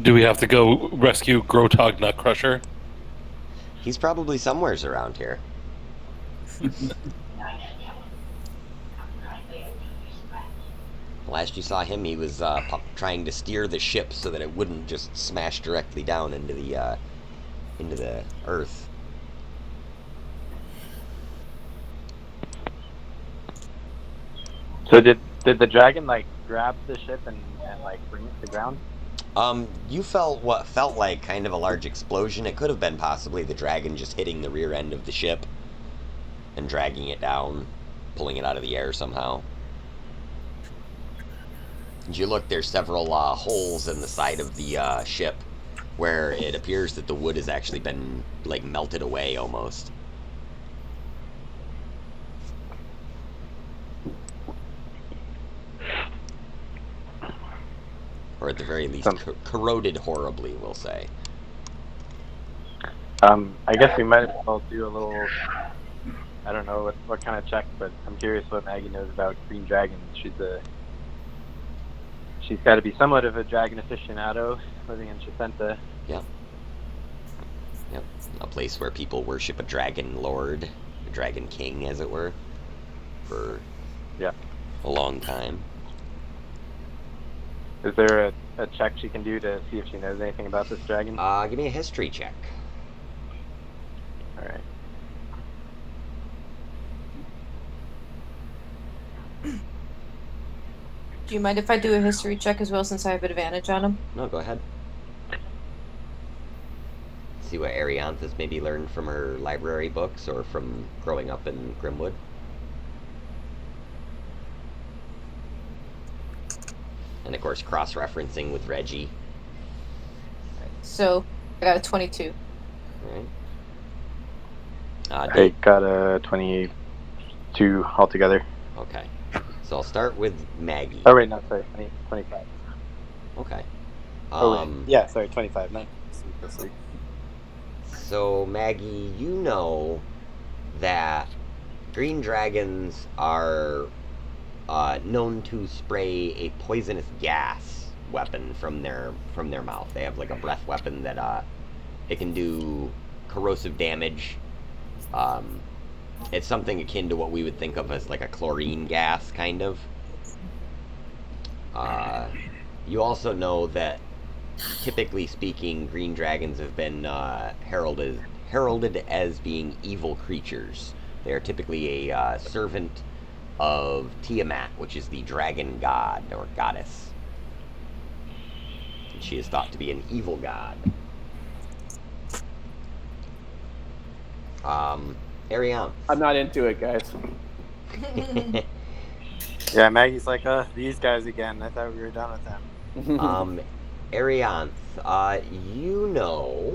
Do we have to go rescue Grotog Nutcrusher? He's probably somewheres around here. Last you saw him, he was trying to steer the ship so that it wouldn't just smash directly down into the earth. So did the dragon like grab the ship and like bring it to ground? You felt what felt like kind of a large explosion. It could have been possibly the dragon just hitting the rear end of the ship and dragging it down, pulling it out of the air somehow. As you look, there's several holes in the side of the ship where it appears that the wood has actually been like melted away almost. Or at the very least, corroded horribly, we'll say. I guess we might as well do a little. I don't know what kind of check, but I'm curious what Maggie knows about green dragons. She's got to be somewhat of a dragon aficionado, living in Chicenta. Yep. Yep. A place where people worship a dragon lord, a dragon king, as it were, for a long time. Is there a check she can do to see if she knows anything about this dragon? Give me a history check. All right. Do you mind if I do a history check as well, since I have advantage on him? No, go ahead. See what Arianth has maybe learned from her library books or from growing up in Grimwood. And of course, cross-referencing with Reggie. So, I got a 22. Right. I got a 22 altogether. Okay. So I'll start with Maggie. Oh, wait, no, sorry, 25. Okay. Yeah, sorry, 25, not So, Maggie, you know that green dragons are known to spray a poisonous gas weapon from their mouth. They have like a breath weapon that it can do corrosive damage. It's something akin to what we would think of as like a chlorine gas, kind of. You also know that, typically speaking, green dragons have been heralded as being evil creatures. They are typically a servant of Tiamat, which is the dragon god or goddess. And she is thought to be an evil god. Ariane. I'm not into it, guys. Yeah, Maggie's like, these guys again. I thought we were done with them. Ariane, you know...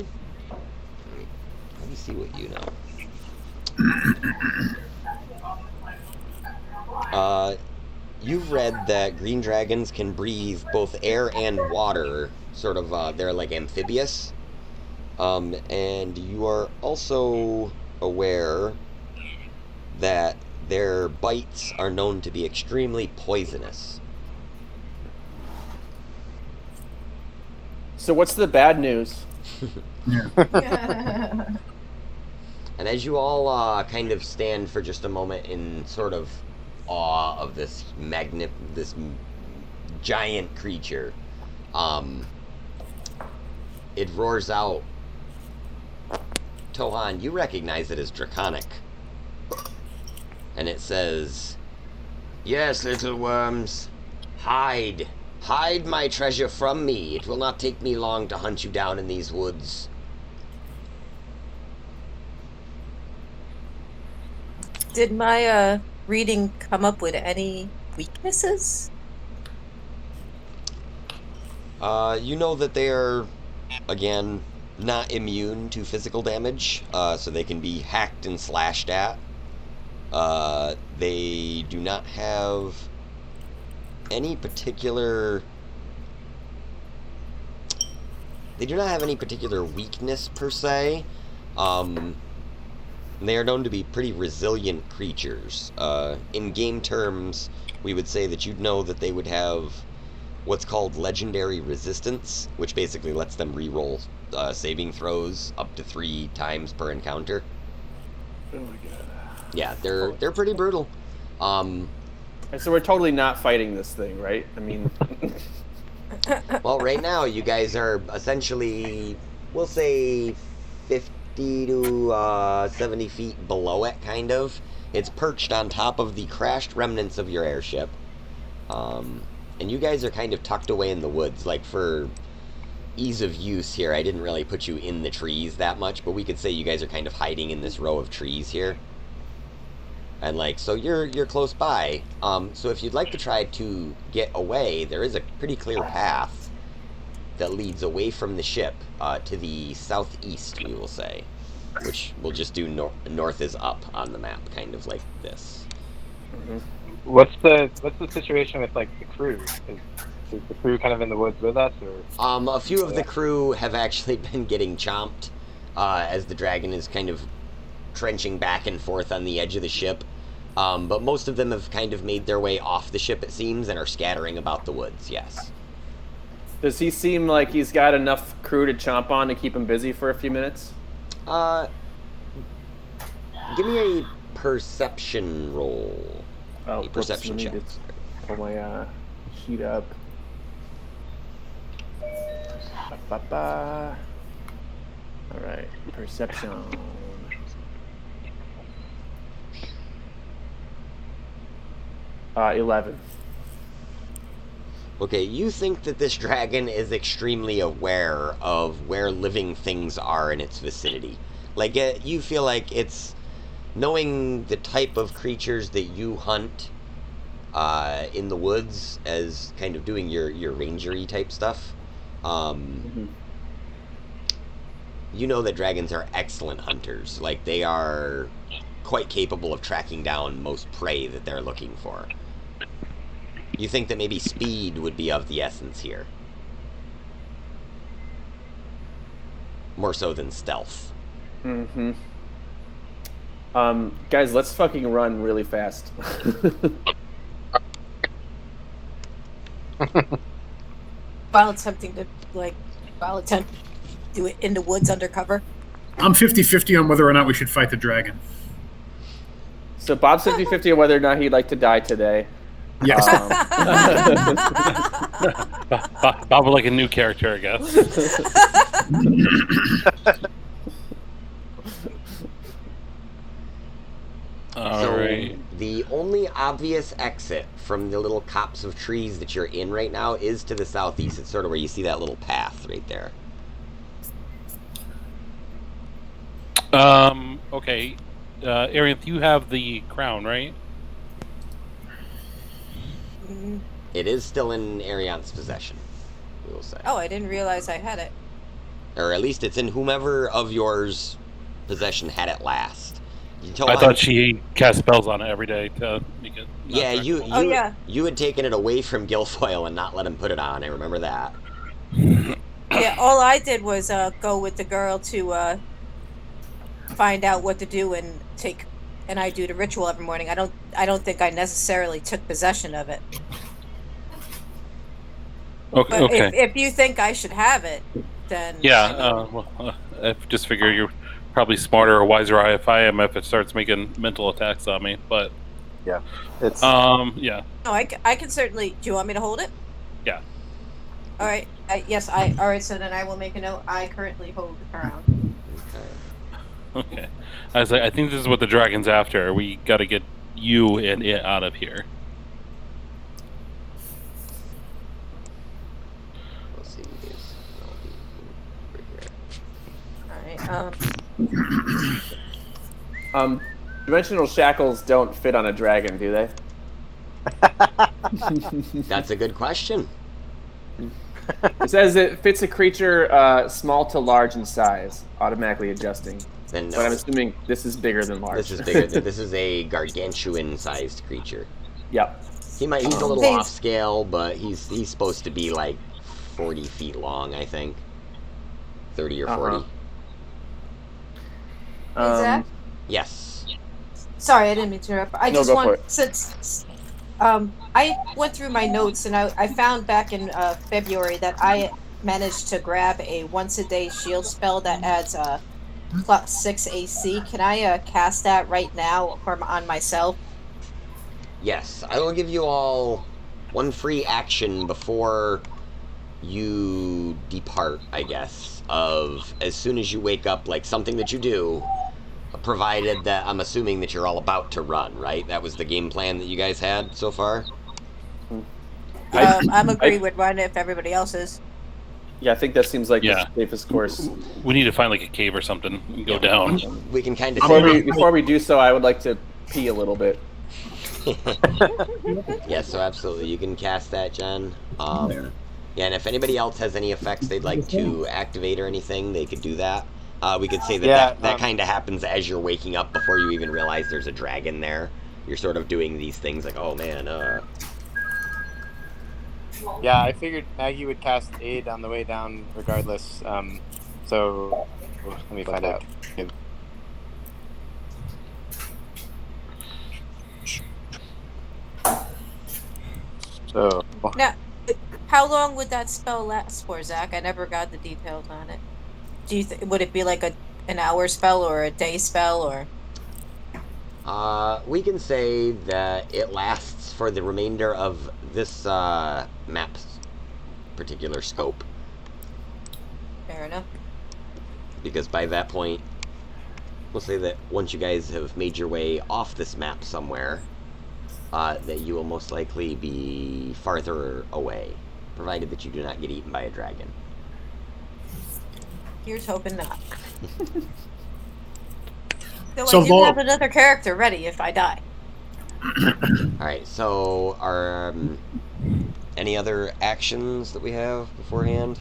Let me see what you know. You've read that green dragons can breathe both air and water. Sort of, they're like amphibious. And you are also aware that their bites are known to be extremely poisonous. So what's the bad news? And as you all kind of stand for just a moment in sort of awe of this this giant creature, it roars out. Tohan, you recognize it as draconic. And it says, "Yes, little worms, hide. Hide my treasure from me. It will not take me long to hunt you down in these woods." Did my reading come up with any weaknesses? You know that they are, again, not immune to physical damage, so they can be hacked and slashed at. They do not have any particular... They do not have any particular weakness, per se. They are known to be pretty resilient creatures. In game terms, we would say that you'd know that they would have what's called legendary resistance, which basically lets them re-roll saving throws up to 3 times per encounter. Oh my god. Yeah, they're pretty brutal. And so we're totally not fighting this thing, right? I mean, Well, right now you guys are essentially, we'll say, 50 to 70 feet below it, kind of. It's perched on top of the crashed remnants of your airship. And you guys are kind of tucked away in the woods. Like, for ease of use here, I didn't really put you in the trees that much, but we could say you guys are kind of hiding in this row of trees here. And, like, so you're close by. So if you'd like to try to get away, there is a pretty clear path that leads away from the ship to the southeast, we will say. Which we'll just do north is up on the map, kind of like this. mm-hmm. What's the situation with like the crew? Is the crew kind of in the woods with us, or? A few of the crew have actually been getting chomped as the dragon is kind of trenching back and forth on the edge of the ship. But most of them have kind of made their way off the ship, it seems, and are scattering about the woods, yes. Does he seem like he's got enough crew to chomp on to keep him busy for a few minutes? Give me a perception roll. Oh, A perception check. Pull my sheet up. Ba-ba-ba. All right, perception. 11. Okay, you think that this dragon is extremely aware of where living things are in its vicinity. Like, you feel like it's knowing the type of creatures that you hunt in the woods as kind of doing your rangery type stuff. You know that dragons are excellent hunters. Like, they are quite capable of tracking down most prey that they're looking for. You think that maybe speed would be of the essence here. More so than stealth. Mm-hmm. Guys, let's fucking run really fast. While attempting to do it in the woods undercover. I'm 50-50 on whether or not we should fight the dragon. So Bob's 50-50 on whether or not he'd like to die today. Yes. Bob would like a new character, I guess. Alright. The only obvious exit from the little copse of trees that you're in right now is to the southeast. It's sort of where you see that little path right there. Okay. Arian, you have the crown, right? It is still in Arian's possession, we will say. Oh, I didn't realize I had it. Or at least it's in whomever of yours possession had it last. I thought she cast spells on it every day to make it. Yeah, yeah. You had taken it away from Guilfoyle and not let him put it on. I remember that. Yeah, all I did was go with the girl to find out what to do and I do the ritual every morning. I don't think I necessarily took possession of it. Okay. But if you think I should have it, then yeah. I just figure you're probably smarter or wiser if I am if it starts making mental attacks on me. But Yeah, it's yeah. No, I can certainly. Do you want me to hold it? Yeah. All right. Yes. All right. So then I will make a note. I currently hold the crown. Okay. I was like, I think this is what the dragon's after. We got to get you and it out of here. Let's see. All right. Dimensional shackles don't fit on a dragon, do they? That's a good question. It says it fits a creature small to large in size, automatically adjusting. Then no. But I'm assuming this is bigger than large. This is bigger. This is a gargantuan-sized creature. Yep. He's a little off scale, but he's supposed to be like 40 feet long, I think. 30 or 40. Zach? Yes. Sorry, I didn't mean to interrupt. I No, just go for want it. I went through my notes and I found back in February that I managed to grab a once a day shield spell that adds +6 AC. Can I cast that right now from on myself? Yes, I will give you all one free action before you depart, I guess, of as soon as you wake up, like something that you do, provided that I'm assuming that you're all about to run, right? That was the game plan that you guys had so far? I'm agree I- with run if everybody else is. Yeah, I think that seems like Yeah. the safest course. We need to find like a cave or something and go Yeah. down. We can kind of Before we do so, I would like to pee a little bit. Yeah, so absolutely. You can cast that, John. Yeah, and if anybody else has any effects they'd like to activate or anything, they could do that. We could say that Yeah, that kind of happens as you're waking up before you even realize there's a dragon there. You're sort of doing these things like, oh man, Yeah, I figured Maggie would cast aid on the way down regardless. So let me find out. So Now, how long would that spell last for, Zach? I never got the details on it. Do you would it be like an hour spell or a day spell or? we can say that it lasts for the remainder of this map's particular scope. Fair enough. Because by that point, we'll say that once you guys have made your way off this map somewhere, that you will most likely be farther away, provided that you do not get eaten by a dragon. Here's hoping not. Though So I do Vol- have another character ready if I die. Alright, so are any other actions that we have beforehand?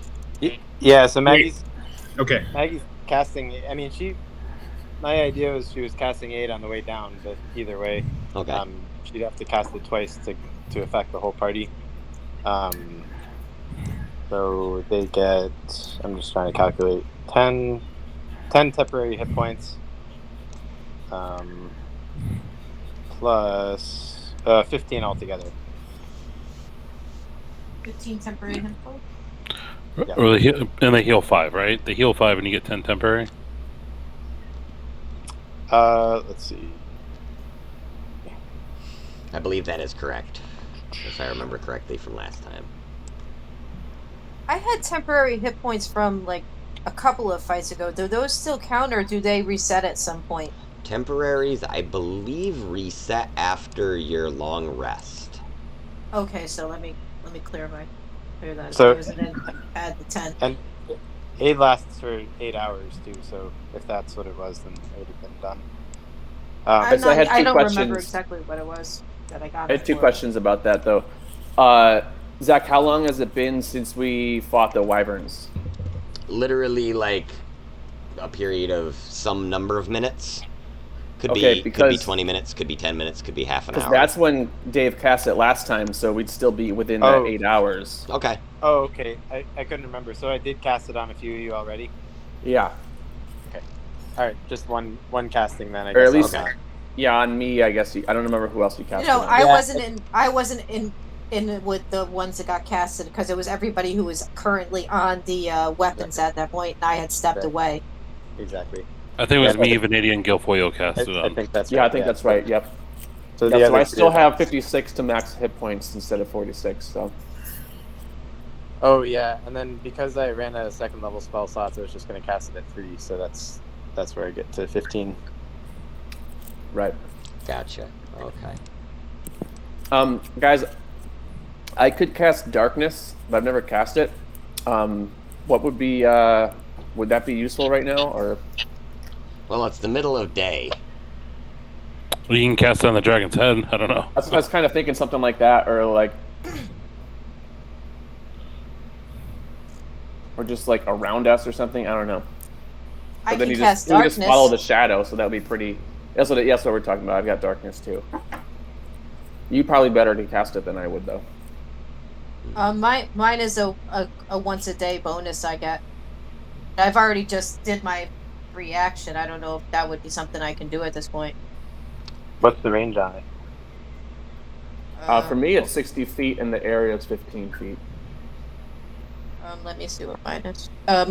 yeah, so Maggie's Okay. casting. I mean, my idea was she was casting aid on the way down, but either way, Okay. she'd have to cast it twice to affect the whole party. So they get. I'm just trying to calculate 10 temporary hit points. Plus 15 altogether. 15 temporary hit points. Yeah. Or they heal 5, right? They heal 5 and you get 10 temporary. Let's see. I believe that is correct, if I remember correctly from last time. I had temporary hit points from like a couple of fights ago. Do those still count or do they reset at some point? Temporaries, I believe, reset after your long rest. Okay, so let me clear that. So- and then add the 10. And aid lasts for 8 hours too, so if that's what it was, then it would have been done. So I had I two don't remember questions. exactly what it was that I got. I had two for. questions about that though. Zach, how long has it been since we fought the wyverns? Literally, like, a period of some number of minutes. Could Okay, be because- 20 minutes, could be 10 minutes, could be half an Because hour. that's when Dave cast it last time, so we'd still be within that Oh. 8 hours. Okay. Oh, okay. I couldn't remember. So I did cast it on a few of you already. Yeah, All right, just one casting then. I or guess. at least, Okay. yeah, on me, I guess. I don't remember who else you cast. You know, it on. I wasn't in with the ones that got casted because it was everybody who was currently on the weapons at that point, and I had stepped Right. away. Exactly. I think it was Yeah, me, Vanadian, and Guilfoyle I, casted I on. think that's Yeah, right. I think that's right. Yep. So, Yeah, the so other I still three- have 56 to max hit points instead of 46. So Oh yeah, and then because I ran out of second level spell slots, I was just going to cast it at 3. So that's where I get to 15. right. Gotcha. Okay. Guys, I could cast darkness, but I've never cast it. What would be would that be useful right now, or Well, it's the middle of day. Well, you can cast it on the dragon's head. I don't know. I was kind of thinking something like that, or like, or just like around us or something. I don't know. I But then can you cast just darkness. follow the shadow, so that would be pretty. That's what we're talking about. I've got darkness too. You probably better to cast it than I would though. Mine is a once a day bonus I get. I've already just did my reaction. I don't know if that would be something I can do at this point. What's the range on it? For me, it's 60 feet, and the area is 15 feet. Let me see what mine is.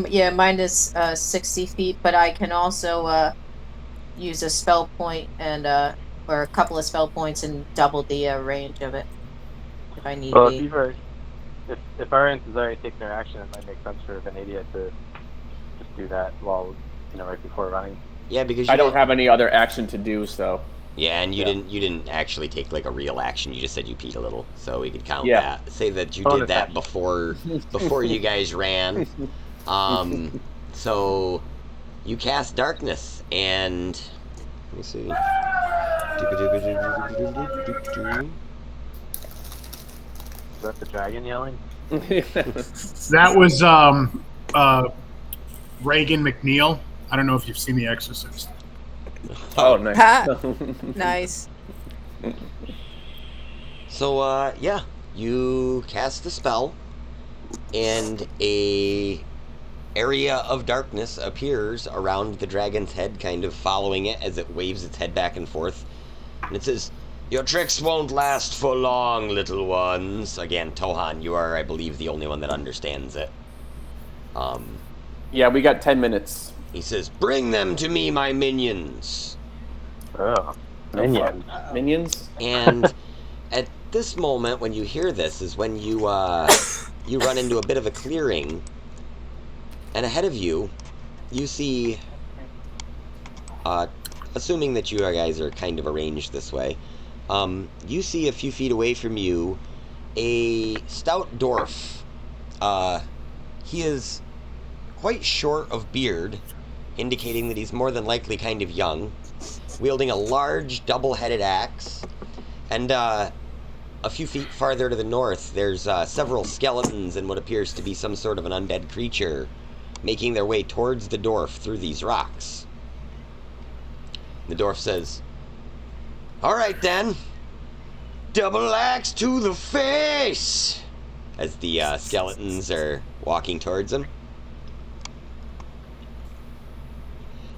Yeah, mine is 60 feet, but I can also use a spell point and or a couple of spell points and double the range of it if I need Well, be. if our ants is already taking their action, it might make sense for Venadia to just do that while right before running. Yeah, because I don't have any other action to do, so. Yeah, and you Yeah. didn't actually take like a real action. You just said you peed a little, so we could count Yeah. that. Say that you Bonus did that action. before you guys ran. So you cast darkness, and let me see. Is that the dragon yelling? That was Reagan McNeil. I don't know if you've seen The Exorcist. Oh, nice. Ha! Nice. So yeah, you cast the spell, and a area of darkness appears around the dragon's head, kind of following it as it waves its head back and forth. And it says, "Your tricks won't last for long, little ones." Again, Tohan, you are, I believe, the only one that understands it. Yeah, we got 10 minutes. He says, "Bring them to me, my minions." Oh, minions. Minions? And at this moment, when you hear this, is when you you run into a bit of a clearing, and ahead of you, you see, assuming that you guys are kind of arranged this way, you see a few feet away from you a stout dwarf. He is quite short of beard, indicating that he's more than likely kind of young, wielding a large double-headed axe, and a few feet farther to the north, there's several skeletons and what appears to be some sort of an undead creature making their way towards the dwarf through these rocks. The dwarf says, "All right then, double axe to the face," as the skeletons are walking towards him.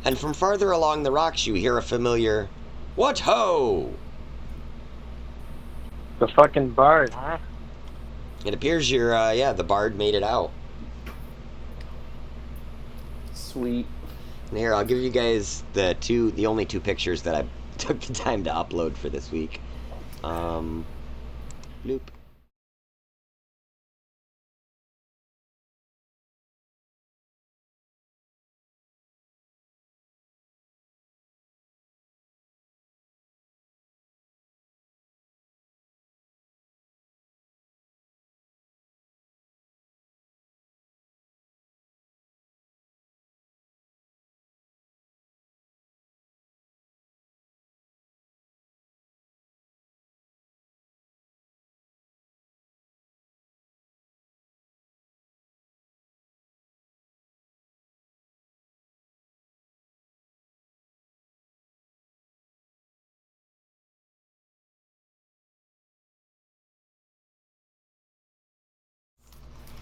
And from farther along the rocks you hear a familiar, "What ho!" The fucking bard, huh? It appears the bard made it out. Sweet. And here, I'll give you guys the only two pictures that I took the time to upload for this week. Loop.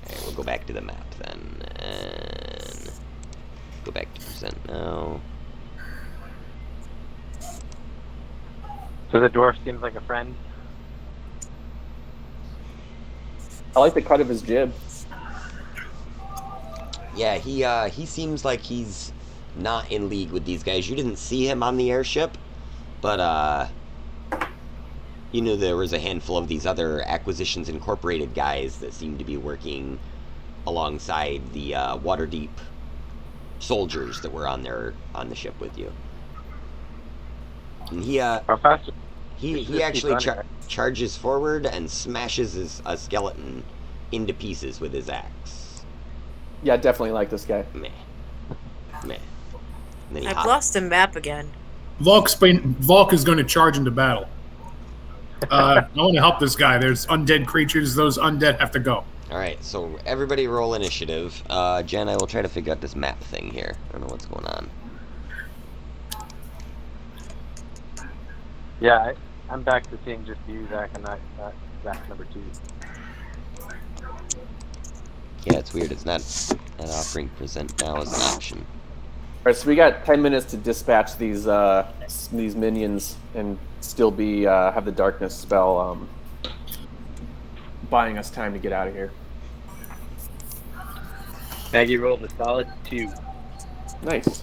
Alright, we'll go back to the map then. And go back to present now. So the dwarf seems like a friend. I like the cut of his jib. Yeah, he seems like he's not in league with these guys. You didn't see him on the airship, but you knew there was a handful of these other Acquisitions Incorporated guys that seemed to be working alongside the Waterdeep soldiers that were on the ship with you. And How fast? he actually charges forward and smashes a skeleton into pieces with his axe. Yeah, definitely like this guy. Meh. And then he I've lost the map again. Volk is going to charge into battle. I want to help this guy. There's undead creatures. Those undead have to go. Alright, so everybody roll initiative. Jen, I will try to figure out this map thing here. I don't know what's going on. Yeah, I'm back to seeing just you, Zach, and not Zach number 2. Yeah, it's weird. It's not offering present now as an option. All right, so we got 10 minutes to dispatch these minions and still be have the darkness spell buying us time to get out of here. Maggie rolled a solid 2. Nice.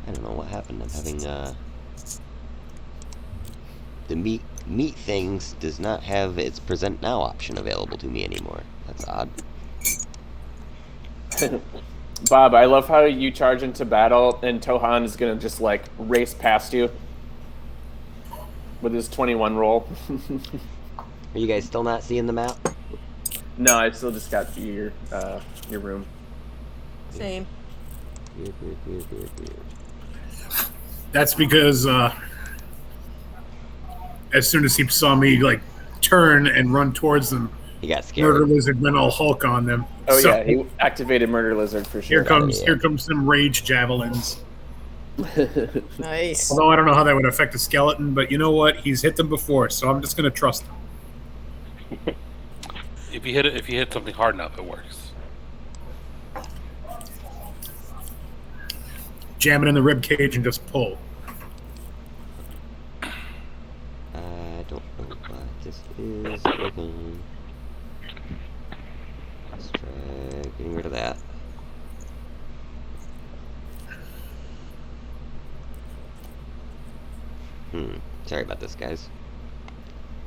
I don't know what happened. I'm having the meat things does not have its present now option available to me anymore. That's odd. Bob, I love how you charge into battle and Tohan is gonna just like race past you with his 21 roll. Are you guys still not seeing the map? No, I still just got your room. Same. Weird. That's because as soon as he saw me like turn and run towards them, He got scared. Murder Lizard went all Hulk on them. Oh So, yeah, he activated Murder Lizard for sure. here comes some rage javelins. Nice. Although I don't know how that would affect a skeleton, but you know what? He's hit them before, so I'm just gonna trust him. If you hit something hard enough, it works. Jam it in the rib cage and just pull. I don't know what this is looking. Let's try getting rid of that. Sorry about this, guys.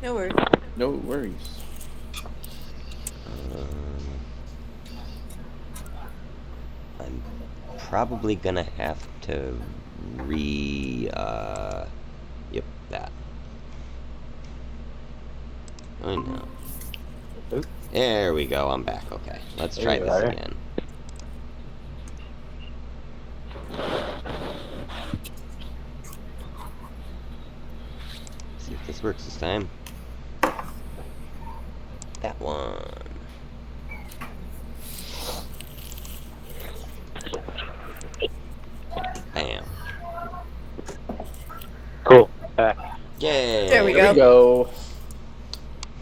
No worries. No worries. I'm probably gonna have to yep, that. Oh no. Oop. There we go, I'm back. Okay, let's There try you this are. again. See if this works this time. That one. Bam. Cool. Back. Yay! There we There we go.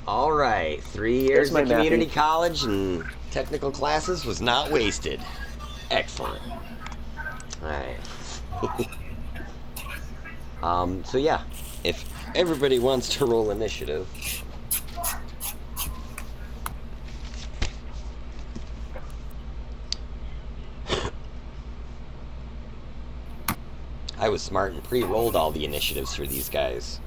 All right, 3 years There's my of community mapping. college and technical classes was not wasted. Excellent. All right. So yeah, if everybody wants to roll initiative. I was smart and pre-rolled all the initiatives for these guys.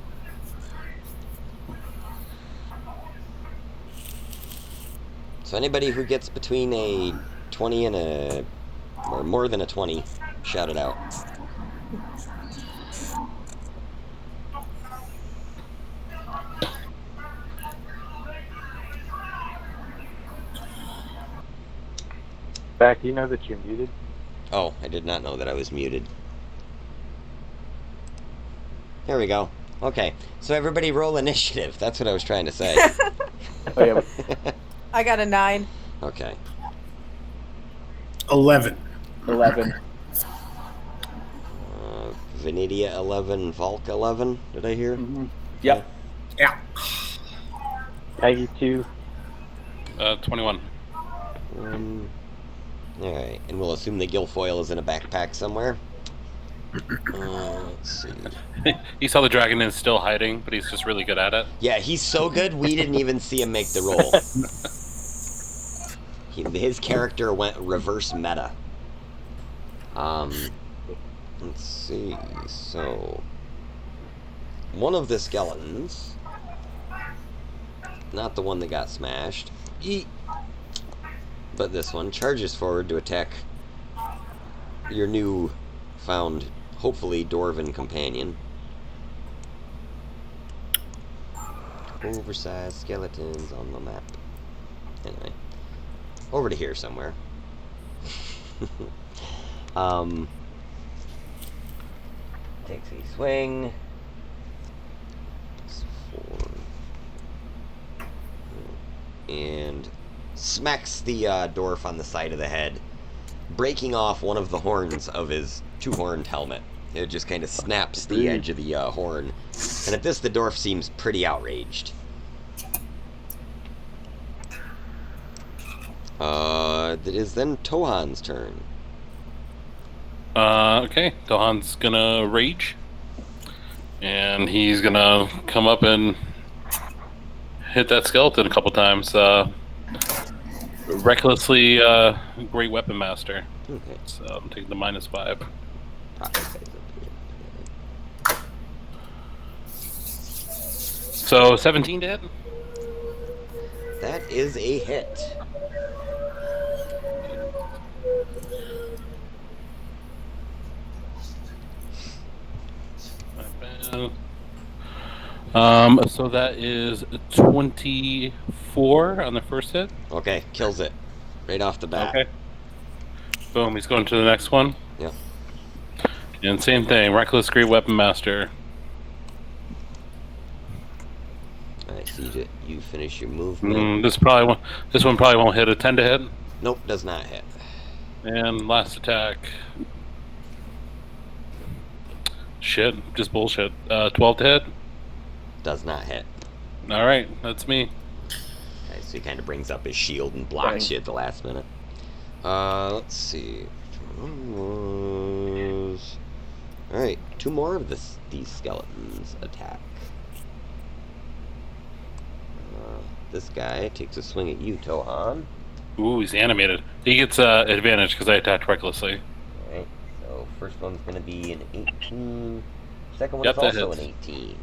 So anybody who gets between a 20 and or more than a 20, shout it out. Back, do you know that you're muted? Oh, I did not know that I was muted. There we go. Okay, so everybody roll initiative. That's what I was trying to say. Oh yeah. I got a 9. Okay. 11. 11. Vanidia 11, Volk 11, did I hear? Yep. Yeah. Maggie 2. 21. Alright, and we'll assume the Guilfoyle is in a backpack somewhere. Let's see. He saw the dragon and is still hiding, but he's just really good at it. Yeah, he's so good, we didn't even see him make the roll. His character went reverse meta. Let's see. So, one of the skeletons, not the one that got smashed, but this one charges forward to attack your new found, hopefully, dwarven companion. Oversized skeletons on the map. Anyway, over to here somewhere. Takes a swing. It's 4. And smacks the dwarf on the side of the head, breaking off one of the horns of his two-horned helmet. It just kind of snaps the edge of the horn. And at this, the dwarf seems pretty outraged. It is then Tohan's turn. Okay, Dohan's gonna rage, and he's gonna come up and hit that skeleton a couple times. Recklessly, great weapon master. Okay. So I'm taking the -5. Pocket size up here. So 17 to hit. That is a hit. So that is 24 on the first hit. Okay, kills it. Right off the bat. Okay. Boom, he's going to the next one. Yep. And same thing, reckless great weapon master. I see you finish your movement. This one probably won't hit. A 10 to hit. Nope, does not hit. And last attack. Shit, just bullshit. 12 to hit. Does not hit. All right, that's me. Okay, so he kind of brings up his shield and blocks you at the last minute. Let's see. Alright, 2 more of these skeletons attack. This guy takes a swing at you, Tohan. Ooh, he's animated. He gets advantage because I attacked recklessly. Alright, so first one's going to be an 18. Second one Yep, is that also hits. an 18.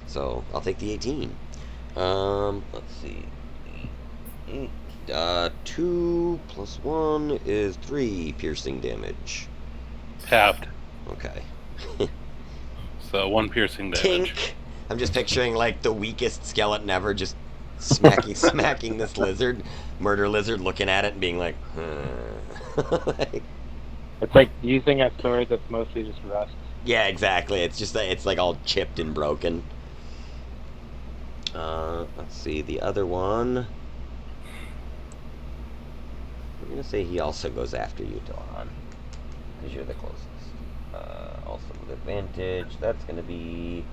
So, I'll take the 18. Let's see. 2 plus 1 is 3 piercing damage. Halved. Okay. So 1 piercing damage. Tink! I'm just picturing, like, the weakest skeleton ever just smacking this murder lizard, looking at it and being like, Like, It's like using a sword that's mostly just rust. yeah, exactly. It's just, it's like all chipped and broken. Let's see, the other one. I'm gonna say he also goes after you, Dawn, because you're the closest. Also with advantage, that's gonna be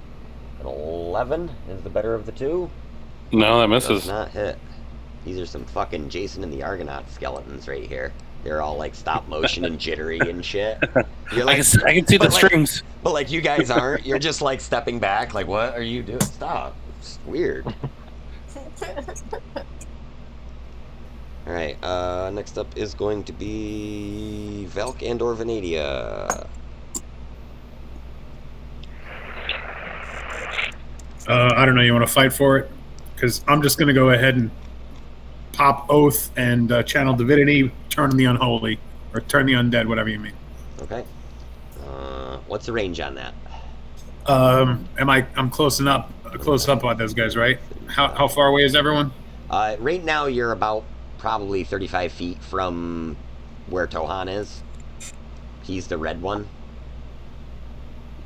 an 11. Is the better of the two? No, that Does misses. not hit. These are some fucking Jason and the Argonaut skeletons right here. They're all like stop motion and jittery and shit. You're I like, can see the but like- strings. but like you guys aren't. You're just like stepping back. Like, what are you doing? Stop. It's weird. All right. Next up is going to be Velk and or Venadia. I don't know. You want to fight for it? Because I'm just going to go ahead and pop Oath and Channel Divinity, turn the Unholy, or turn the Undead, whatever you mean. Okay. What's the range on that? I'm close up on those guys, right? How far away is everyone? Right now you're about probably 35 feet from where Tohan is. He's the red one.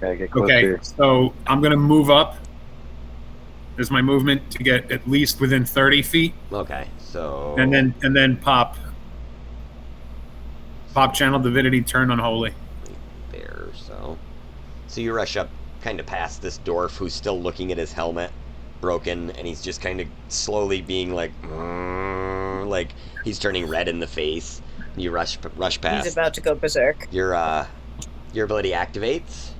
Gotta get closer. Okay, so I'm going to move up. There's my movement to get at least within 30 feet, Okay, so and then pop Channel Divinity, turn Unholy. there. So you rush up, kind of past this dwarf who's still looking at his helmet, broken, and he's just kind of slowly being like he's turning red in the face. You rush past. He's about to go berserk. Your ability activates.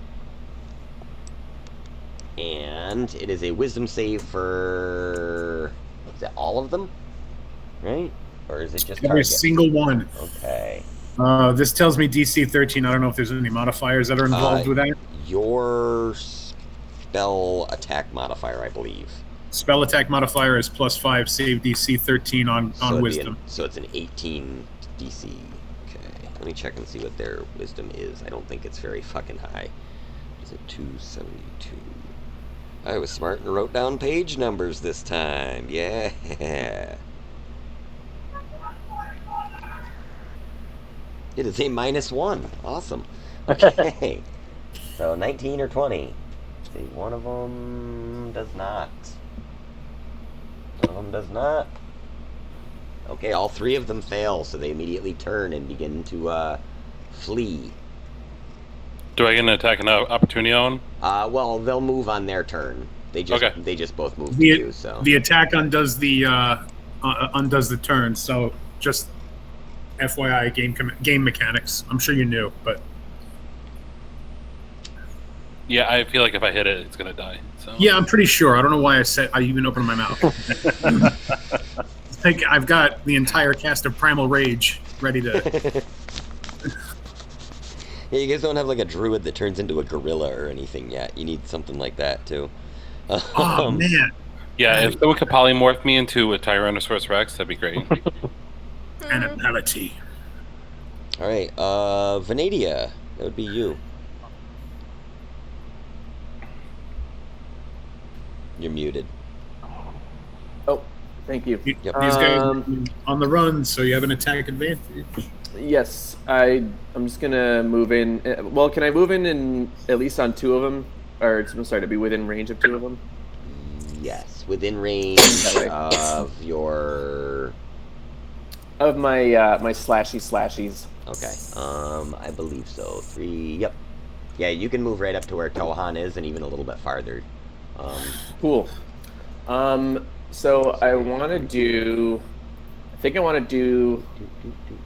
And it is a wisdom save for... Is it all of them? Right? Or is it just Every target? single one. Okay. This tells me DC 13. I don't know if there's any modifiers that are involved with that. Your spell attack modifier, I believe. Spell attack modifier is +5, save DC 13 on it'd be wisdom. so it's an 18 DC. Okay. Let me check and see what their wisdom is. I don't think it's very fucking high. Is it 272? I was smart and wrote down page numbers this time. Yeah. It is a -1. Awesome. Okay. So 19 or 20. See, one of them does not. One of them does not. Okay, all 3 of them fail, so they immediately turn and begin to flee. Do I get an attack and opportunity on? Well, they'll move on their turn. They just both move to The, you. So the attack undoes the turn. So just FYI, game mechanics. I'm sure you knew, but Yeah, I feel like if I hit it, it's gonna die. So yeah, I'm pretty sure. I don't know why I even opened my mouth. I think I've got the entire cast of Primal Rage ready to. Yeah, you guys don't have like a druid that turns into a gorilla or anything yet. You need something like that too. Oh man! yeah, if someone could polymorph me into a Tyrannosaurus Rex, that'd be great. Animality. All right, Venadia, that would be you. You're muted. Oh, thank you. Yep. These guys are on the run, so you have an attack advantage. Yes, I'm just gonna move in. Well, can I move in at least on 2 of them? Or I'm sorry, to be within range of 2 of them? Yes, within range of your. Of my my slashies. Okay. I believe so. 3. Yep. Yeah, you can move right up to where Tohan is, and even a little bit farther. Cool. So I want to do. I think I want to do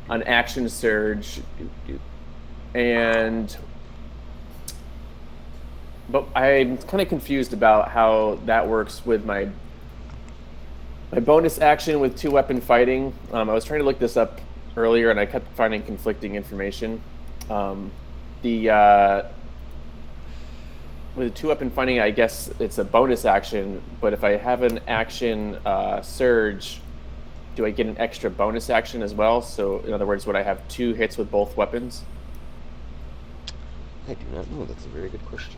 an action surge, but I'm kind of confused about how that works with my bonus action with 2 weapon fighting. I was trying to look this up earlier, and I kept finding conflicting information. With 2 weapon fighting, I guess it's a bonus action, but if I have an action surge, do I get an extra bonus action as well? So, in other words, would I have 2 hits with both weapons? I do not know. That's a very good question.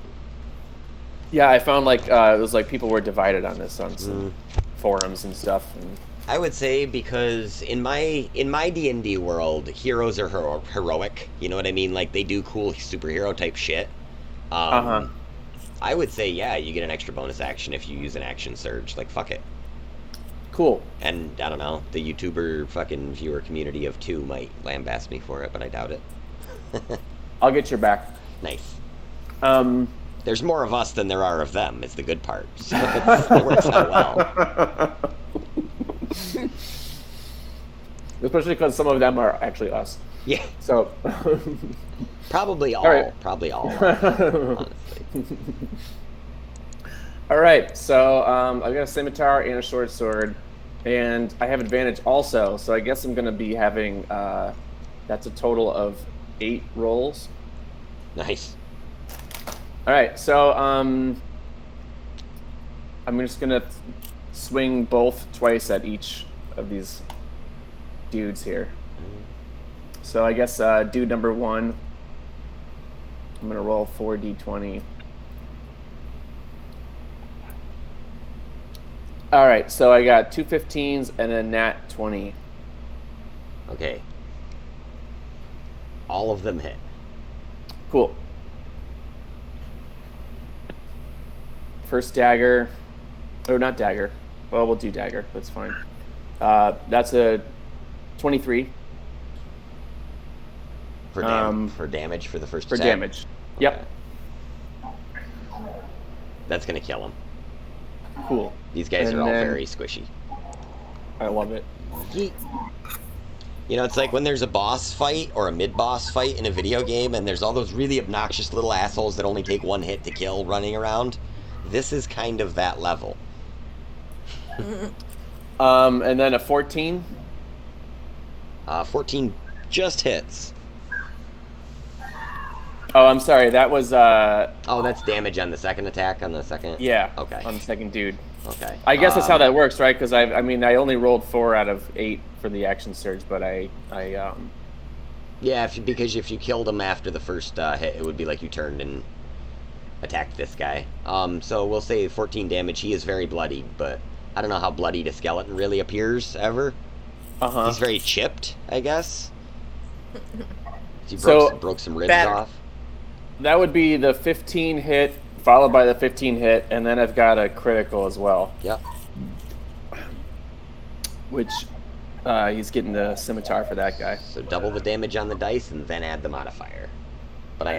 Yeah, I found like it was like people were divided on this on some forums and stuff. And I would say because in my D&D world, heroes are heroic. You know what I mean? Like they do cool superhero type shit. I would say yeah, you get an extra bonus action if you use an action surge. Like fuck it. Cool. And I don't know, the YouTuber fucking viewer community of 2 might lambast me for it, but I doubt it. I'll get your back. Nice. There's more of us than there are of them, is the good part. So it works out well. Especially because some of them are actually us. Yeah. So. Probably all. Right. Probably all. Honestly. All right, so I've got a scimitar and a short sword, and I have advantage also. So I guess I'm going to be having that's a total of 8 rolls. Nice. All right, so I'm just going to swing both twice at each of these dudes here. So I guess dude number 1, I'm going to roll 4d20. All right, so I got 2 15s and a nat 20. Okay. All of them hit. Cool. First dagger, or not dagger. Well, we'll do dagger. That's fine. That's a 23 For damage for the first for attack? damage. Yep. That's gonna kill him. Cool. These guys And are all then- very squishy. I love it. Yeet. You know, it's like when there's a boss fight or a mid-boss fight in a video game and there's all those really obnoxious little assholes that only take 1 hit to kill running around. This is kind of that level. And then a 14. 14 just hits. Oh, I'm sorry. That was Oh, that's damage on the second attack on the second? yeah. Okay. On the second dude. Okay. I guess that's how that works, right? Because I mean, I only rolled 4 out of 8 for the action surge, but Yeah, because if you killed him after the first hit, it would be like you turned and attacked this guy. So we'll say 14 damage. He is very bloodied, but I don't know how bloodied a skeleton really appears ever. He's very chipped, I guess. He broke some ribs off. That would be the 15 hit, followed by the 15 hit, and then I've got a critical as well. Yep. Which he's getting the scimitar for that guy. So double the damage on the dice and then add the modifier. But I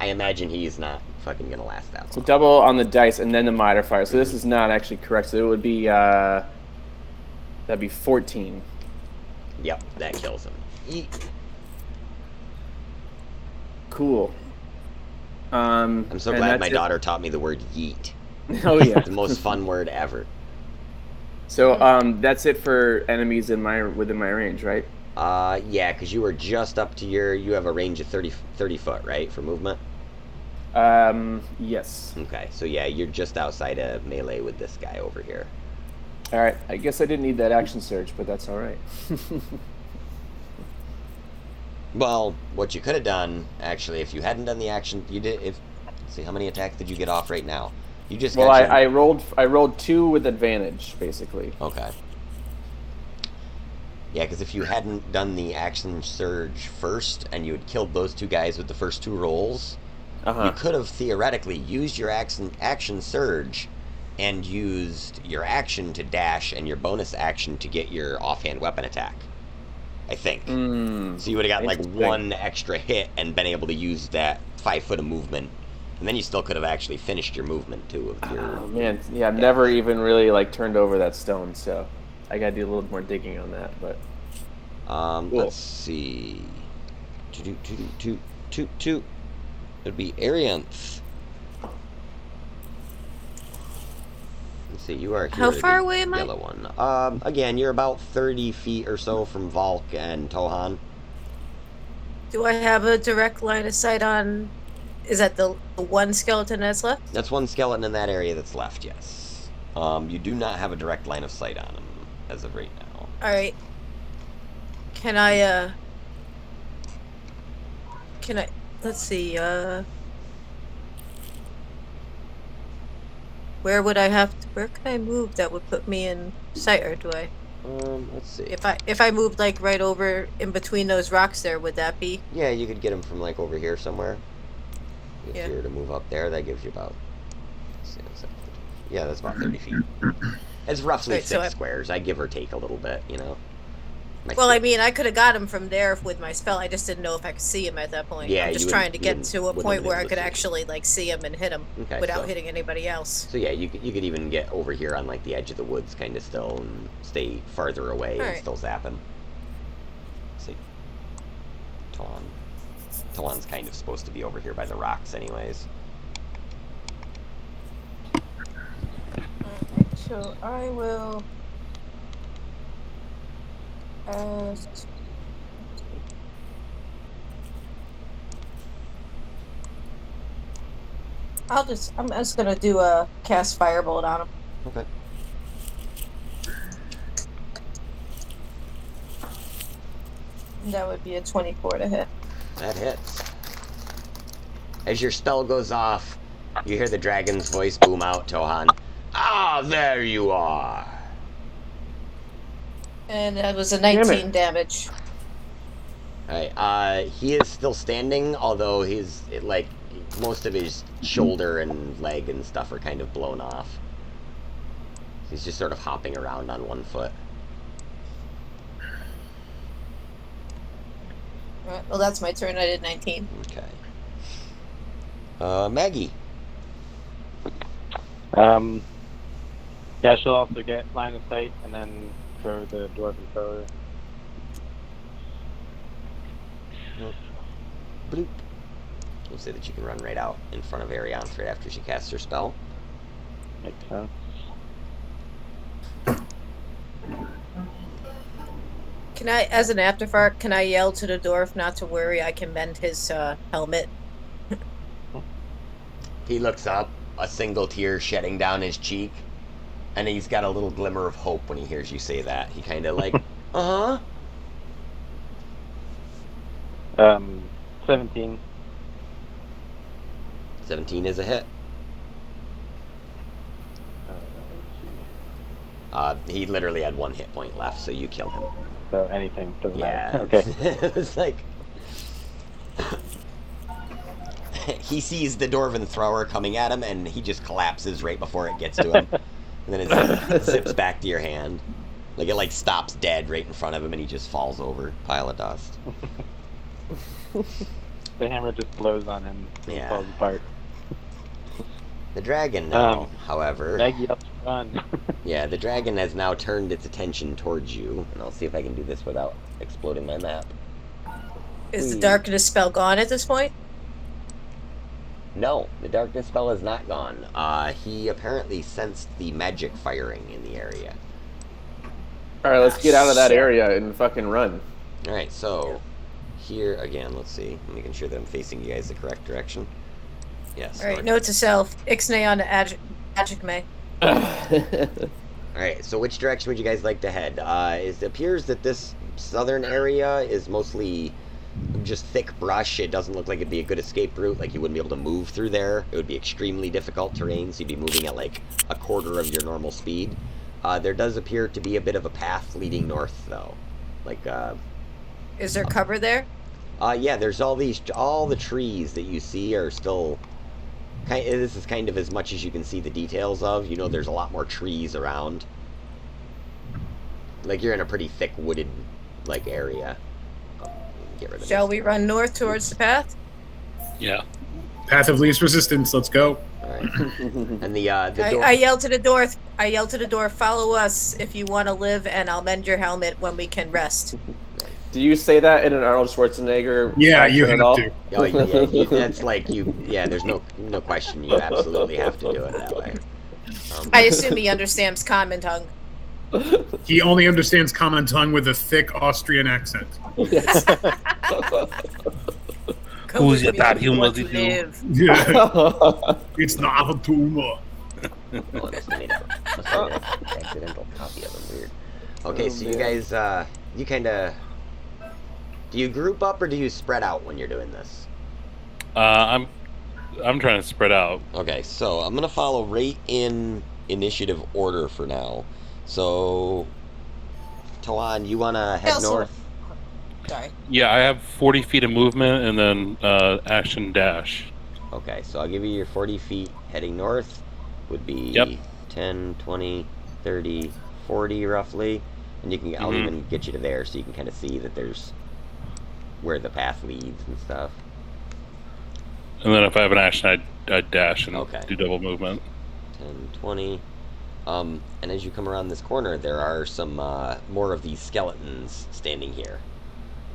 imagine he's not fucking gonna last that long. So double on the dice and then the modifier. So this is not actually correct. So it would be that'd be 14. Yep, that kills him. Yeet. Cool. I'm so glad my daughter taught me the word yeet. Oh yeah. The most fun word ever. So that's it for enemies within my range, right? Yeah, because you were just up to you have a range of 30 foot, right, for movement? Yes. Okay, so yeah, you're just outside of melee with this guy over here. All right. I guess I didn't need that action surge, but that's all right. Well, what you could have done, actually, if you hadn't done the action, let's see, how many attacks did you get off right now? You just Well, actually... I rolled 2 with advantage, basically. Okay. Yeah, because if you hadn't done the action surge first, and you had killed those 2 guys with the first 2 rolls, you could have theoretically used your action surge and used your action to dash and your bonus action to get your offhand weapon attack. I think. So you would have got like 1 extra hit and been able to use that 5 foot of movement. And then you still could have actually finished your movement too. Oh man, yeah, I've never even really like turned over that stone, so I gotta do a little more digging on that. But cool. Let's see. It'd be Arianth. Let's see, you are here. How far away am I? Yellow one. Again, you're about 30 feet or so from Valk and Tohan. Do I have a direct line of sight on... Is that the one skeleton that's left? That's one skeleton in that area that's left, yes. You do not have a direct line of sight on him as of right now. Alright. Can I, let's see, where could I move that would put me in sight, or do I? Let's see. If I moved, like, right over in between those rocks there, would that be? Yeah, you could get him from, like, over here somewhere. If Yeah. you were to move up there, that gives you about... Yeah, that's about 30 feet. It's roughly Right, 6 squares. I give or take a little bit, you know? Well, I mean, I could have got him from there with my spell. I just didn't know if I could see him at that point. Yeah, I'm just trying to get to a point where I could actually, like, see him and hit him without hitting anybody else. So yeah, you could even get over here on, like, the edge of the woods kind of still and stay farther away and still zap him. Let's see. Talon's kind of supposed to be over here by the rocks anyways. Alright, so I will ask... I'm just gonna do a cast firebolt on him. Okay. That would be a 24 to hit. That hits. As your spell goes off, you hear the dragon's voice boom out, Tohan. Ah, there you are. And that was a 19 damage. Alright, he is still standing, although most of his shoulder and leg and stuff are kind of blown off. He's just sort of hopping around on 1 foot. Alright, well, that's my turn. I did 19. Okay. Maggie. Yeah, she'll also get line of sight and then throw the dwarven thrower. Bloop. We'll say that you can run right out in front of Arianth right after she casts her spell. Makes sense. Can I, as an afterthought, can I yell to the dwarf not to worry? I can mend his helmet. He looks up, a single tear shedding down his cheek, and he's got a little glimmer of hope when he hears you say that. He kind of like, 17. 17 is a hit. He literally had 1 hit point left, so you kill him. So anything doesn't Yeah. matter. Okay. It's like... he sees the dwarven thrower coming at him, and he just collapses right before it gets to him. And then it zips back to your hand. Like, it like stops dead right in front of him, and he just falls over. Pile of dust. The hammer just blows on him and falls apart. The dragon now, however... Maggie Run. Yeah, the dragon has now turned its attention towards you, and I'll see if I can do this without exploding my map. Is the Whee. darkness spell gone at this point? No, the darkness spell is not gone. He apparently sensed the magic firing in the area. All right, let's get out of that Shit. area and fucking run. All right, so here again, let's see. I'm making sure that I'm facing you guys the correct direction. Yes. All right, note to self: Ixnay on Adjicme. All right, so which direction would you guys like to head? It appears that this southern area is mostly just thick brush. It doesn't look like it'd be a good escape route. Like, you wouldn't be able to move through there. It would be extremely difficult terrain, so you'd be moving at like a quarter of your normal speed. There does appear to be a bit of a path leading north, though. Like, Is there cover there? yeah, there's all the trees that you see are still. This is kind of as much as you can see the details of. You know, there's a lot more trees around. Like, you're in a pretty thick wooded, like, area. Get rid of Shall this. we run north towards the path? Yeah. Path of least resistance. Let's go. All right. And the door. I yell to the door. I yell to the door. Follow us if you want to live, and I'll mend your helmet when we can rest. Do you say that in an Arnold Schwarzenegger? Yeah, you accent have at all? to. Oh, yeah, that's like you. Yeah, there's no question. You absolutely have to do it that way. I assume he understands common tongue. He only understands common tongue with a thick Austrian accent. Yes. Come Who's with your me dad? if you He want was to it you? live. Yeah, it's not a tumor. Oh, I must have made an accidental copy of them. Weird. Okay, so you guys, you kind of. Do you group up or do you spread out when you're doing this? I'm trying to spread out. Okay, so I'm gonna follow right in initiative order for now. So, Tawan, you wanna head Also- north? Sorry. Yeah, I have 40 feet of movement and then action dash. Okay, so I'll give you your 40 feet heading north. Would be Yep. 10, 20, 30, 40 roughly. And you can, I'll Mhm. even get you to there so you can kind of see that there's where the path leads and stuff. And then if I have an action, I'd dash and Okay. do double movement. 10, 20. And as you come around this corner, there are some more of these skeletons standing here.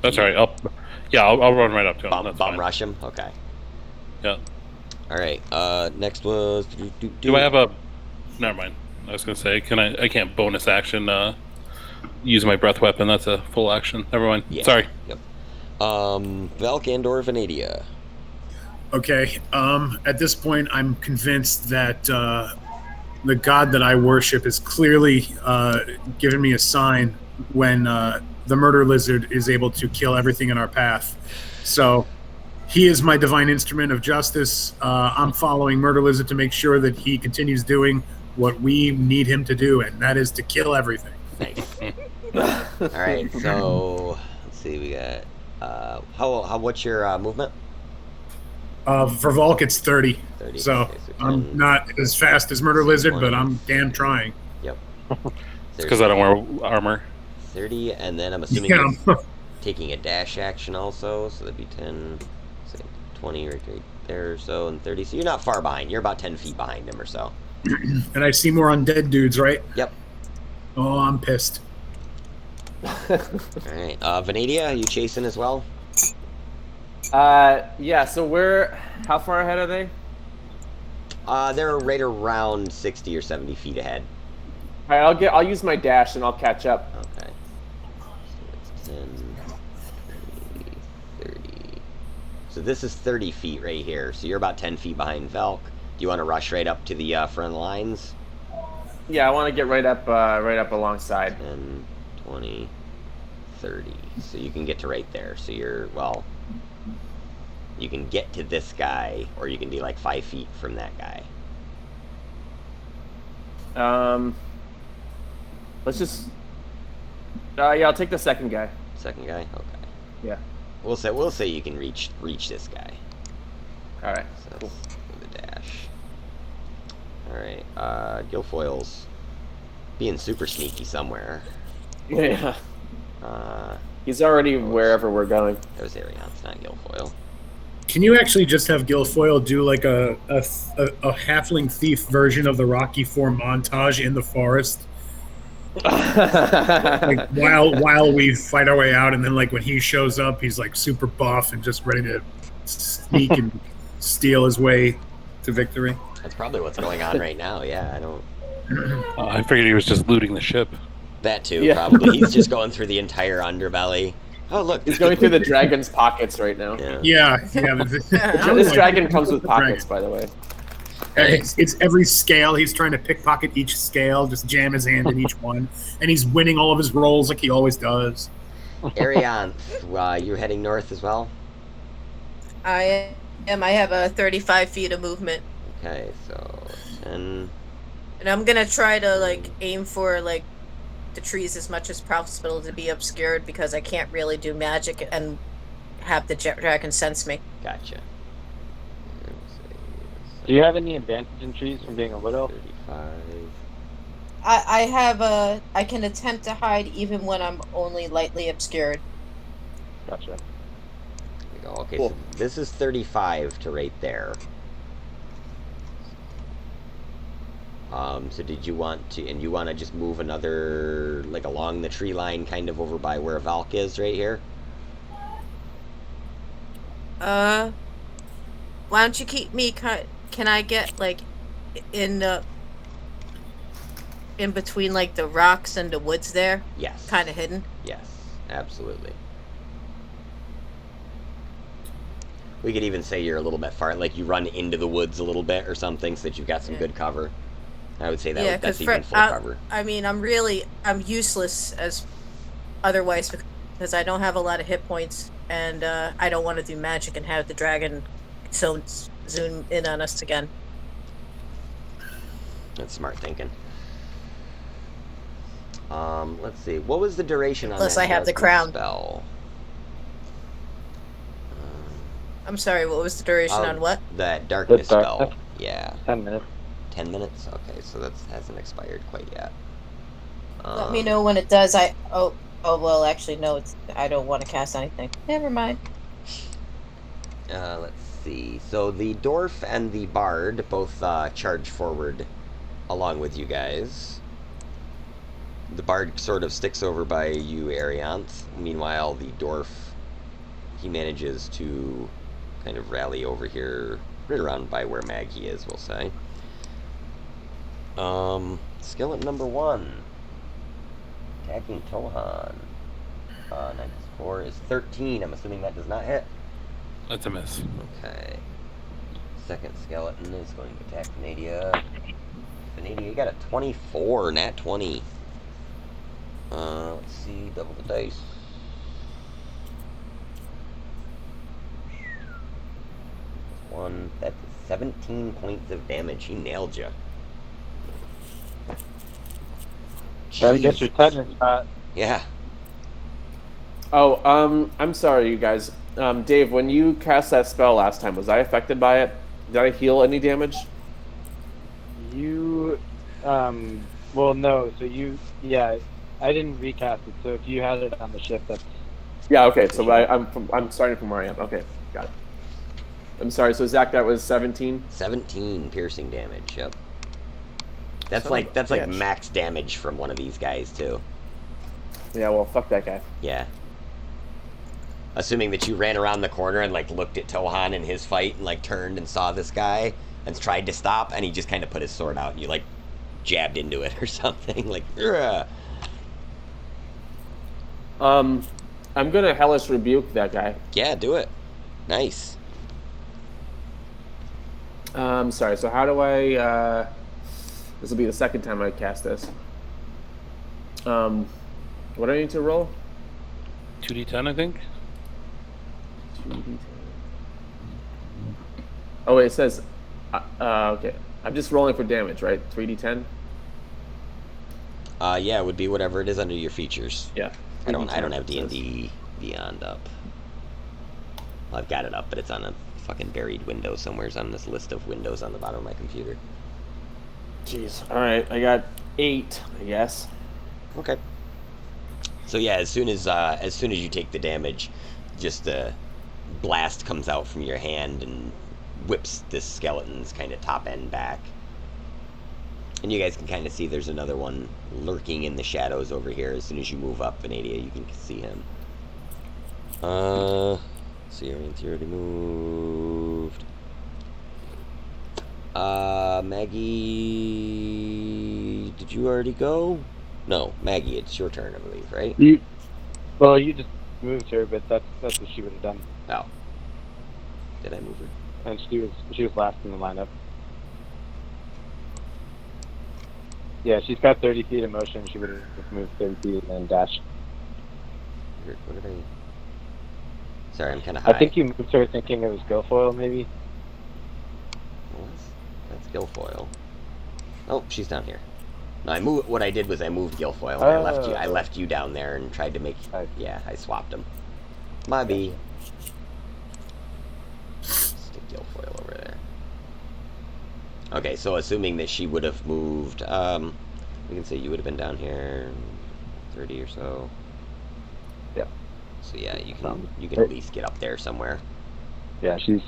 That's all right. I'll run right up to him. Bomb That's fine. rush them? Okay. Yeah. Alright, next was... Do I have a? Never mind. I was gonna say, I can't bonus action use my breath weapon. That's a full action. Never mind. Yeah. Sorry. Yep. Valk and/or Venadia. Okay. At this point, I'm convinced that the god that I worship is clearly giving me a sign when the murder lizard is able to kill everything in our path. So he is my divine instrument of justice. I'm following murder lizard to make sure that he continues doing what we need him to do, and that is to kill everything. Nice. Alright, so... Let's see, we got... what's your movement? For Volk, it's 30. 30. So Okay, so I'm 10, not as fast as murder lizard, but 20. I'm damn trying. Yep. It's because I don't wear armor. 30, and then I'm assuming Yeah. you're taking a dash action also, so that'd be 10, say 20 right there or so, and 30. So you're not far behind. You're about 10 feet behind him or so. And I see more undead dudes, right? Yep. Oh, I'm pissed. Alright, Venadia, are you chasing as well? Yeah. So how far ahead are they? They're right around 60 or 70 feet ahead. All right, I'll use my dash and I'll catch up. Okay. So that's 10, 20, 30. So this is 30 feet right here. So you're about 10 feet behind Velk. Do you want to rush right up to the front lines? Yeah, I want to get right up alongside. 10, 20, 30. So you can get to right there. So you're, well, you can get to this guy, or you can be like 5 feet from that guy. Let's just. Yeah, I'll take the second guy. Second guy? Okay. Yeah. We'll say you can reach this guy. All right. So Cool. with the dash. Alright, Guilfoyle's being super sneaky somewhere. Yeah. He's already wherever we're going. That was Arion, it's not Guilfoyle. Can you actually just have Guilfoyle do like a halfling thief version of the Rocky IV montage in the forest? Like while we fight our way out, and then like when he shows up, he's like super buff and just ready to sneak and steal his way to victory. That's probably what's going on right now. Yeah, I don't. I figured he was just looting the ship. That too, Yeah. probably. He's just going through the entire underbelly. Oh, look. He's going through the dragon's pockets right now. Yeah. Yeah. This dragon comes with pockets, by the way. It's every scale. He's trying to pickpocket each scale, just jam his hand in each one, and he's winning all of his rolls like he always does. Arianth, you're heading north as well? I am. I have a 35 feet of movement. Okay, so 10. And I'm gonna try to like aim for like the trees as much as possible to be obscured because I can't really do magic and have the dragon sense me. Gotcha. Do you have any advantage in trees from being a wood elf? 35. I have a. I can attempt to hide even when I'm only lightly obscured. Gotcha. There we go. Okay, Cool. so this is 35 to right there. So did you want to, and you want to just move another, like along the tree line, kind of over by where Valk is right here? Why don't you keep me? Can I get like in between like the rocks and the woods there? Yes. Kind of hidden. Yes, absolutely. We could even say you're a little bit far, like you run into the woods a little bit or something, so that you've got some good cover. I would say that that's even full cover. I mean, I'm useless as otherwise because I don't have a lot of hit points, and I don't want to do magic and have the dragon zoom in on us again. That's smart thinking. Let's see. What was the duration on Plus that I have the darkness crown. spell? I'm sorry, what was the duration on what? That darkness The spell. darkness? Yeah. 10 minutes. 10 minutes? Okay, so that hasn't expired quite yet. Let me know when it does. Oh well, actually no, I don't want to cast anything. Never mind. Let's see. So the dwarf and the bard both charge forward along with you guys. The bard sort of sticks over by you, Arianth. Meanwhile, the dwarf, he manages to kind of rally over here, right around by where Maggie is, we'll say. Skillet number 1. Attacking Tohan. 94 is 13. I'm assuming that does not hit. That's a miss. Okay. Second skeleton is going to attack Nadia. Nadia, you got a 24, nat 20. Let's see, double the dice. One, that's 17 points of damage. He nailed you. Gotta get your tetanus shot. Yeah. Oh, I'm sorry, you guys. Dave, when you cast that spell last time, was I affected by it? Did I heal any damage? You, well, no. So yeah, I didn't recast it. So if you had it on the ship, that's. Yeah. Okay. So I'm starting from where I am. Okay, got it. I'm sorry. So Zach, that was 17. 17 piercing damage. Yep. That's Son like of a bitch. max damage from one of these guys too. Yeah. Well, fuck that guy. Yeah. Assuming that you ran around the corner and like looked at Tohan in his fight and like turned and saw this guy and tried to stop, and he just kind of put his sword out and you like jabbed into it or something. Like, ugh. I'm gonna hellish rebuke that guy. Yeah, do it. Nice. Sorry. So how do I? This will be the second time I cast this. What do I need to roll? 2d10, I think. 2d10. Oh wait, it says. Okay. I'm just rolling for damage, right? 3d10. Yeah, it would be whatever it is under your features. Yeah. I don't 3d10 have it says. D&D Beyond up. Well, I've got it up, but it's on a fucking buried window somewhere. It's on this list of windows on the bottom of my computer. Jeez. All right, I got 8, I guess. Okay. So yeah, as soon as you take the damage, just blast comes out from your hand and whips this skeleton's kind of top end back. And you guys can kind of see there's another one lurking in the shadows over here. As soon as you move up, Venadia, you can see him. See, everyone's already moved. Maggie, did you already go? No, Maggie, it's your turn, I believe, right? You just moved her, but that's what she would have done. Oh. Did I move her? And she was last in the lineup. Yeah, she's got 30 feet of motion. She would have moved 30 feet and then dashed. What did I... Sorry, I'm kind of high. I think you moved her thinking it was Guilfoyle, maybe. That's Guilfoyle. Oh, she's down here. No, what I did was I moved Guilfoyle. And I left you down there and tried to make... Yeah, I swapped them. My B. Stick Guilfoyle over there. Okay, so assuming that she would have moved... we can say you would have been down here 30 or so. Yeah. So yeah, you can at least get up there somewhere. Yeah, she's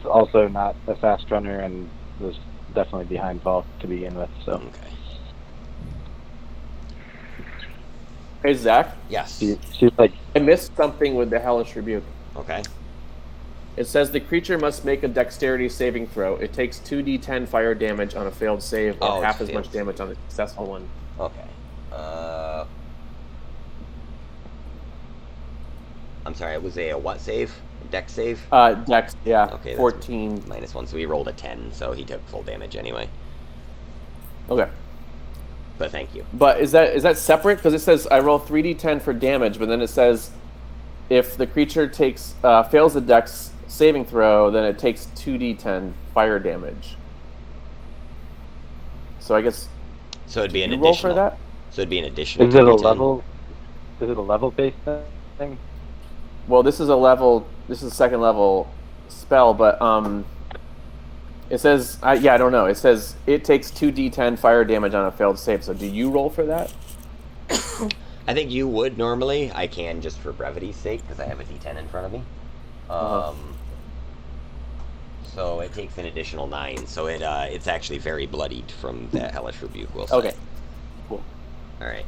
also not a fast runner and was definitely behind Paul to begin with. So. Okay. Hey, Zach. Yes. She's like... I missed something with the Hellish Rebuke. Okay. It says the creature must make a dexterity saving throw. It takes 2d10 fire damage on a failed save, or half as much damage on a successful one. Okay. I'm sorry, it was a what save? Dex save? Dex, yeah. Okay, 14. -1, so he rolled a 10, so he took full damage anyway. Okay. But thank you. But is that separate? Because it says I roll 3d10 for damage, but then it says if the creature fails the Dex saving throw, then it takes 2d10 fire damage. So I guess. So it'd be an additional. Roll for that. So it'd be an additional. Is it a level? Is it a level based thing? Well, this is a second level spell, but it says I don't know. It says it takes 2d10 fire damage on a failed save. So do you roll for that? I think you would normally. I can just for brevity's sake because I have a d10 in front of me. So it takes an additional 9. So it's actually very bloodied from that Hellish Rebuke. We'll say. Okay. Cool. All right.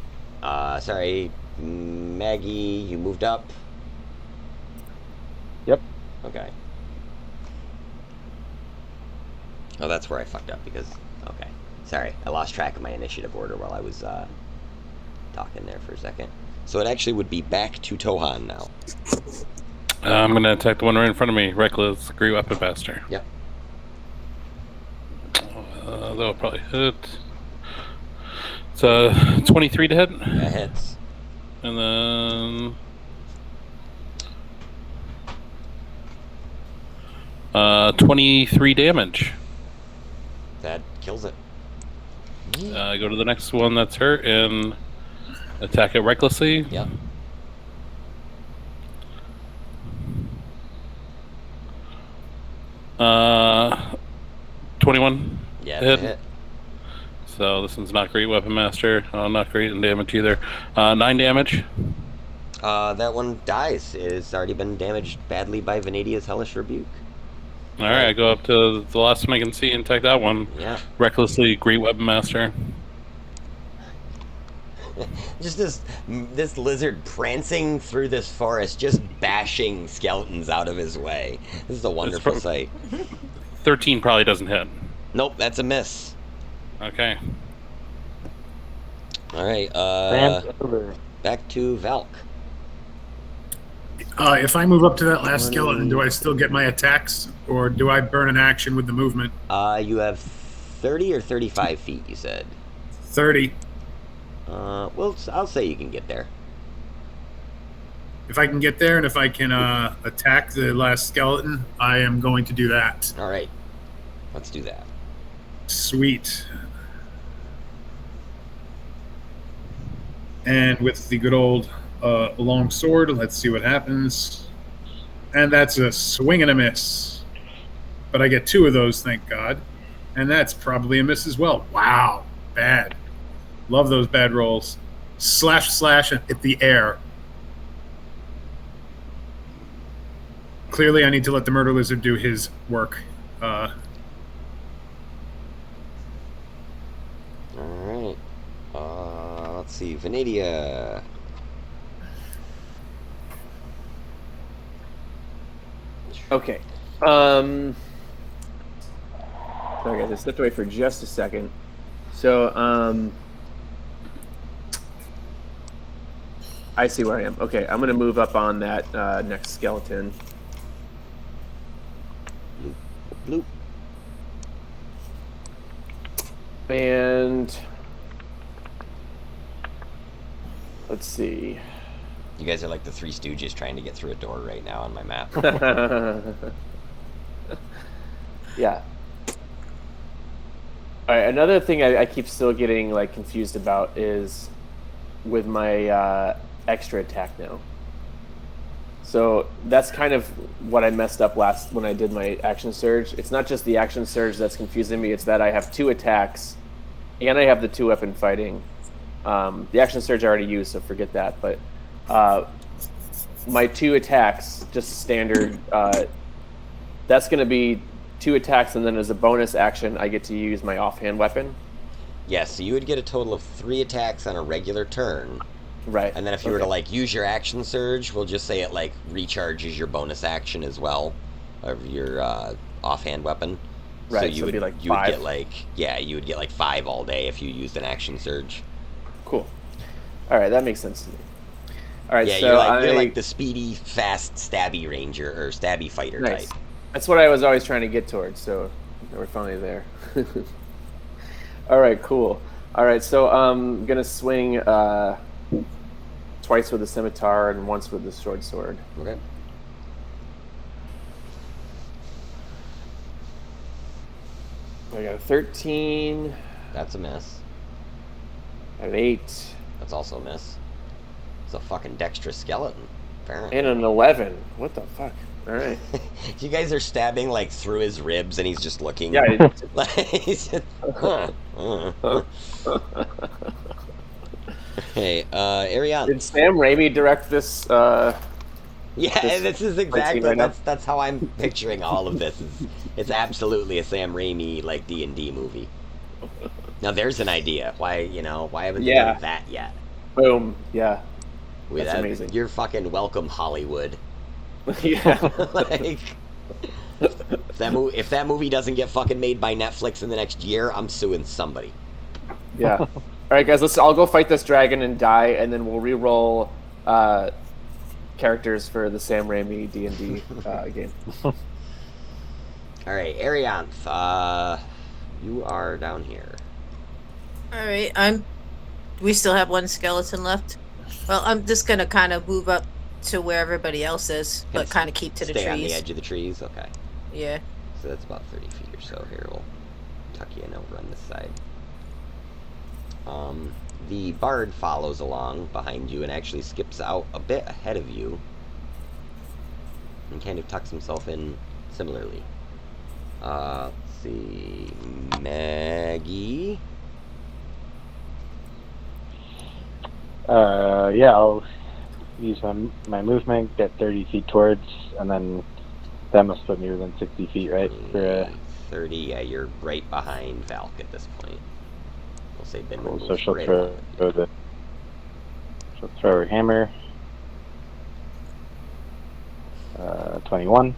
Sorry, Maggie. You moved up. Yep. Okay. Oh, that's where I fucked up because... Okay. Sorry, I lost track of my initiative order while I was talking there for a second. So it actually would be back to Tohan now. I'm going to attack the one right in front of me. Reckless, Great Weapon Master. Yep. That'll probably hit. It's 23 to hit. That hits. And then... 23 damage. That kills it. Go to the next one that's hurt and attack it recklessly. Yep. Uh, 21. Yeah, hit. So this one's not great, Weapon Master. Not great in damage either. 9 damage. That one dies. It's already been damaged badly by Venadia's Hellish Rebuke. Alright, I go up to the last one I can see and take that one. Yeah. Recklessly, Great Weapon Master. Just this lizard prancing through this forest, just bashing skeletons out of his way. This is a wonderful sight. 13 probably doesn't hit. Nope, that's a miss. Okay. Alright, back to Valk. If I move up to that last skeleton, do I still get my attacks, or do I burn an action with the movement? You have 30 or 35 feet, you said? 30. Well, I'll say you can get there. If I can get there, and if I can attack the last skeleton, I am going to do that. Alright, let's do that. Sweet. And with the good old long sword, let's see what happens. And that's a swing and a miss. But I get 2 of those, thank God. And that's probably a miss as well. Wow, bad. Love those bad rolls. Slash at the air. clearly I need to let the murder lizard do his work. All right. Let's see, Vanadia. Okay. Sorry guys, I stepped away for just a second. So, I see where I am. Okay, I'm gonna move up on that next skeleton. Bloop. And let's see. You guys are like the Three Stooges trying to get through a door right now on my map. Yeah. All right. Another thing I keep still getting like confused about is with my extra attack now. So that's kind of what I messed up last when I did my action surge. It's not just the action surge that's confusing me. It's that I have 2 attacks, and I have the 2-weapon fighting. The action surge I already used, so forget that. But my 2 attacks, just standard. That's going to be 2 attacks, and then as a bonus action, I get to use my offhand weapon. Yes, so you would get a total of 3 attacks on a regular turn. Right. And then if you were to like use your action surge, we'll just say it like recharges your bonus action as well of your offhand weapon. Right. So you would would be like you would 5. get like you would get like 5 all day if you used an action surge. Cool. All right, that makes sense to me. All right, Yeah, so you're like the speedy, fast, stabby ranger or stabby fighter nice. type. That's what I was always trying to get towards. So we're finally there. All right, cool. All right, so I'm gonna swing twice with the scimitar and once with the short sword. Okay. I got a 13. That's a miss. An 8. That's also a miss. It's a fucking dexterous skeleton, apparently. And an 11. What the fuck? All right. You guys are stabbing like through his ribs, and he's just looking. Yeah. Like, he's just, Hey, Ariane. Did Sam Raimi direct this? Yeah, this this is exactly right now? that's how I'm picturing all of this. It's absolutely a Sam Raimi like D&D movie. Now there's an idea. Why haven't they done that yet? Boom. Yeah. That's amazing. You're fucking welcome, Hollywood. Yeah. Like, if that movie doesn't get fucking made by Netflix in the next year, I'm suing somebody. Yeah. All right, guys. I'll go fight this dragon and die, and then we'll re-roll characters for the Sam Raimi D&D game. All right, Arianth, you are down here. All right, we still have 1 skeleton left. Well, I'm just gonna kind of move up to where everybody else is, but kind of keep to the trees. Stay on the edge of the trees. Okay. Yeah. So that's about 30 feet or so. Here, we'll tuck you in over on this side. The bard follows along behind you and actually skips out a bit ahead of you and kind of tucks himself in similarly. Let's see, Maggie. Yeah, I'll use my movement, get 30 feet towards, and then that must put me within 60 feet, right? For 30, yeah, you're right behind Valk at this point. We'll say Ben moves so she'll right throw her hammer. 21.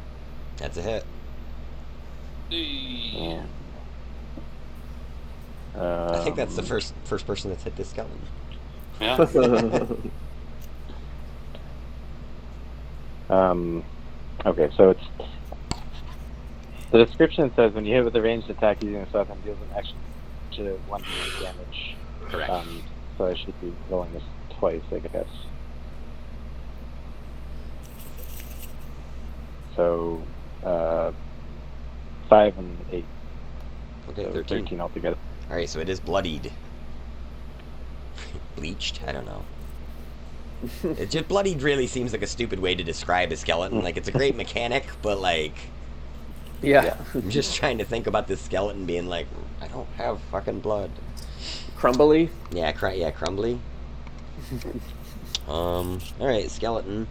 That's a hit. Yeah. I think that's the first person that's hit this skeleton. Yeah. Okay, so it's the description says when you hit with a ranged attack using a weapon, deals an extra 1 damage. Correct. So I should be rolling this twice, I guess. So 5 and 8. Okay, So 13. 13 altogether. Alright, so it is bloodied. Bleached? I don't know. It just bloodied really seems like a stupid way to describe a skeleton. Like, it's a great mechanic, but like... Yeah. I'm just trying to think about this skeleton being like, I don't have fucking blood. Crumbly. Yeah, crumbly. Alright, skeleton.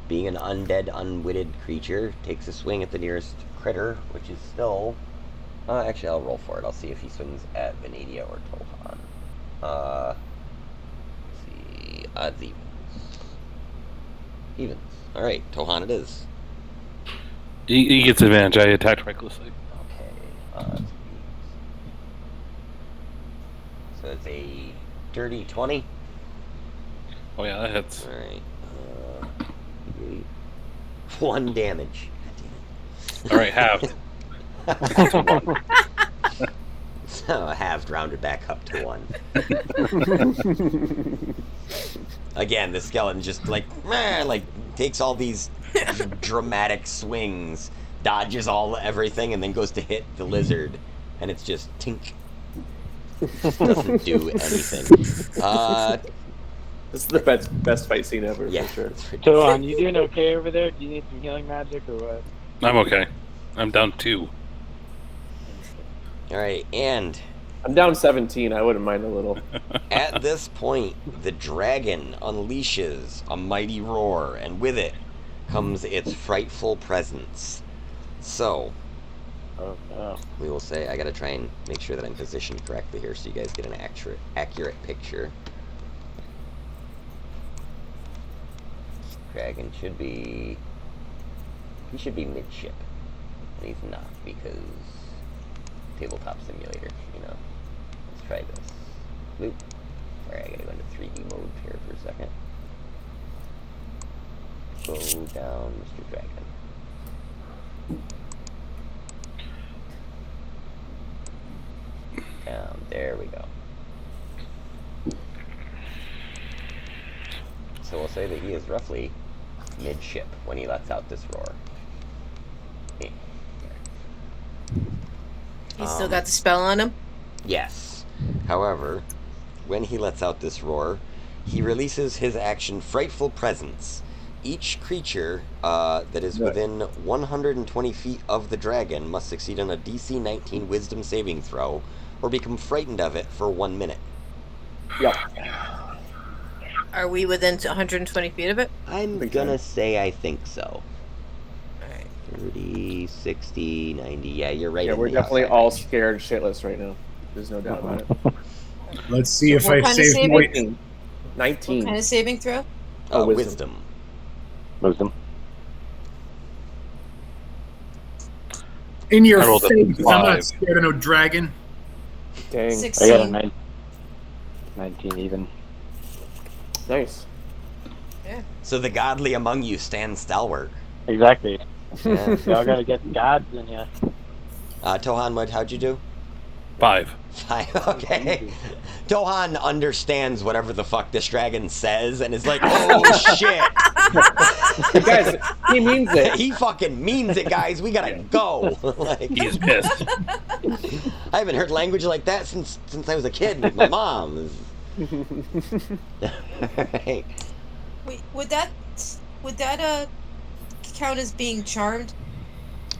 being an undead, unwitted creature, takes a swing at the nearest critter, which is still... actually, I'll roll for it. I'll see if he swings at Venadia or Tohan. Let's see. Odds, evens. Evens. Alright, Tohan it is. He gets advantage. I attacked recklessly. Okay, odds, evens. So it's a dirty 20. Oh yeah, that hits. Alright. 1 damage. All right, halved. So halved, rounded back up to 1. Again, the skeleton just like takes all these dramatic swings, dodges everything, and then goes to hit the lizard, and it's just tink. Doesn't do anything. This is the best fight scene ever, Yeah. for sure. So, you doing okay over there? Do you need some healing magic or what? I'm okay. I'm down 2. Alright, and I'm down 17. I wouldn't mind a little. at this point, the dragon unleashes a mighty roar, and with it comes its frightful presence. So, Oh no. we will say, I gotta try and make sure that I'm positioned correctly here so you guys get an accurate picture. Dragon should be... He should be midship. And he's not, because... Tabletop simulator, you know. Let's try this. Loop. Sorry, I gotta go into 3D mode here for a second. Go down, Mr. Dragon. Down, there we go. So we'll say that he is roughly midship when he lets out this roar. Eh, He's still got the spell on him? Yes. However, when he lets out this roar, he releases his action Frightful Presence. Each creature that is within 120 feet of the dragon must succeed on a DC 19 Wisdom saving throw or become frightened of it for 1 minute. Yep. Are we within 120 feet of it? I'm Big gonna time. say I think so. Alright. 30, 60, 90. Yeah, you're right. Yeah, in we're the definitely outside all range. scared shitless right now. There's no doubt about it. Let's see if what I kind of save saving? my 19. 19. What kind of saving throw? Wisdom. Wisdom. in your I rolled a face. I'm not 5. scared of no dragon. Dang. I got a 16. 19 even. Nice. So the godly among you stand stalwart. Exactly. Yeah. Y'all gotta get gods in ya. Tohan, how'd you do? 5. 5. Okay. Tohan understands whatever the fuck this dragon says and is like, oh shit. Guys, he means it. He fucking means it, guys. We gotta go. Like, He's pissed. I haven't heard language like that since I was a kid with my mom. Right. Wait, would that count as being charmed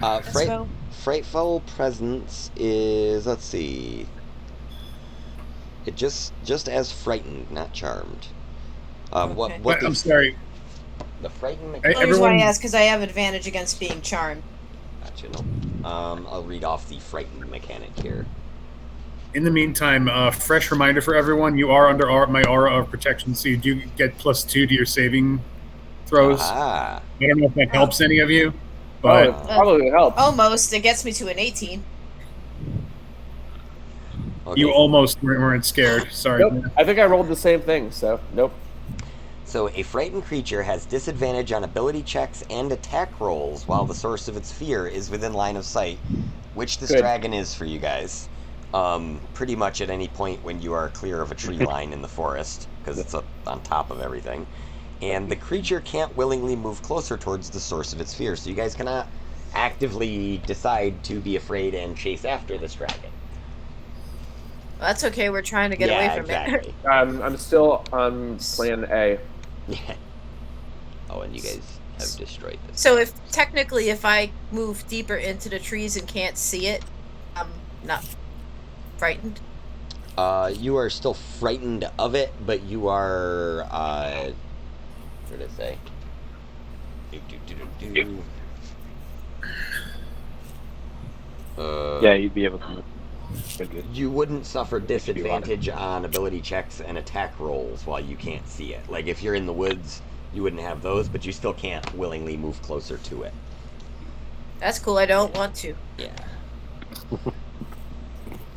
as well? Frightful Presence is, let's see. It just as frightened, not charmed. What Okay. I'm sorry. the frightened Hey, The only reason why I everyone- ask because I have advantage against being charmed. Gotcha, no. I'll read off the frightened mechanic here. In the meantime, fresh reminder for everyone: you are under my aura of protection, so you do get +2 to your saving throws. Ah. I don't know if that helps any of you, Oh, but it probably would help. Almost. It gets me to an 18. Okay. you almost weren't scared. Sorry. Nope. I think I rolled the same thing, so nope. So a frightened creature has disadvantage on ability checks and attack rolls while the source of its fear is within line of sight, which this Good. dragon is for you guys. Pretty much at any point when you are clear of a tree line in the forest, because it's up on top of everything. And the creature can't willingly move closer towards the source of its fear, so you guys cannot actively decide to be afraid and chase after this dragon. Well, that's okay. We're trying to get yeah, away from exactly. I'm still on plan A. Yeah. Oh, and you guys have destroyed this. So if I move deeper into the trees and can't see it, I'm not frightened. You are still frightened of it, but you are, what did it say? Yeah, you'd be able to move. You wouldn't suffer Makes you disadvantage on ability checks and attack rolls while you can't see it. Like if you're in the woods, you wouldn't have those, but you still can't willingly move closer to it. That's cool. I don't want to. Yeah.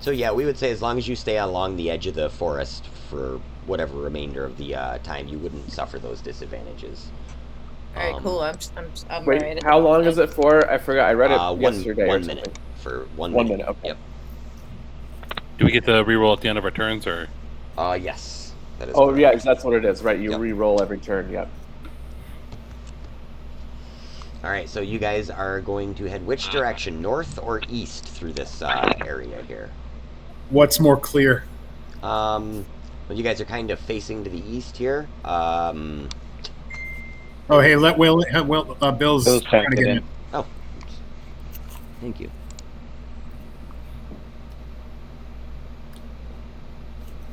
So yeah, we would say as long as you stay along the edge of the forest for whatever remainder of the time, you wouldn't suffer those disadvantages. All right, cool. I'm Wait, right. how long is it for? I forgot. I read it yesterday. One minute. For one One minute. minute, okay. Yep. Do we get to reroll at the end of our turns, or? Yes. That is Oh, correct. yeah, that's what it is, right? You Yep. re-roll every turn, yep. All right, so you guys are going to head which direction, north or east, through this area here? What's more clear? Well, you guys are kind of facing to the east here. Oh, hey, Bill's Bill's trying to get in. Oh, oops. Thank you.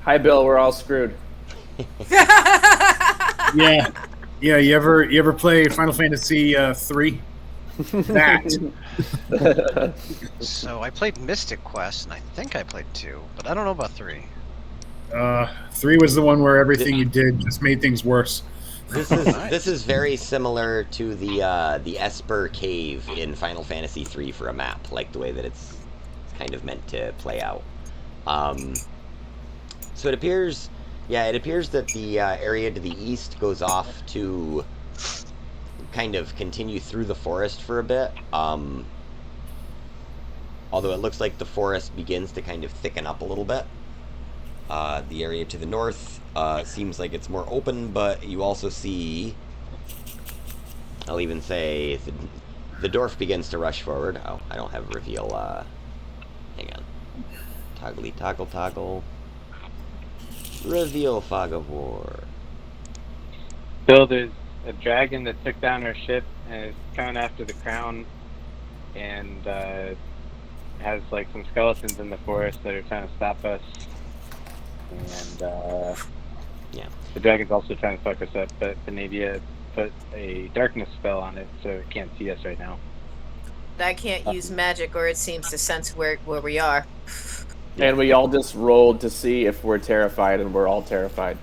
Hi, Bill, we're all screwed. Yeah, yeah. You ever play Final Fantasy 3? That. So I played Mystic Quest, and I think I played 2, but I don't know about 3. 3 was the one where everything you did just made things worse. This is very similar to the Esper Cave in Final Fantasy 3 for a map, like the way that it's kind of meant to play out. So it appears that the area to the east goes off to kind of continue through the forest for a bit. Although it looks like the forest begins to kind of thicken up a little bit. The area to the north seems like it's more open, but you also see, I'll even say, the dwarf begins to rush forward. Oh, I don't have reveal. Hang on. Toggly toggle. Reveal Fog of War. Bill, there's a dragon that took down our ship and is coming after the crown, and has like some skeletons in the forest that are trying to stop us. And Yeah. the dragon's also trying to fuck us up, but Benavia put a darkness spell on it, so it can't see us right now. I can't use magic, or it seems to sense where we are. And we all just rolled to see if we're terrified, and we're all terrified.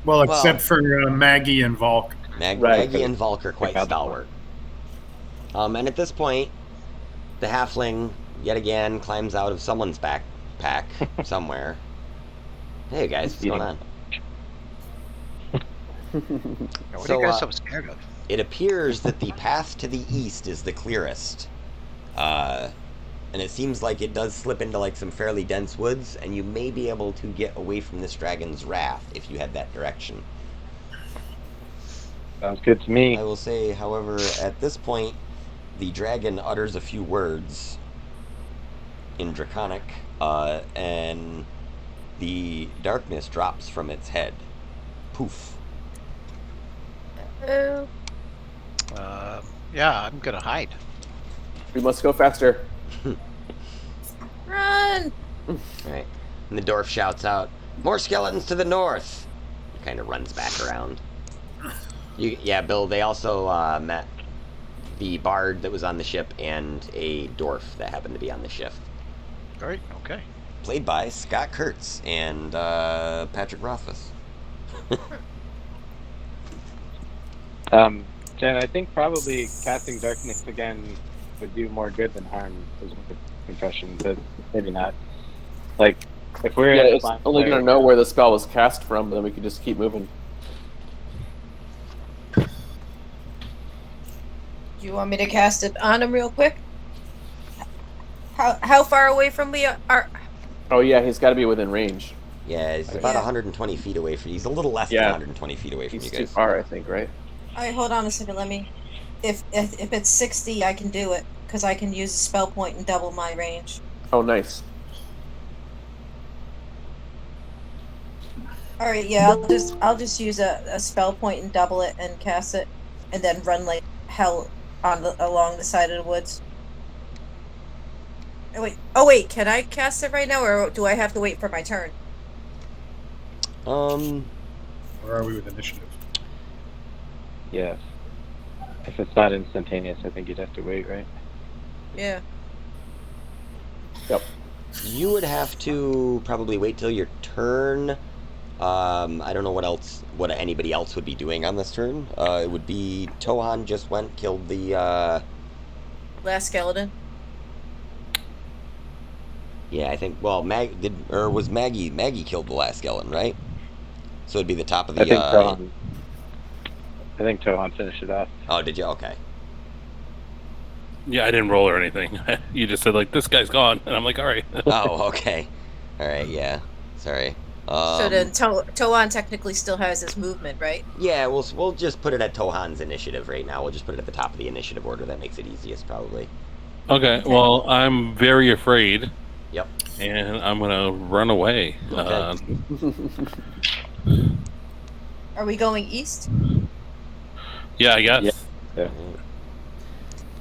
Well, except for Maggie and Volk. Maggie and Volk are quite stalwart. And at this point, the halfling, yet again, climbs out of someone's backpack somewhere. Hey guys, what's going on? What are you guys so scared of? It appears that the path to the east is the clearest. And it seems like it does slip into like some fairly dense woods, and you may be able to get away from this dragon's wrath if you head that direction. Sounds good to me. I will say, however, at this point, the dragon utters a few words in Draconic, and the darkness drops from its head. Poof. Oh. Yeah, I'm gonna hide. We must go faster. Run! Right. And the dwarf shouts out, "More skeletons to the north!" Kind of runs back around. Yeah, Bill, they also met the bard that was on the ship and a dwarf that happened to be on the ship. Great, okay. Played by Scott Kurtz and Patrick Rothfuss. Jen, I think probably casting darkness again would do more good than harm, is my impression, but maybe not. Like, if we're Yeah, it's only going to know where the spell was cast from, then we can just keep moving. Do you want me to cast it on him real quick? How far away from we are? Oh yeah, he's got to be within range. Yeah, he's about 120 feet away from you. He's a little less than 120 feet away from He's you too guys. far, I think, right? Alright, hold on a second, let me... If it's 60, I can do it, because I can use a spell point and double my range. Oh, nice. Alright, yeah, I'll just use a spell point and double it and cast it, and then run like hell along the side of the woods. Oh wait, can I cast it right now, or do I have to wait for my turn? Where are we with initiative? Yes. If it's not instantaneous, I think you'd have to wait, right? Yeah. Yep. You would have to probably wait till your turn. I don't know what anybody else would be doing on this turn. It would be Tohan just went, killed the, Last skeleton. yeah, I think, well, was Maggie killed the last skeleton, right? So it'd be the top of the, I think Tohan finished it off. Oh, did you? Okay. Yeah, I didn't roll or anything. You just said like this guy's gone, and I'm like, all right. Oh, okay. All right, yeah. Sorry. So then Toan technically still has his movement, right? Yeah, we'll just put it at Tohan's initiative right now. We'll just put it at the top of the initiative order. That makes it easiest, probably. Okay, well, I'm very afraid. Yep. And I'm gonna run away. Okay. Are we going east? Yeah, I guess. Yeah.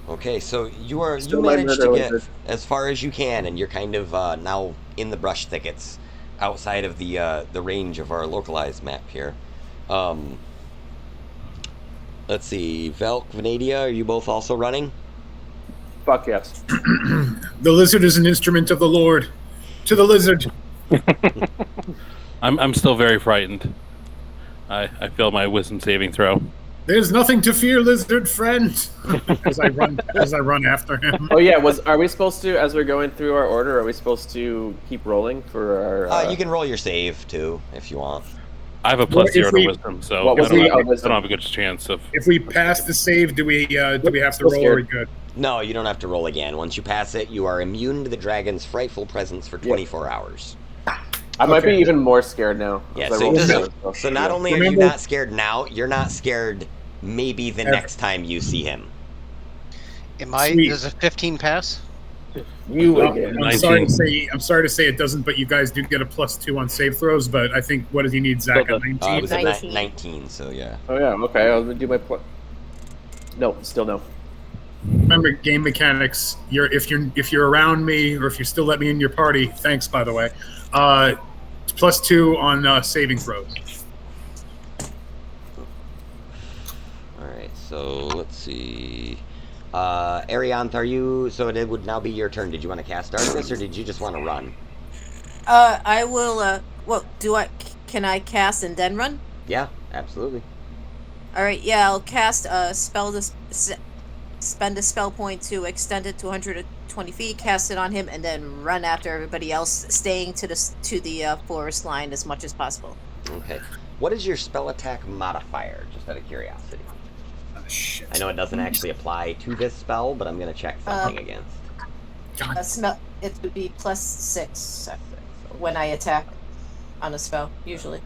Okay, so you Still my managed murder to get lizard. as far as you can, and you're kind of now in the brush thickets, outside of the range of our localized map here. Let's see, Velk, Venadia, are you both also running? Fuck yes. The lizard is an instrument of the Lord. To the lizard. I'm still very frightened. I failed my wisdom saving throw. There's nothing to fear, lizard friend. as I run after him. Oh yeah, are we supposed to, as we're going through our order, are we supposed to keep rolling for our? You can roll your save too if you want. I have a Well, +0 if to wisdom, so What was I the- don't wisdom? have a good chance of. If we pass the save, do we have to Still roll? Or are we good? No, you don't have to roll again. Once you pass it, you are immune to the dragon's frightful presence for 24 hours. I might be Okay. even more scared now. Yeah, 'cause I so, rolled so, so- so not only are you Remember- not scared now, you're not scared maybe the Ever. next time you see him. Sweet. Does a 15 pass? You Well, again. I'm sorry to say it doesn't, but you guys do get a +2 on save throws. But I think what does he need, Zach? A Still does. 19? It was a 19. 19, so yeah. Oh yeah, okay. I'll do my. No, still no. Remember game mechanics. If you're around me, or if you still let me in your party. Thanks, by the way. +2 on saving throws. Alright, so let's see. Arianth, are you... So it would now be your turn. Did you want to cast Darkness, or did you just want to run? I will. Well, can I cast and then run? Yeah, absolutely. All right. Yeah, I'll cast a spell. Spend a spell point to extend it to 120 feet. Cast it on him, and then run after everybody else, staying to the forest line as much as possible. Okay. What is your spell attack modifier, just out of curiosity? Oh, shit. I know it doesn't actually apply to this spell, but I'm going to check something against. It would be +6 when I attack on a spell, usually.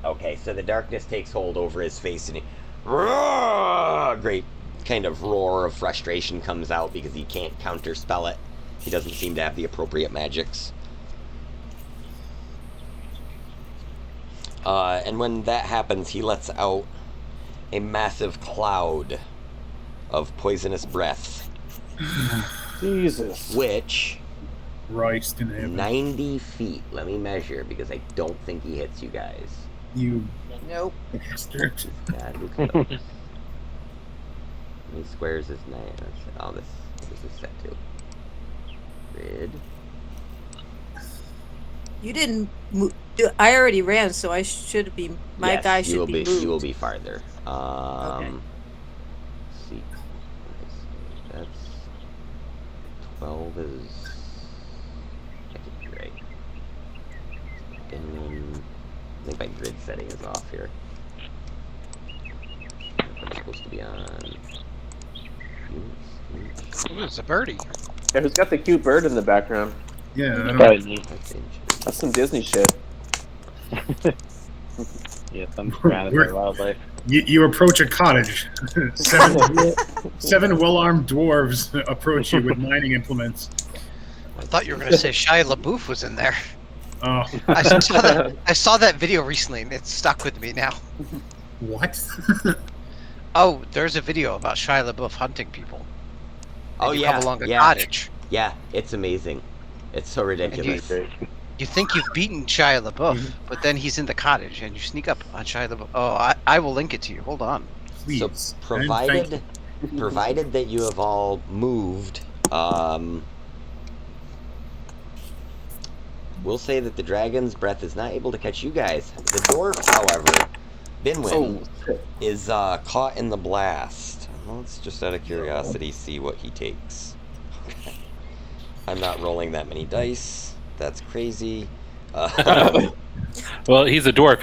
Okay, so the darkness takes hold over his face, and great kind of roar of frustration comes out because he can't counterspell it. He doesn't seem to have the appropriate magics. And when that happens, he lets out a massive cloud of poisonous breath, Jesus. which Christ in heaven. 90 feet. Let me measure because I don't think he hits you guys. You Nope. bastard. God, who knows? How many squares is 9? Oh, this is set to. Grid. You didn't move. I already ran, so I should be. My Yes, guy you should will be moved. You will be farther. Okay. Let's see. That's 12 is. I could be right. And I think my grid setting is off here. I'm supposed to be on. Units. Ooh, it's a birdie. Yeah, who's got the cute bird in the background? Yeah, I don't Probably me. That's inches. That's some Disney shit. Yes, I'm surrounded by wildlife. You approach a cottage. Seven well-armed dwarves approach you with mining implements. I thought you were going to say Shia LaBeouf was in there. Oh, I saw that video recently, and it's stuck with me now. what? Oh, there's a video about Shia LaBeouf hunting people. Oh, And you yeah. come along a Yeah. cottage. Yeah, it's amazing. It's so ridiculous. Great. You think you've beaten Shia LaBeouf, but then he's in the cottage, and you sneak up on Shia LaBeouf. Oh, I will link it to you. Hold on. please. So And thank you. provided that you have all moved, we'll say that the dragon's breath is not able to catch you guys. The dwarf, however, Binwin, shit. is caught in the blast. Let's just out of curiosity see what he takes. Okay. I'm not rolling that many dice. That's crazy. Well, he's a dwarf.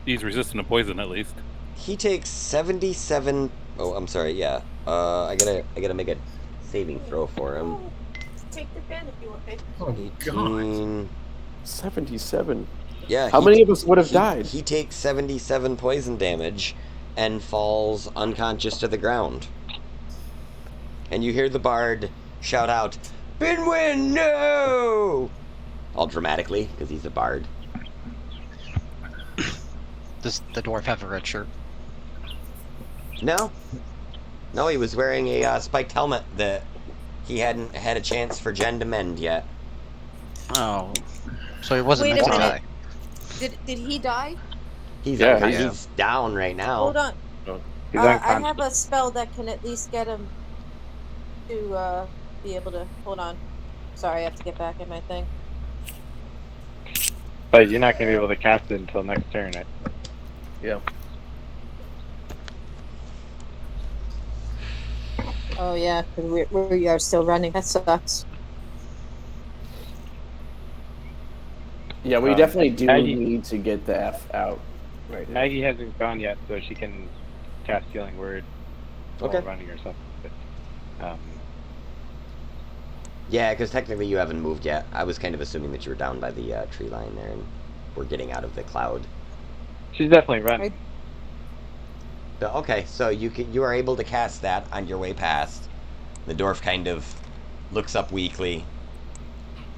He's resistant to poison at least. He takes 77. Oh, I'm sorry. Yeah. I gotta make a saving throw for him. Take the pen if you want it. Oh, God. 18. 77. Yeah. How many of us would have died? He takes 77 poison damage and falls unconscious to the ground. And you hear the bard shout out, "Binwin, no!" All dramatically, because he's a bard. Does the dwarf have a red shirt? No. No, he was wearing a spiked helmet that he hadn't had a chance for Jen to mend yet. Oh, so he wasn't Wait meant a to minute. die. Did he die? He's Yeah, he's down right now. Hold on. He's I unconscious. have a spell that can at least get him to be able to. Hold on. Sorry, I have to get back in my thing. But you're not going to be able to cast it until next turn. Right? Yeah. Oh yeah, because we are still running. That sucks. Yeah, we definitely do Maggie- need to get the F out right now. Maggie hasn't gone yet, so she can cast Healing Word while Okay. running or something. But, Yeah, because technically you haven't moved yet. I was kind of assuming that you were down by the tree line there and we're getting out of the cloud. she's definitely running. But, okay, so you are able to cast that on your way past. The dwarf kind of looks up weakly.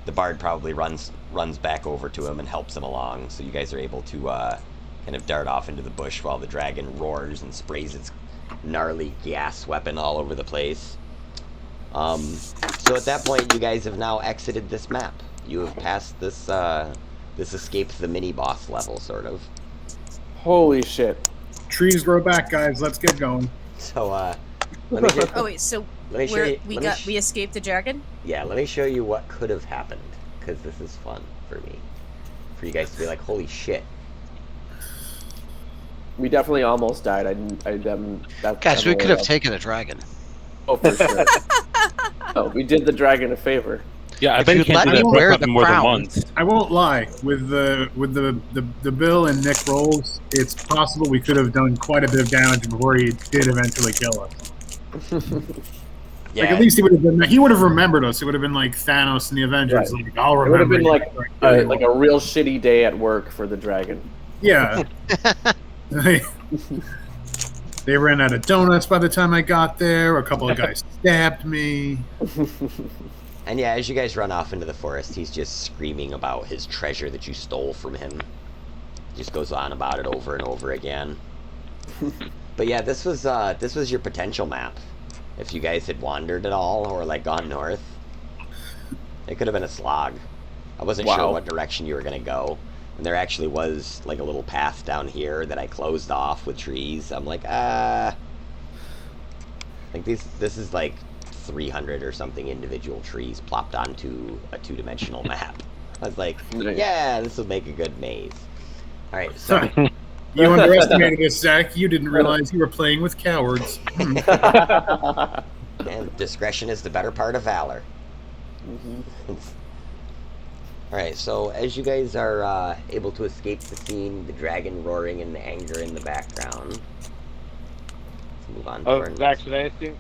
The bard probably runs back over to him and helps him along. So you guys are able to kind of dart off into the bush while the dragon roars and sprays its gnarly gas weapon all over the place. So at that point, you guys have now exited this map. You have passed this this escape the mini boss level, sort of. Holy shit. Trees grow back, guys. Let's get going. So let me just, Oh wait, so let me show you. we escaped the dragon? Yeah, let me show you what could have happened, because this is fun for me. For you guys to be like, holy shit. We definitely almost died. Guys, we could have taken a dragon. Oh, for sure. Oh, we did the dragon a favor. Yeah, I If bet you you'd can't let do me that wear breath the weapon more than crown. once. I won't lie. With the Bill and Nick rolls, it's possible we could have done quite a bit of damage before he did eventually kill us. Yeah, Like at least he would have remembered us. It would have been like Thanos in the Avengers. Right. Like I'll It would have remember. been you. like a real shitty day at work for the dragon. Yeah. They ran out of donuts by the time I got there. A couple of guys stabbed me. and yeah, as you guys run off into the forest, he's just screaming about his treasure that you stole from him. Just goes on about it over and over again. But yeah, this was your potential map. If you guys had wandered at all or like gone north, it could have been a slog. I wasn't sure Wow. what direction you were gonna go. And there actually was like a little path down here that I closed off with trees. I'm like, I think this is like 300 or something individual trees plopped onto a two-dimensional map. I was like, Nice. yeah, this will make a good maze. All right, so You underestimated us, Zach. You didn't realize you were playing with cowards. and discretion is the better part of valor. All right, so as you guys are able to escape the scene, the dragon roaring in anger in the background. Let's move on. to Oh, our Zach, should I assume?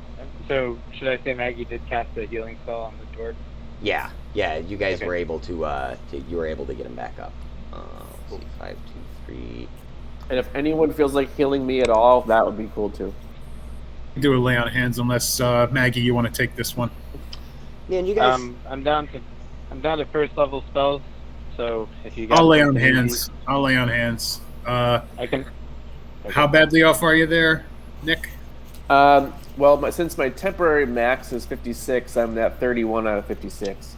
So, should I say Maggie did cast a healing spell on the dwarf? Yeah, you guys Okay. were able to get him back up. Let's see, 5, 2, 3. And if anyone feels like healing me at all, that would be cool too. Do a lay on hands unless Maggie, you want to take this one. Man, you guys. I'm down to first level spells. So if you guys I'll lay on something easy, hands. I'll lay on hands. I can. Okay. How badly off are you there, Nick? Well, since my temporary max is 56, I'm at 31 out of 56.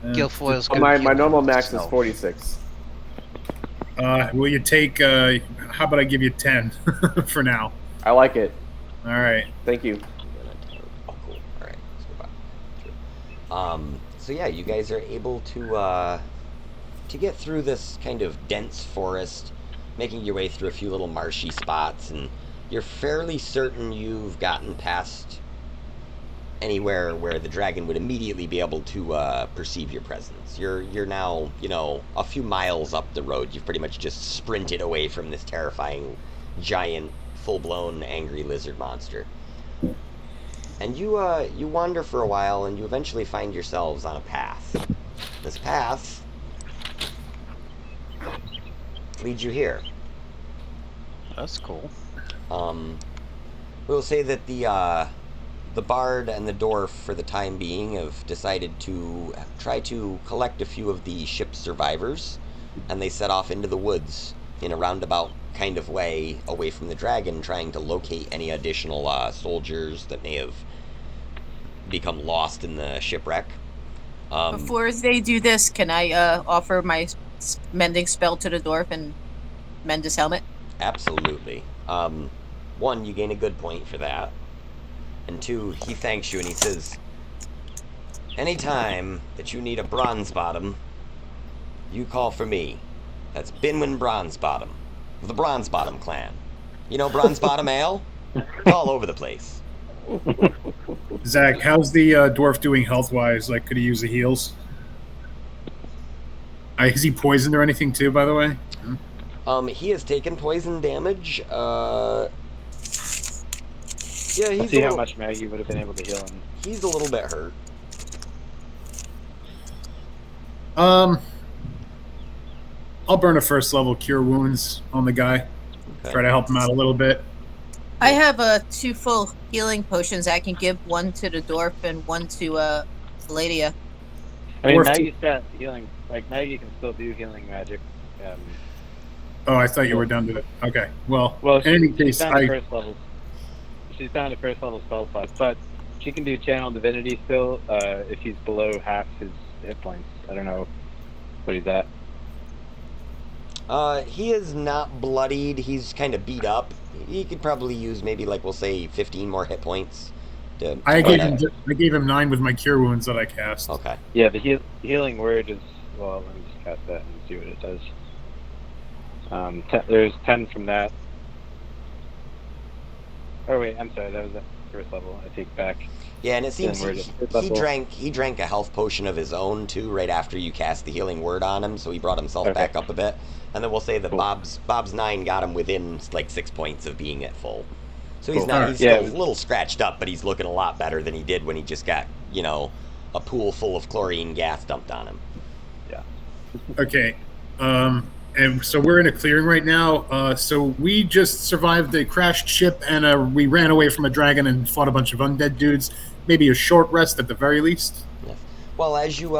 Guilfoyle's But gonna my heal normal max is himself. 46. Will you take? How about I give you 10 for now? I like it. All right. Thank you. Oh, cool. All right. Let's go back through. So yeah, you guys are able to get through this kind of dense forest, making your way through a few little marshy spots, and you're fairly certain you've gotten past anywhere where the dragon would immediately be able to perceive your presence. You're now, a few miles up the road. You've pretty much just sprinted away from this terrifying, giant, full-blown, angry lizard monster. And you wander for a while, and you eventually find yourselves on a path. This path leads you here. That's cool. We'll say that the bard and the dwarf, for the time being, have decided to try to collect a few of the ship's survivors, and they set off into the woods in a roundabout kind of way away from the dragon, trying to locate any additional soldiers that may have become lost in the shipwreck. Before they do this, can I offer my mending spell to the dwarf and mend his helmet? Absolutely. One, you gain a good point for that. And two, he thanks you and he says, anytime that you need a bronze bottom, you call for me. That's Binwin Bronze Bottom, of the Bronze Bottom clan. You know Bronze Bottom Ale? It's all over the place. Zach, how's the dwarf doing health-wise? Like, could he use the heals? Is he poisoned or anything too, by the way? He has taken poison damage. Yeah, he's See how much Maggie would have been able to heal him. He's a little bit hurt. I'll burn a first level cure wounds on the guy. Okay. Try to help him out a little bit. I have 2 full healing potions. I can give one to the dwarf and one to Ladia. I mean, Dwarf Maggie's got healing. Like, Maggie can still do healing magic. Oh, I thought you were down to it. Okay. Well, Well, in any she's case, down to first level. She's down to first level spell slots, but she can do channel divinity still if he's below half his hit points. I don't know what he's at. He is not bloodied. He's kind of beat up. He could probably use maybe, like, we'll say 15 more hit points. I gave him 9 with my cure wounds that I cast. Okay. Yeah, the healing word is, well, let me just cast that and see what it does. There's 10 from that. Oh wait, I'm sorry, that was at first level. I take back. Yeah, and it seems Healing he drank a health potion of his own too right after you cast the healing word on him, so he brought himself back up a bit. And then we'll say that Cool. Bob's 9 got him within like 6 points of being at full. So he's Cool. not he's Yeah. still a little scratched up, but he's looking a lot better than he did when he just got, a pool full of chlorine gas dumped on him. Yeah. Okay. And so we're in a clearing right now. So we just survived a crashed ship, and we ran away from a dragon and fought a bunch of undead dudes. Maybe a short rest at the very least. Yes. Well, as you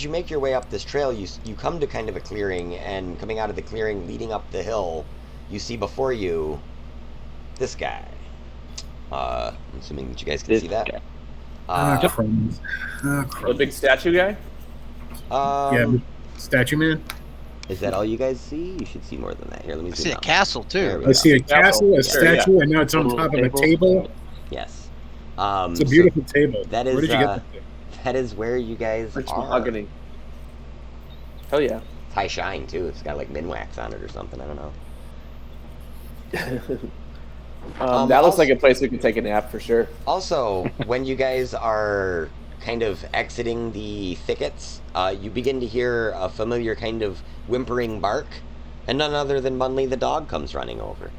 make your way up this trail, you come to kind of a clearing, and coming out of the clearing, leading up the hill, you see before you this guy. I'm assuming that you guys can see that. Crumbs. The big statue guy? Yeah, statue man. Is that all you guys see? You should see more than that. Here, let me I zoom see a out. castle There too. we I go. see a castle, a statue, and now it's on top of a table. Yes. It's a beautiful table. that Where is, did you get that? That is where you guys Rich are. mahogany. Hell yeah. It's high shine too. It's got like minwax on it or something. I don't know. That looks like a place we could take a nap for sure. Also, when you guys are kind of exiting the thickets, you begin to hear a familiar kind of whimpering bark, and none other than Munley the dog comes running over.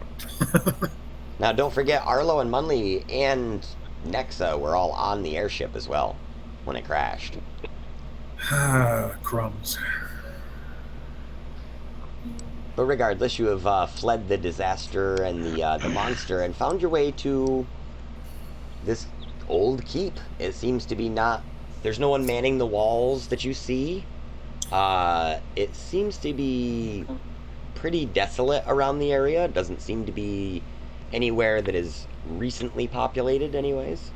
Now, don't forget, Arlo and Munley and Nexa were all on the airship as well when it crashed. Crumbs. But regardless, you have fled the disaster and the monster and found your way to this old keep. It seems to be there's no one manning the walls that you see. It seems to be pretty desolate around the area. It doesn't seem to be anywhere that is recently populated anyways.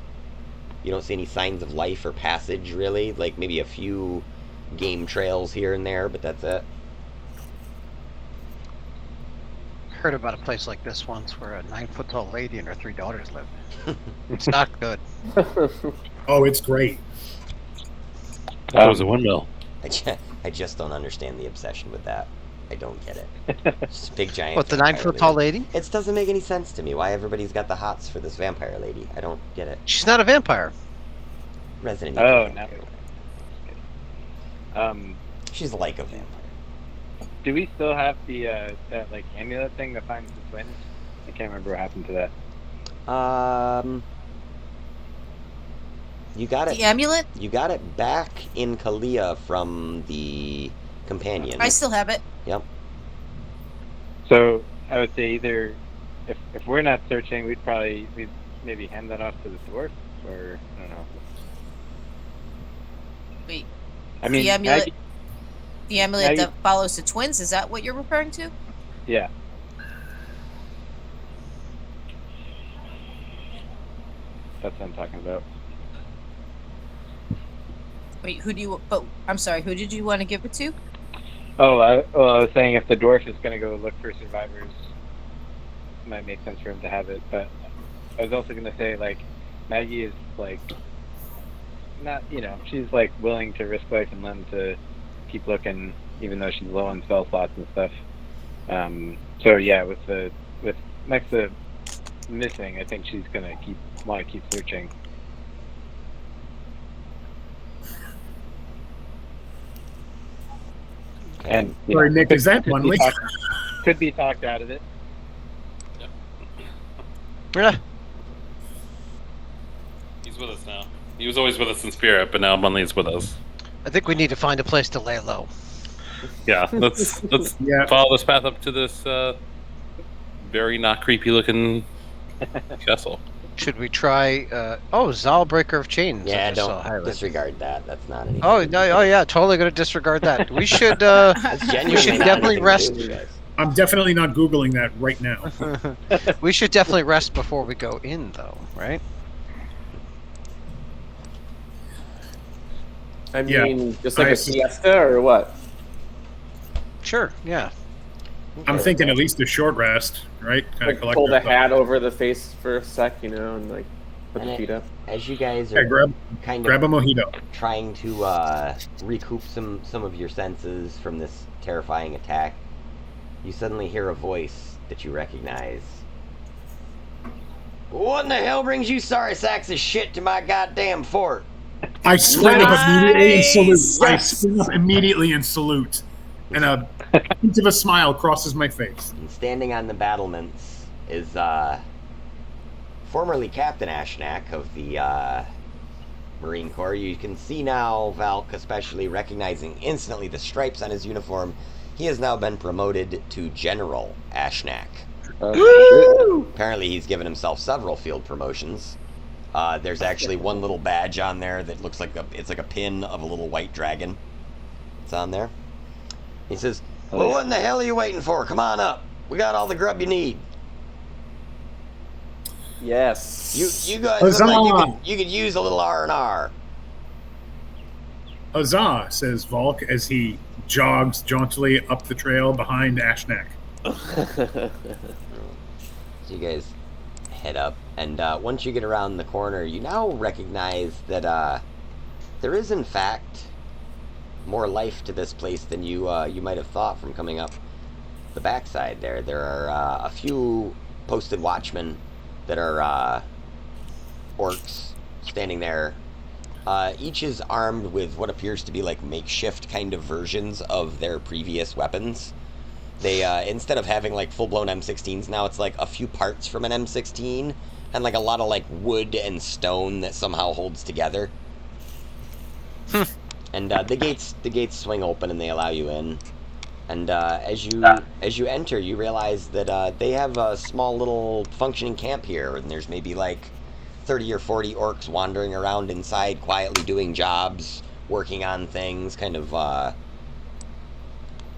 You don't see any signs of life or passage, really. Like, maybe a few game trails here and there, but that's it. heard about a place like this once where a 9-foot-tall lady and her 3 daughters live. It's not good. Oh, it's great. That was a windmill. I just don't understand the obsession with that. I don't get it. Just a big giant. What, the vampire 9-foot-tall lady? It doesn't make any sense to me. Why everybody's got the hots for this vampire lady? I don't get it. She's not a vampire. Resident Evil. Oh, vampire. no. She's like a vampire. Do we still have the that like amulet thing that finds the twins? I can't remember what happened to that. You got it. The amulet? You got it back in Kalia from the companion. I still have it. Yep. So I would say either if we're not searching, we'd maybe hand that off to the dwarf, or I don't know. Wait. I mean, The amulet. Maggie- The amulet Maggie- that follows the twins. Is that what you're referring to? yeah. That's what I'm talking about. Wait, who do you? But I'm sorry. Who did you want to give it to? I was saying if the dwarf is going to go look for survivors, it might make sense for him to have it. But I was also going to say, like, Maggie is, like, not, she's, like, willing to risk life and limb to keep looking, even though she's low on spell slots and stuff. So, yeah, with Nexa missing, I think she's going to want to keep searching. And Sorry, Nick, is that one link? Could be talked out of it. Yeah. He's with us now. He was always with us in spirit, but now Munley's with us. I think we need to find a place to lay low. Yeah, let's Yeah. follow this path up to this very not creepy looking castle. Should we try? Zal Breaker of Chains. Yeah, I just saw don't highlighted. disregard that. That's not anything. Oh no! Oh yeah, totally gonna disregard that. We should. That's genuinely we should not definitely anything to rest. do with you guys. I'm definitely not Googling that right now. We should definitely rest before we go in, though, right? I Yeah. mean, just like I a see. siesta or what? Sure. Yeah. I'm thinking at least a short rest, right? Kind Like pull the hat over the face for a sec, and like put And the feet up. As you guys Yeah, are grab kind a of mojito. trying to recoup some of your senses from this terrifying attack, you suddenly hear a voice that you recognize. What in the hell brings you sorry sacks of shit to my goddamn fort? I spring up immediately and salute. Nice! I spring up immediately and salute. And a hint of a smile crosses my face. And standing on the battlements is formerly Captain Ashnak of the Marine Corps. You can see now, Valk especially, recognizing instantly the stripes on his uniform. He has now been promoted to General Ashnak. Apparently he's given himself several field promotions. There's actually one little badge on there that looks like it's like a pin of a little white dragon. It's on there. He says, well, what in the hell are you waiting for? Come on up. We got all the grub you need. Yes. You guys look like you could use a little R&R. Huzzah, says Volk as he jogs jauntily up the trail behind Ashnak. So you guys head up, and once you get around the corner, you now recognize that there is, in fact, more life to this place than you might have thought from coming up the backside there. There are a few posted watchmen that are orcs standing there. Each is armed with what appears to be like makeshift kind of versions of their previous weapons. They instead of having like full-blown M16s now, it's like a few parts from an M16 and like a lot of like wood and stone that somehow holds together. And the gates swing open and they allow you in. And as you enter, you realize that they have a small little functioning camp here, and there's maybe like 30 or 40 orcs wandering around inside, quietly doing jobs, working on things, kind of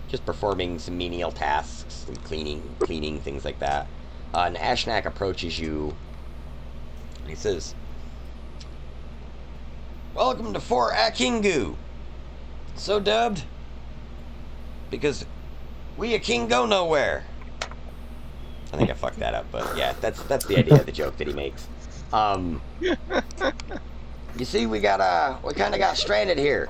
just performing some menial tasks and cleaning things like that. And Ashnak approaches you, and he says, "Welcome to Fort Akingu. So dubbed because we a king go nowhere." I think I fucked that up, but yeah, that's the idea of the joke that he makes. You see, we kind of got stranded here.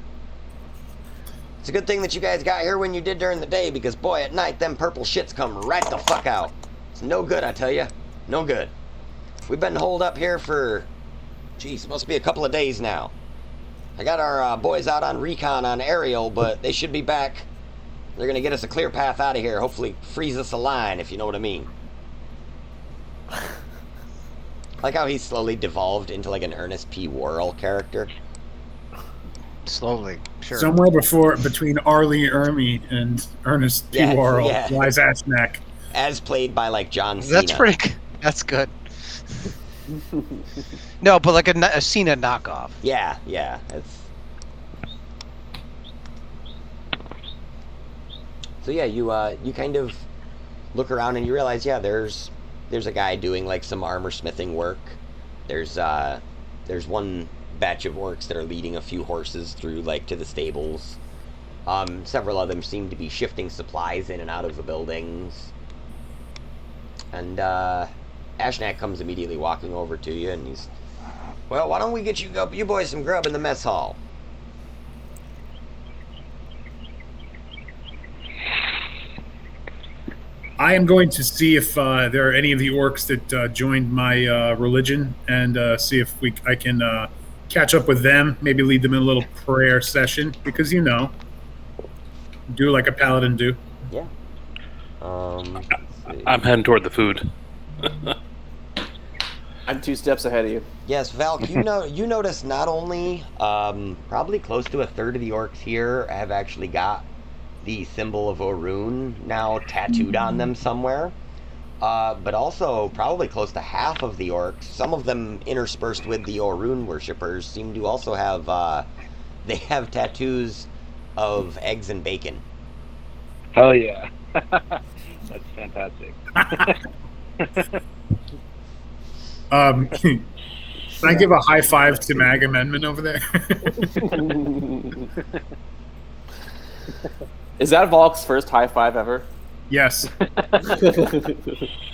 It's a good thing that you guys got here when you did during the day, because boy, at night, them purple shits come right the fuck out. It's no good, I tell you. No good. We've been holed up here for, geez, it must be a couple of days now. I got our boys out on recon on aerial, but they should be back. They're going to get us a clear path out of here. Hopefully freeze us a line, if you know what I mean. Like how he slowly devolved into like an Ernest P. Worrell character. Slowly, sure. Somewhere between Arlie Ermey and Ernest P. Worrell lies Ashnak. As played by like John Cena. That's pretty good. That's good. No, but like a Cena knockoff. Yeah. It's... So yeah, you kind of look around and you realize, yeah, there's a guy doing like some armor smithing work. There's one batch of orcs that are leading a few horses through like to the stables. Several of them seem to be shifting supplies in and out of the buildings. And Ashnak comes immediately walking over to you, and he's, well, why don't we get you boys some grub in the mess hall? I am going to see if there are any of the orcs that joined my religion, and see if I can catch up with them. Maybe lead them in a little prayer session, because do like a paladin do. Yeah. I'm heading toward the food. I'm 2 steps ahead of you. Yes, Valk, you notice not only probably close to a third of the orcs here have actually got the symbol of Orun now tattooed on them somewhere, but also probably close to half of the orcs, some of them interspersed with the Orun worshippers, seem to also have they have tattoos of eggs and bacon. Hell yeah. That's fantastic. Can I give a high five to Mag Amendment over there? Is that Volk's first high five ever? Yes.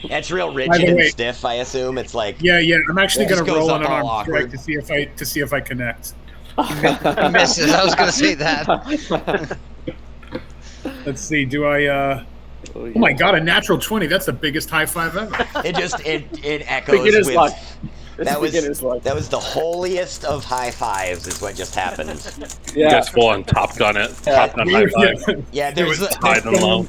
That's real rigid and stiff, I assume. It's like, yeah. I'm actually going to roll on an arm awkward. strike to see if I connect. You misses. I was going to say that. Let's see. Do I? Oh my god, a natural 20. That's the biggest high five ever. It echoes Beginner's with... luck. That was the holiest of high fives is what just happened. You guys full on Top Gun it. Top Gun high five. Yeah, there's high and low.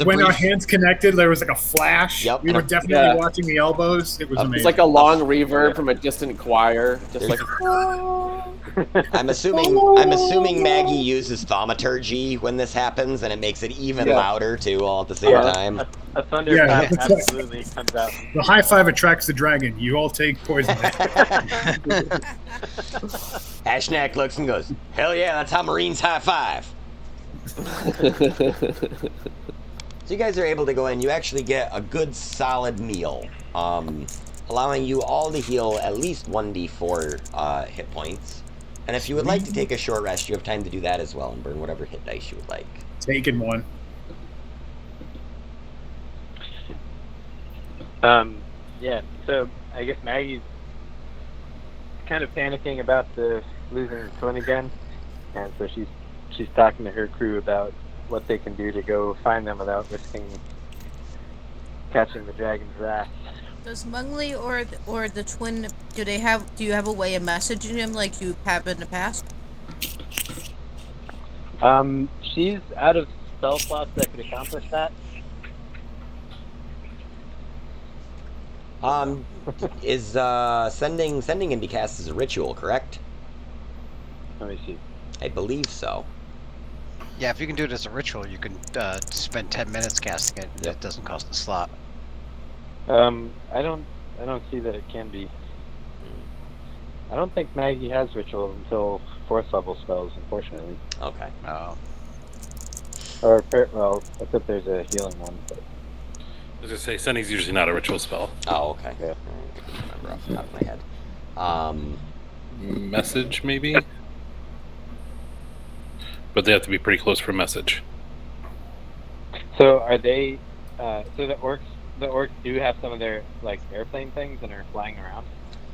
When our hands connected, there was like a flash. Yep. We were definitely watching the elbows. It was amazing. It's like a long reverb from a distant choir. Just like... I'm assuming Maggie uses thaumaturgy when this happens, and it makes it even louder too, all at the same time. A thunderclap absolutely comes out. The high five attracts the dragon. You all take poison. Ashnak looks and goes, "Hell yeah, that's how Marines high five." So you guys are able to go in. You actually get a good solid meal, allowing you all to heal at least 1d4 hit points. And if you would like to take a short rest, you have time to do that as well and burn whatever hit dice you would like. Taking one. Yeah, so I guess Maggie's kind of panicking about losing the twin again, and so she's talking to her crew about what they can do to go find them without risking catching the dragon's wrath. Does Mungly or the twin, do you have a way of messaging him like you have in the past? She's out of spell slots that could accomplish that. Is sending into cast as a ritual, correct? Let me see. I believe so. Yeah, if you can do it as a ritual, you can spend 10 minutes casting it. And it doesn't cost a slot. I don't see that it can be. I don't think Maggie has ritual until 4th level spells, unfortunately. Okay. Oh. Well, except there's a healing one. But... I was gonna say sending's usually not a ritual spell. Oh, okay. Yeah. I can't remember off the top of my head. Message maybe, but they have to be pretty close for message. So are they? So the orcs the orcs do have some of their like airplane things and are flying around,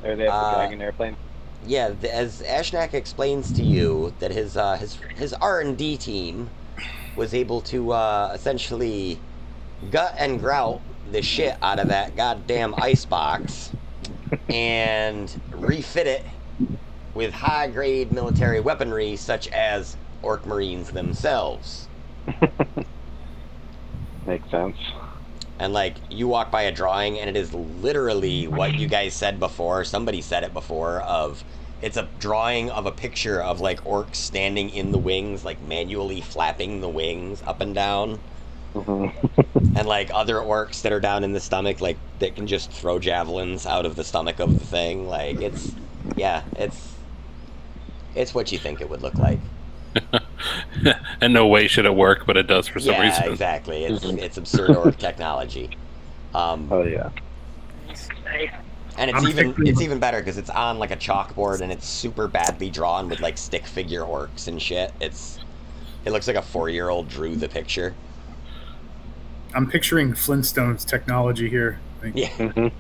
or they have the dragon airplane? Yeah, as Ashnak explains to you that his R&D team was able to essentially gut and grout the shit out of that goddamn icebox and refit it with high-grade military weaponry such as orc marines themselves. Makes sense. And like you walk by a drawing and it is literally what you guys said before. Somebody said it before of it's a drawing of a picture of like orcs standing in the wings, like manually flapping the wings up and down. And like other orcs that are down in the stomach, like that can just throw javelins out of the stomach of the thing. Like it's what you think it would look like. And no way should it work, but it does for some Yeah, reason. exactly. It's absurd orc technology. Oh yeah. And it's even better because it's on like a chalkboard and it's super badly drawn with like stick figure orcs and shit. It looks like a 4-year-old drew the picture. I'm picturing Flintstones technology here. Yeah.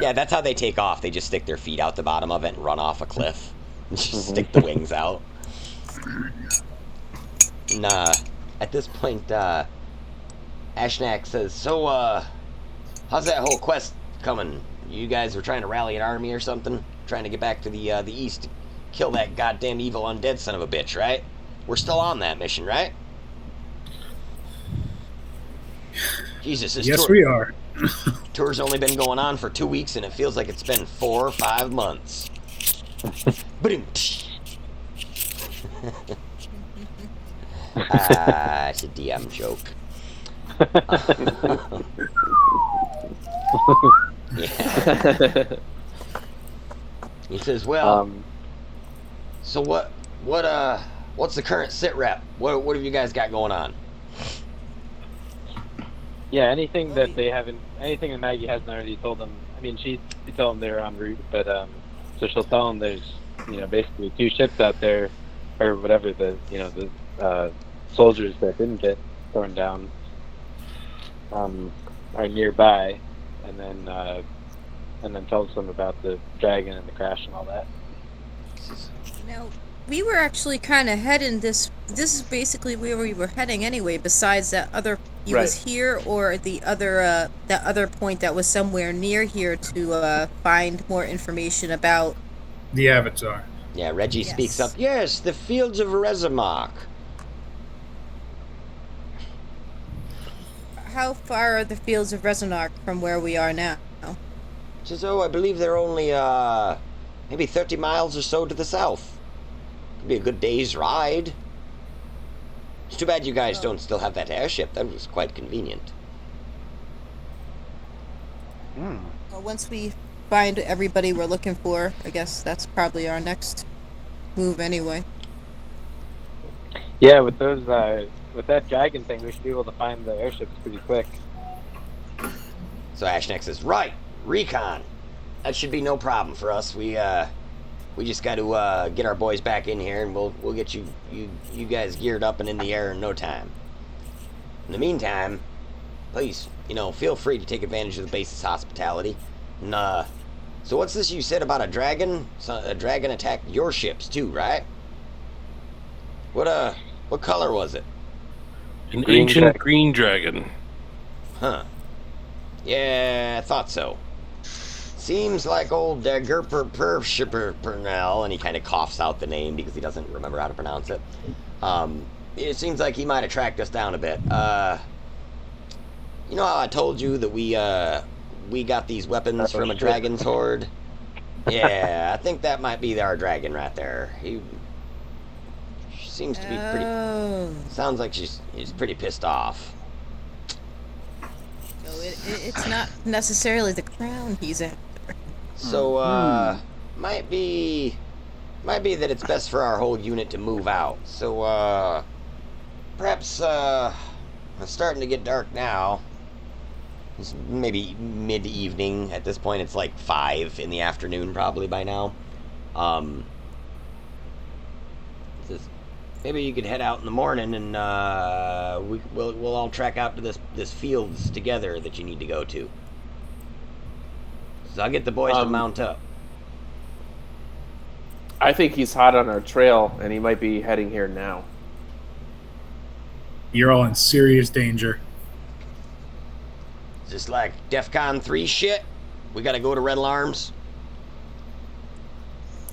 Yeah, that's how they take off. They just stick their feet out the bottom of it and run off a cliff. And just stick the wings out. And at this point, Ashnak says, "So, how's that whole quest coming? You guys were trying to rally an army or something? Trying to get back to the east to kill that goddamn evil undead son of a bitch, right? We're still on that mission, right?" Jesus, yes, we are. Tour's only been going on for 2 weeks, and it feels like it's been 4 or 5 months. It's a DM joke. Yeah. He says, "Well, so what's the current sit rep? What have you guys got going on?" Yeah, anything that Maggie hasn't already told them. I mean, she told them they're en route, but so she'll tell them there's basically 2 ships out there, or whatever the soldiers that didn't get thrown down are nearby, and then tells them about the dragon and the crash and all that. Now, we were actually kind of heading this is basically where we were heading anyway, besides that other he was here, or the other that other point that was somewhere near here to find more information about the Avatar. Yeah, Reggie speaks up. Yes, the fields of Rezamark. How far are the fields of Rezamark from where we are now? Says, I believe they're only maybe 30 miles or so to the south. Could be a good day's ride. It's too bad you guys don't still have that airship. That was quite convenient. Well, once we find everybody we're looking for, I guess that's probably our next move anyway. Yeah, with those with that dragon thing, we should be able to find the airships pretty quick. So Ashnek says, "Right, recon. That should be no problem for us. We just got to get our boys back in here, and we'll get you guys geared up and in the air in no time. In the meantime, please, feel free to take advantage of the base's hospitality. And so what's this you said about a dragon? So a dragon attacked your ships too, right? What color was it? An ancient green dragon. Huh. Yeah, I thought so. Seems like old Pernell, and he kind of coughs out the name because he doesn't remember how to pronounce it. It seems like he might have tracked us down a bit. You know how I told you that we got these weapons from a dragon's horde? Yeah, I think that might be our dragon right there. He seems to be pretty... Sounds like he's pretty pissed off. So it's not necessarily the crown he's after. So, might be that it's best for our whole unit to move out. So, perhaps, it's starting to get dark now. It's maybe mid-evening. At this point, it's like 5 in the afternoon, probably by now. maybe you could head out in the morning, and we'll all track out to this fields together that you need to go to. So I'll get the boys to mount up. I think he's hot on our trail, and he might be heading here now. You're all in serious danger. Is this like DEFCON 3 shit? We gotta go to Red Alarms?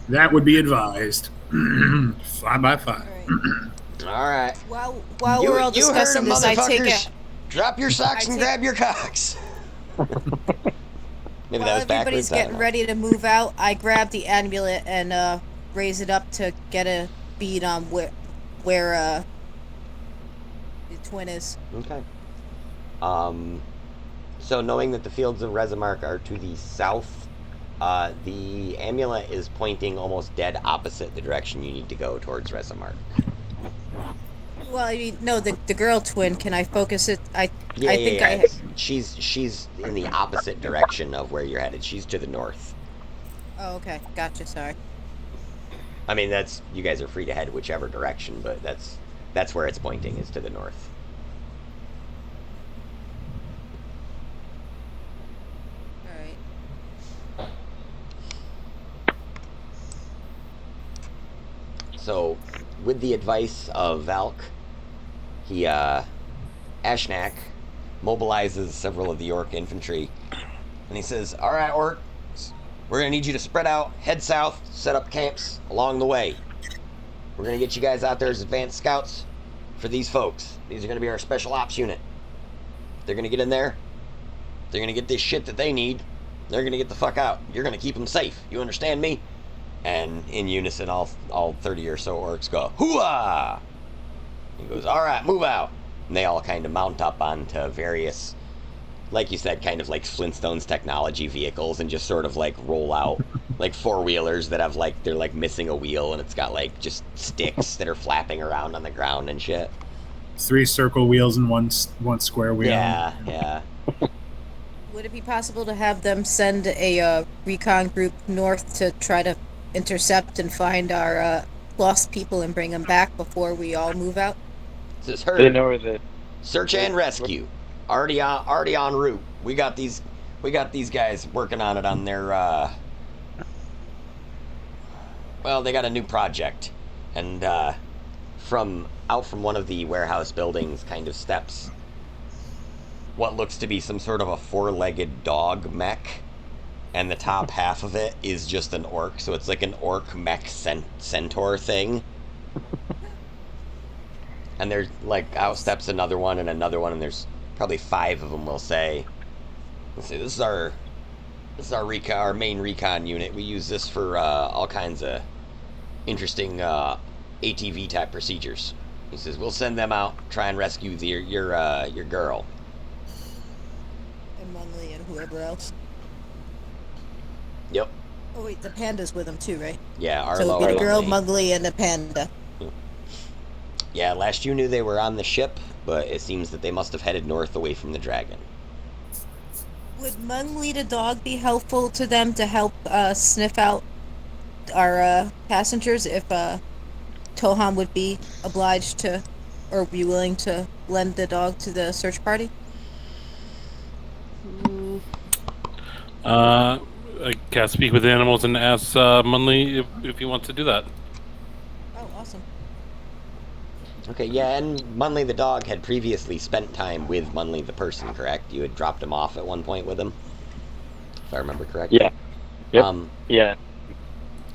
That would be advised. 5 by 5. Alright. While we're all discussing this, I take it. Drop your socks and grab your cocks. Maybe that was everybody's backwards. getting ready to move out, I grab the amulet and raise it up to get a bead on where the twin is. Okay. So knowing that the fields of Rezamark are to the south, the amulet is pointing almost dead opposite the direction you need to go towards Rezamark. Well, I mean, no, the girl twin. Can I focus it? She's in the opposite direction of where you're headed. She's to the north. Oh, okay, gotcha. Sorry. I mean, you guys are free to head whichever direction, but that's where it's pointing, is to the north. All right. So, with the advice of Valk, Ashnak mobilizes several of the orc infantry, and he says, "All right, orcs, we're gonna need you to spread out, head south, set up camps along the way. We're gonna get you guys out there as advanced scouts for these folks. These are gonna be our special ops unit. They're gonna get in there. They're gonna get this shit that they need. They're gonna get the fuck out. You're gonna keep them safe. You understand me?" And in unison, all 30 or so orcs go, "Hooah!" He goes, "All right, move out." And they all kind of mount up onto various, like you said, kind of like Flintstones technology vehicles, and just sort of like roll out like four-wheelers that have like, they're like missing a wheel, and it's got like just sticks that are flapping around on the ground and shit. 3 circle wheels and one square wheel. Yeah. Would it be possible to have them send a recon group north to try to intercept and find our lost people and bring them back before we all move out? This is They her. know where the Search and rescue. Already en route. We got these guys working on it on their well, they got a new project. And from one of the warehouse buildings kind of steps what looks to be some sort of a 4-legged dog mech, and the top half of it is just an orc, so it's like an orc mech centaur thing. And there's like out steps another one, and there's probably 5 of them, we'll say. Let's see, this is our main recon unit. We use this for all kinds of interesting ATV type procedures. He says, "We'll send them out, try and rescue your girl." And Munley and whoever else. Yep. Oh wait, the panda's with them too, right? Yeah, So Arlo. it'd be the girl, Munley. Mugly, and the panda. Yeah, last you knew they were on the ship, but it seems that they must have headed north away from the dragon. Would Munley the dog be helpful to them to help sniff out our passengers if Toham would be obliged to, or be willing to lend the dog to the search party? I can't speak with the animals and ask Munley if he wants to do that. Oh, awesome. Okay, yeah, and Munley the dog had previously spent time with Munley the person, correct? You had dropped him off at one point with him, if I remember correctly. Yeah. Yep. Yeah.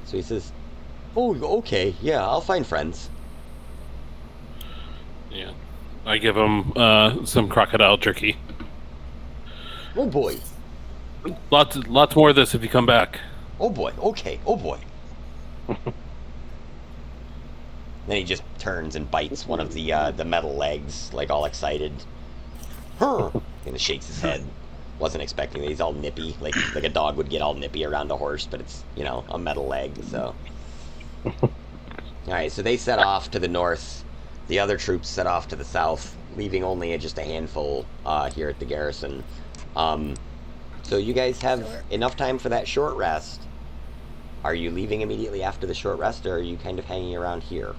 So he says, "Oh, okay, yeah, I'll find friends." Yeah. I give him some crocodile jerky. Oh boy, Lots more of this if you come back. oh boy, okay, oh boy. Then he just turns and bites one of the metal legs, like all excited. Huh. And shakes his head. Wasn't expecting that. He's all nippy, like a dog would get all nippy around a horse, but it's, a metal leg, so. Alright, so they set off to the north. The other troops set off to the south, leaving only just a handful here at the garrison. So you guys have enough time for that short rest. Are you leaving immediately after the short rest, or are you kind of hanging around here?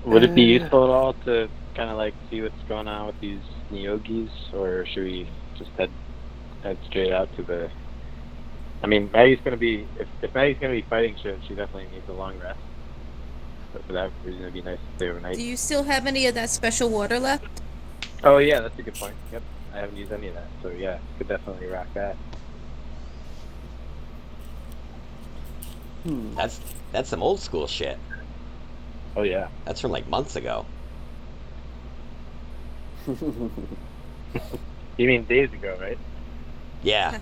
Would it be useful at all to kind of like see what's going on with these Neogis, or should we just head straight out to the? I mean, Maggie's gonna be if Maggie's gonna be fighting shit, she definitely needs a long rest. But for that reason, it'd be nice to stay overnight. Do you still have any of that special water left? Oh yeah, that's a good point. Yep, I haven't used any of that, so yeah, could definitely rock that. That's some old school shit. Oh yeah. That's from like months ago. You mean days ago, right? Yeah.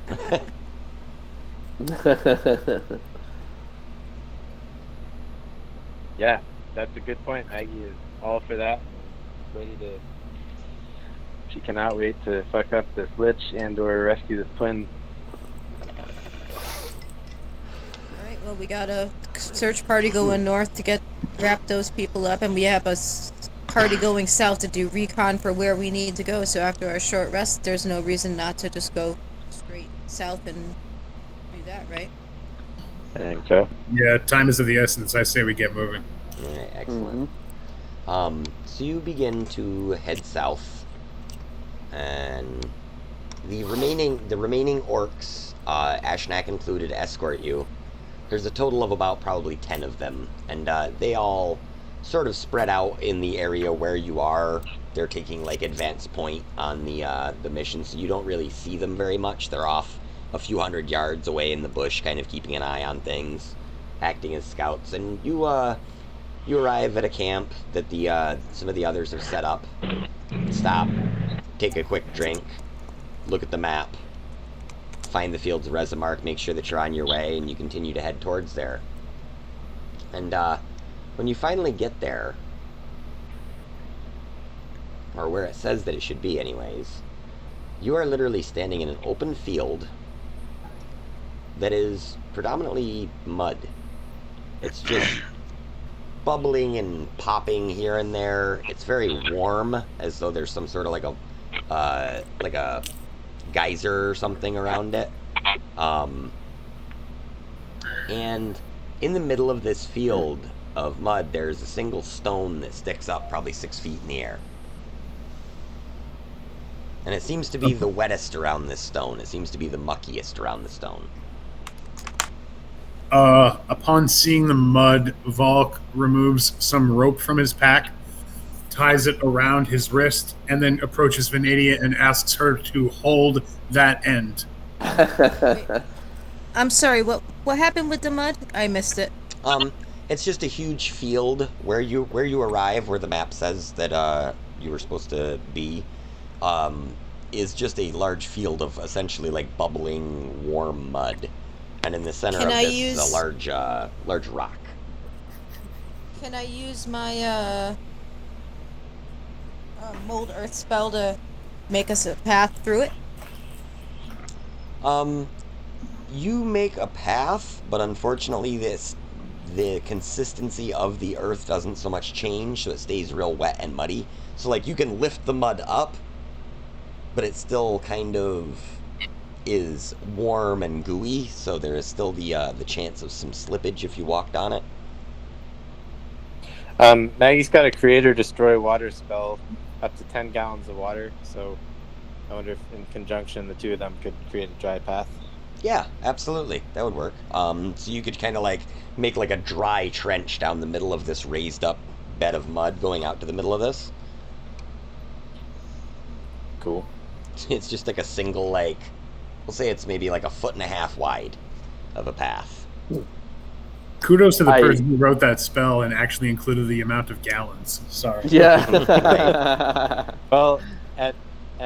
Yeah, that's a good point. Maggie is all for that. And ready to. She cannot wait to fuck up this lich and/or rescue this twin. Alright, well, we got a search party going north to wrap those people up, and we have a party going south to do recon for where we need to go. So after our short rest, there's no reason not to just go straight south and do that, right? I think so. Yeah, time is of the essence. I say we get moving. Alright, excellent. So you begin to head south, and the remaining orcs, Ashnak included, escort you. There's a total of about probably 10 of them, and they all sort of spread out in the area where you are. They're taking like advance point on the mission, so you don't really see them very much. They're off a few hundred yards away in the bush, kind of keeping an eye on things, acting as scouts. And you arrive at a camp that some of the others have set up. Stop, take a quick drink, look at the map, find the fields of Rezamark, make sure that you're on your way, and you continue to head towards there. And when you finally get there, or where it says that it should be anyways, you are literally standing in an open field that is predominantly mud. It's just bubbling and popping here and there. It's very warm, as though there's some sort of like a geyser or something around it. And in the middle of this field of mud, there's a single stone that sticks up probably 6 feet in the air. And it seems to be the wettest around this stone. It seems to be the muckiest around the stone. Upon seeing the mud, Volk removes some rope from his pack, ties it around his wrist, and then approaches Vanadia and asks her to hold that end. I'm sorry, what happened with the mud? I missed it. It's just a huge field where you arrive, where the map says that you were supposed to be. Is just a large field of essentially like bubbling warm mud, and in the center of this is a large rock. Can I use my mold earth spell to make us a path through it? You make a path, but unfortunately the consistency of the earth doesn't so much change, so it stays real wet and muddy. So like you can lift the mud up, but it still kind of is warm and gooey, so there is still the chance of some slippage if you walked on it. Maggie's got a create or destroy water spell up to 10 gallons of water, so I wonder if in conjunction the two of them could create a dry path. Yeah, absolutely. That would work. So you could kind of like make like a dry trench down the middle of this raised up bed of mud going out to the middle of this. Cool. It's just like a single, like, we'll say it's maybe like 1.5 feet wide of a path. Kudos to the person who wrote that spell and actually included the amount of gallons. Sorry. Yeah. Well, at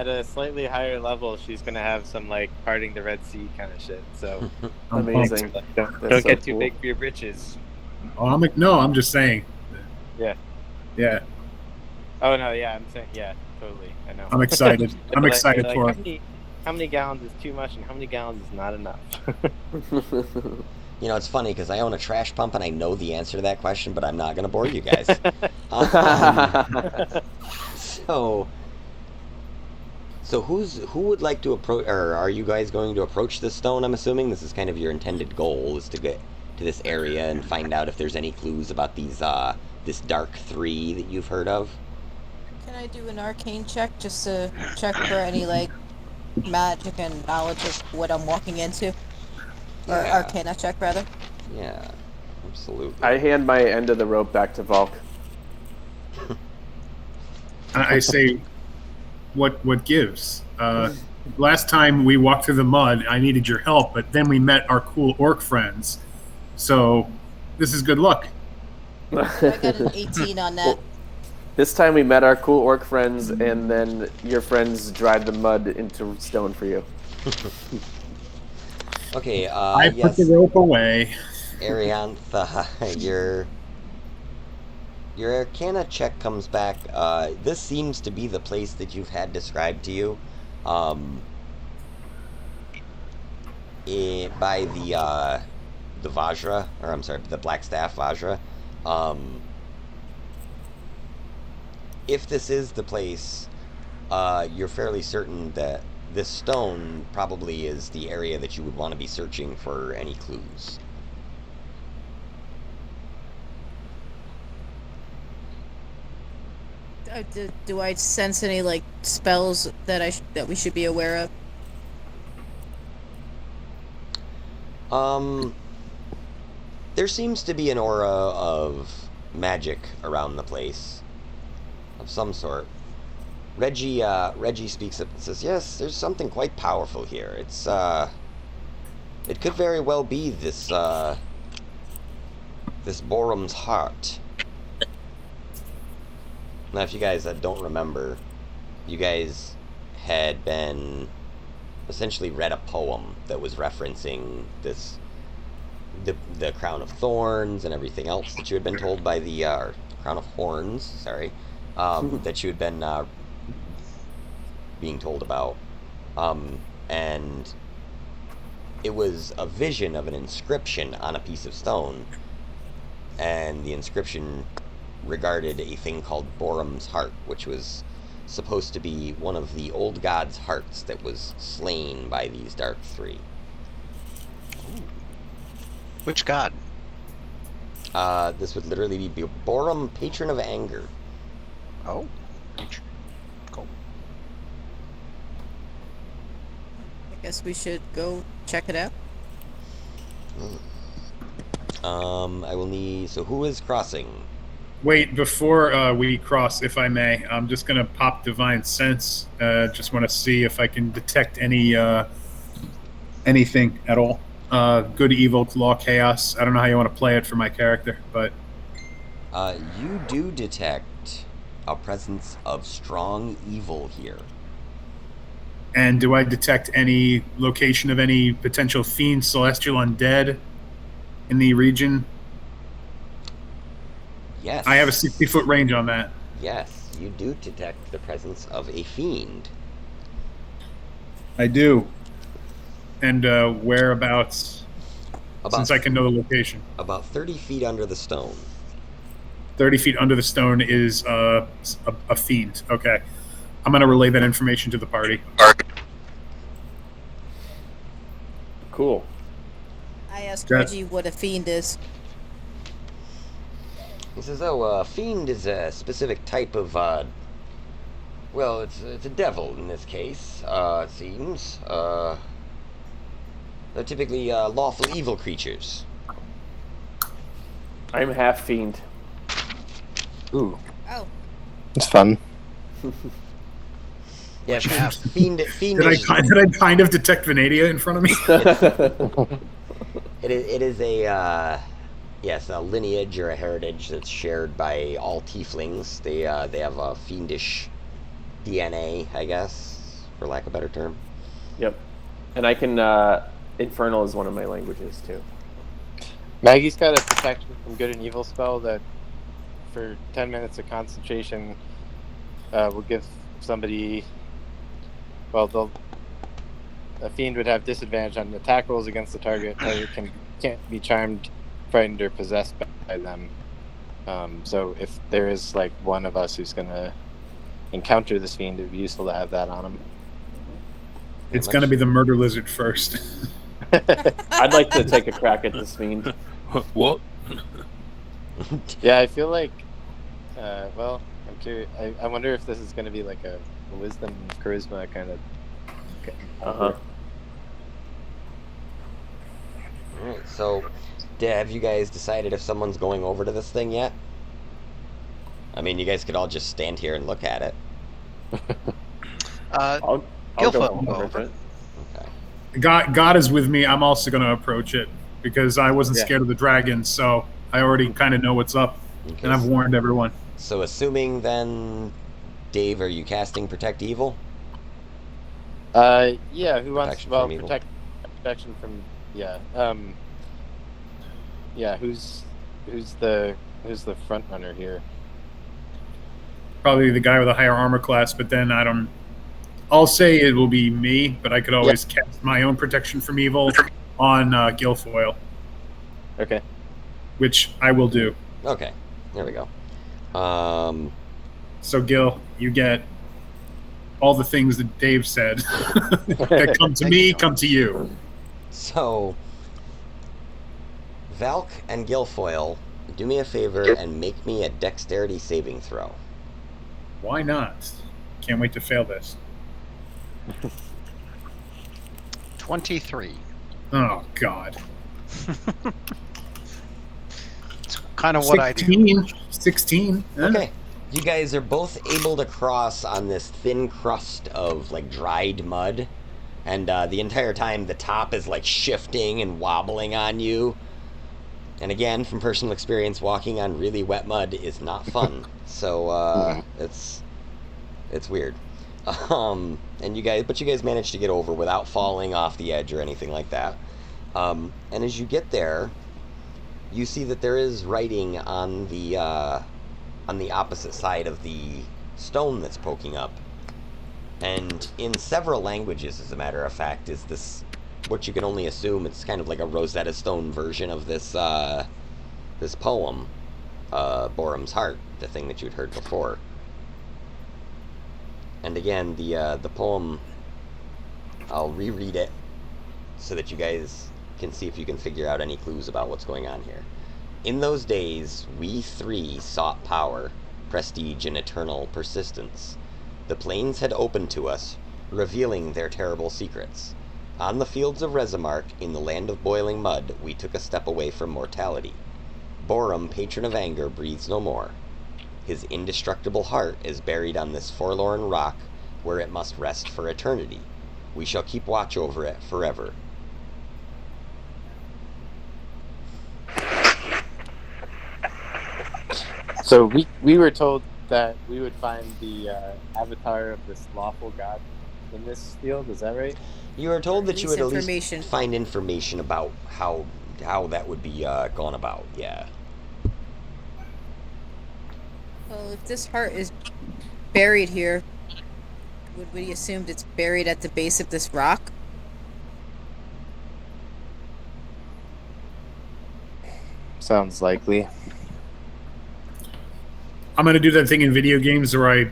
a slightly higher level, she's gonna have some like parting the Red Sea kind of shit. So Amazing. Don't That's get so too cool. big for your britches. Oh, I'm just saying. Yeah. Yeah, Oh no, yeah, I'm saying yeah, totally. I know. I'm excited. I'm Like- excited like, for how it. many gallons is too much and how many gallons is not enough? You know, it's funny because I own a trash pump and I know the answer to that question, but I'm not going to bore you guys. So who would like to approach, or are you guys going to approach this stone? I'm assuming this is kind of your intended goal, is to get to this area and find out if there's any clues about these this dark three that you've heard of. Can I do an arcane check just to check for any like magic and knowledge of what I'm walking into? Or Yeah. arcana check rather? Yeah, absolutely. I hand my end of the rope back to Volk. I say, what gives? Last time we walked through the mud, I needed your help, but then we met our cool orc friends. So this is good luck. I got an 18 on that. Well, this time we met our cool orc friends, and then your friends dried the mud into stone for you. Okay, I yes. put the rope away. Ariantha, your Arcana check comes back. This seems to be the place that you've had described to you, by the Vajra, or I'm sorry, the Blackstaff Vajra. If this is the place, you're fairly certain that this stone probably is the area that you would want to be searching for any clues. Do I sense any like spells that that we should be aware of? There seems to be an aura of magic around the place, of some sort. Reggie speaks up and says, "Yes, there's something quite powerful here. It could very well be this Borum's heart." Now, if you guys don't remember, you guys had been essentially read a poem that was referencing the crown of thorns and everything else that you had been told by the crown of horns. Sorry, that you had been being told about, and it was a vision of an inscription on a piece of stone, and the inscription regarded a thing called Borum's heart, which was supposed to be one of the old god's hearts that was slain by these dark three. Which god? This would literally be Borum, patron of anger. Oh. Cool. I guess we should go check it out. I will need... So who is crossing? Wait, before we cross, if I may, I'm just going to pop Divine Sense. Just want to see if I can detect anything at all. Good, evil, law, chaos. I don't know how you want to play it for my character, but... You do detect a presence of strong evil here. And do I detect any location of any potential fiend, celestial, undead in the region? Yes. I have a 60-foot range on that. Yes, you do detect the presence of a fiend. I do. And whereabouts? Since I can know the location. About 30 feet under the stone. 30 feet under the stone is a fiend. Okay. I'm going to relay that information to the party. Cool. I asked That's- Reggie what a fiend is. He says, a fiend is a specific type of, well, it's a devil in this case, it seems. They're typically lawful evil creatures. I'm half fiend. Ooh, Oh, it's fun. Yeah, Yeah. fiend Did I is, kind of detect Venadia in front of me? it is a, yes, a lineage or a heritage that's shared by all tieflings. They have a fiendish DNA, I guess, for lack of a better term. Yep. And I can, Infernal is one of my languages, too. Maggie's got a protection from good and evil spell that, for 10 minutes of concentration, will give somebody. Well, a fiend would have disadvantage on attack rolls against the target. Target can't be charmed, frightened, or possessed by them. So if there is like one of us who's gonna encounter this fiend, it'd be useful to have that on him. It's going to be the murder lizard first. I'd like to take a crack at this fiend. What? Yeah, I feel like Well, I'm curious. I wonder if this is going to be like a wisdom, charisma kind of. Uh-huh. All right. So, have you guys decided if someone's going over to this thing yet? I mean, you guys could all just stand here and look at it. I'll Guilfoot go will go over over. to it. Okay. God is with me. I'm also going to approach it because I wasn't Yeah. scared of the dragon, so I already kind of know what's up, Okay. and I've warned everyone. So, assuming then, Dave, are you casting Protect Evil? Yeah. Who wants? Protection Well, from evil. protection from. Yeah. Yeah. Who's the front runner here? Probably the guy with a higher armor class, but then I'll say it will be me, but I could always cast my own protection from evil on Guilfoyle, Okay. which I will do. Okay. There we go. So, Gil, you get all the things that Dave said that come to me, come to you. So, Valk and Guilfoyle, do me a favor and make me a dexterity saving throw. Why not? Can't wait to fail this. 23. Oh, God. It's kind of what I do. 16. Okay. You guys are both able to cross on this thin crust of like dried mud, and the entire time the top is like shifting and wobbling on you. And again, from personal experience, walking on really wet mud is not fun. So it's weird. And you guys managed to get over without falling off the edge or anything like that. And as you get there, you see that there is writing on the opposite side of the stone that's poking up. And in several languages, as a matter of fact, is this what you can only assume it's kind of like a Rosetta Stone version of this this poem, Borum's Heart, the thing that you'd heard before. And again, the poem, I'll reread it so that you guys can see if you can figure out any clues about what's going on here. In those days, we three sought power, prestige, and eternal persistence. The plains had opened to us, revealing their terrible secrets. On the fields of Rezamark, in the land of boiling mud, we took a step away from mortality. Borum, patron of anger, breathes no more. His indestructible heart is buried on this forlorn rock, where it must rest for eternity. We shall keep watch over it forever. So we were told that we would find the avatar of this lawful god in this field. Is that right? You are told that you would at least Information. find information about how that would be gone about. Yeah. Well, if this heart is buried here, would we assumed it's buried at the base of this rock? Sounds likely. I'm going to do that thing in video games where I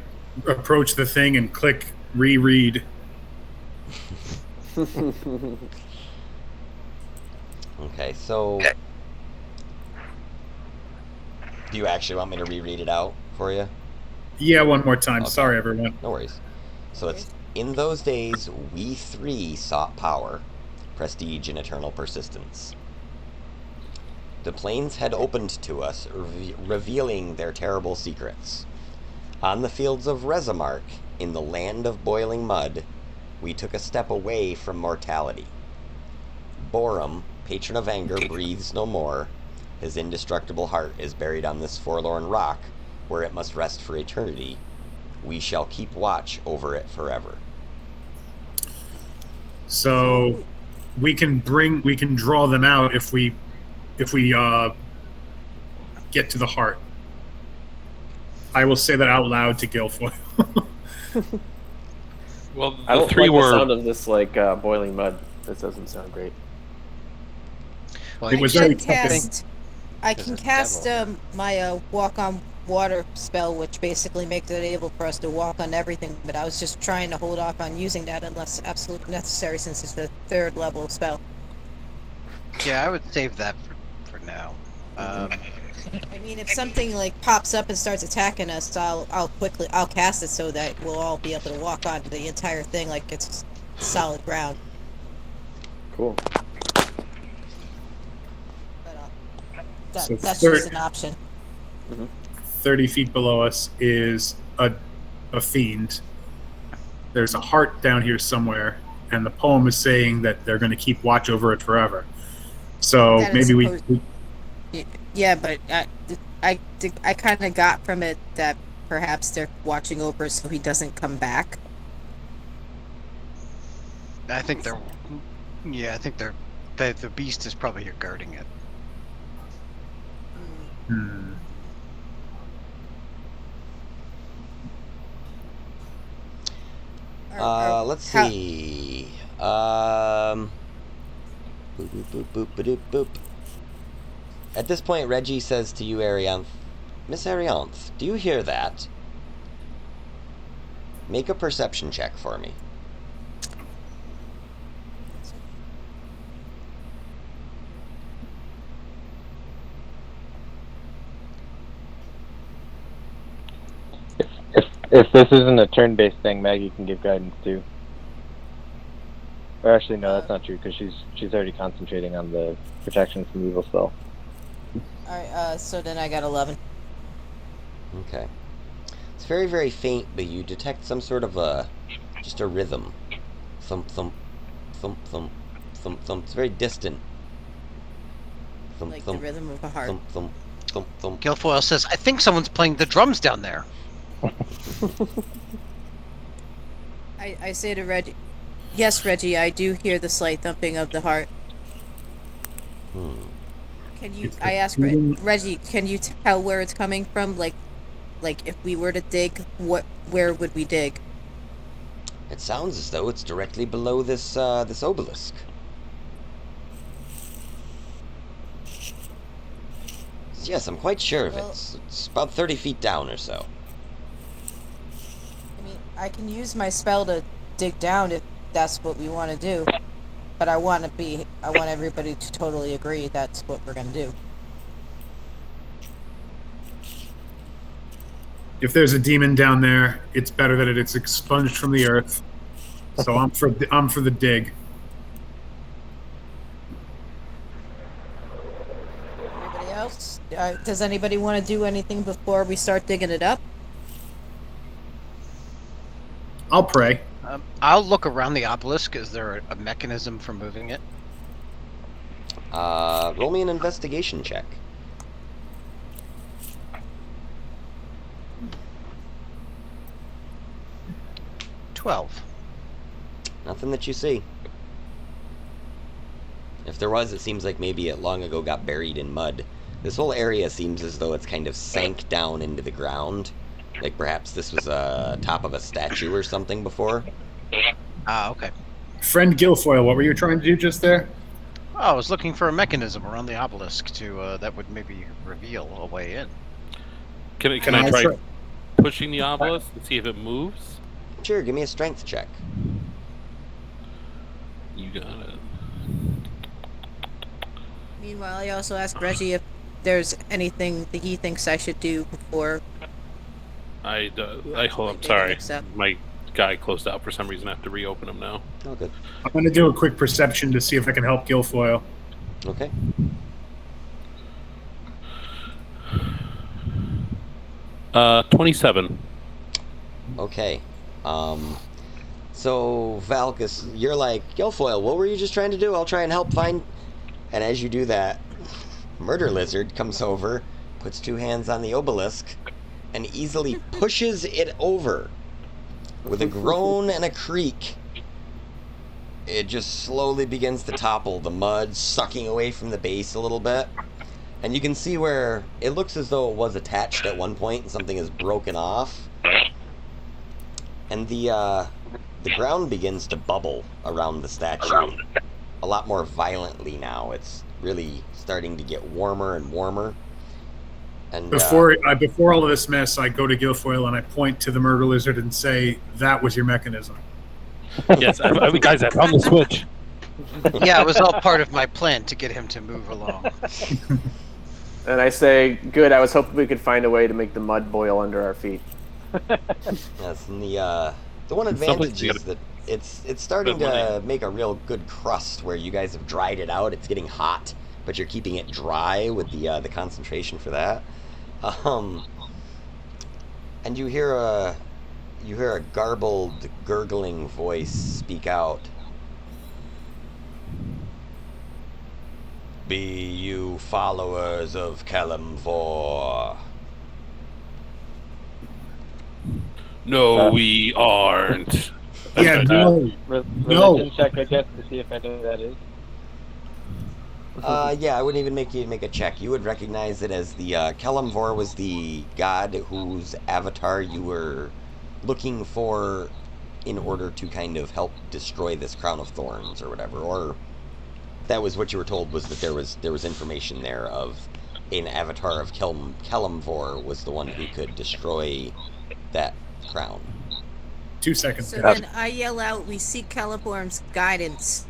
approach the thing and click reread. Okay, so do you actually want me to reread it out for you? Yeah, one more time. Okay. Sorry, everyone. No worries. So it's, in those days, we three sought power, prestige, and eternal persistence. The plains had opened to us, revealing their terrible secrets. On the fields of Rezamark, in the land of boiling mud, we took a step away from mortality. Borum, patron of anger, breathes no more. His indestructible heart is buried on this forlorn rock, where it must rest for eternity. We shall keep watch over it forever. So we can draw them out if we get to the heart. I will say that out loud to Guilfoyle. Well, I the don't three like were. the sound of this like boiling mud. This doesn't sound great. Well, It was you very should tempting. think I There's can a cast devil. my walk on water spell, which basically makes it able for us to walk on everything. But I was just trying to hold off on using that unless absolutely necessary, since it's the 3rd level spell. Yeah, I would save that for now. I mean, if something like pops up and starts attacking us, I'll cast it so that we'll all be able to walk on the entire thing like it's solid ground. Cool. But So that's third- just an option. 30 feet below us is a fiend. There's a heart down here somewhere, and the poem is saying that they're going to keep watch over it forever. So That is maybe we supposed- Yeah, but I kind of got from it that perhaps they're watching over it so he doesn't come back. I think they're. Yeah, I think the beast is probably here guarding it. Hmm. Let's how- see. Boop, boop, boop, boop, boop, boop. At this point, Reggie says to you, Arianth, Miss Arianth, do you hear that? Make a perception check for me. If this isn't a turn-based thing, Maggie can give guidance too. Or actually, no, that's not true because she's already concentrating on the protection from evil spell. Alright, so then I got 11. Okay. It's very, very faint, but you detect some sort of just a rhythm. Thump, thump, thump, thump, thump, thump. It's very distant. Thump, Like thump, the rhythm of a heart. thump, thump, thump, thump. Guilfoyle says, "I think someone's playing the drums down there." I say to Reggie, yes, Reggie, I do hear the slight thumping of the heart. Can you? I ask Reggie, can you tell where it's coming from? Like if we were to dig, where would we dig? It sounds as though it's directly below this this obelisk. Yes, I'm quite sure of it. It's about 30 feet down or so. I mean, I can use my spell to dig down if that's what we want to do, but I want everybody to totally agree that's what we're gonna do. if there's a demon down there, it's better that it's expunged from the earth. So I'm for the dig. Anybody else? Does anybody want to do anything before we start digging it up? I'll pray. I'll look around the obelisk. Is there a mechanism for moving it? Roll me an investigation check. Nothing that you see. If there was, it seems like maybe it long ago got buried in mud. This whole area seems as though it's kind of sank down into the ground. Like perhaps this was top of a statue or something before. Ah, okay. Friend Guilfoyle, what were you trying to do just there? Oh, I was looking for a mechanism around the obelisk to that would maybe reveal a way in. Can I try pushing the obelisk and see if it moves? Sure, give me a strength check. You got it. Meanwhile, I also asked Reggie if there's anything that he thinks I should do before. I'm sorry. My guy closed out for some reason. I have to reopen him now. Oh, good. I'm going to do a quick perception to see if I can help Guilfoyle. Okay. Uh, 27. Okay. So, Valkus, you're like, Guilfoyle, what were you just trying to do? I'll try and help find... And as you do that, Murder Lizard comes over, puts two hands on the obelisk, and easily pushes it over. With a groan and a creak, it just slowly begins to topple, the mud sucking away from the base a little bit. And you can see where it looks as though it was attached at one point and something is broken off. And the ground begins to bubble around the statue a lot more violently now. It's really starting to get warmer and warmer. And Before all of this mess, I go to Guilfoyle and I point to the Murder Lizard and say, "That was your mechanism." Yes, guys, I found the switch. Yeah, it was all part of my plan to get him to move along. And I say, good. I was hoping we could find a way to make the mud boil under our feet. Yes, and the one In some advantage places you is that it's starting spend to money. make a real good crust where you guys have dried it out. It's getting hot, but you're keeping it dry with the concentration for that. Um, and you hear a garbled, gurgling voice speak out. Be you followers of Kalimvor. No, we aren't. Yeah, no, Religion no. check, I guess, to see if I know who that is. Yeah, I wouldn't even make you make a check. You would recognize it as the Kalimvor was the god whose avatar you were looking for in order to kind of help destroy this crown of thorns or whatever. Or that was what you were told, was that there was information there of an avatar of Kalimvor was the one who could destroy that crown. 2 seconds. So guys. then I yell out, "We seek Caliform's guidance."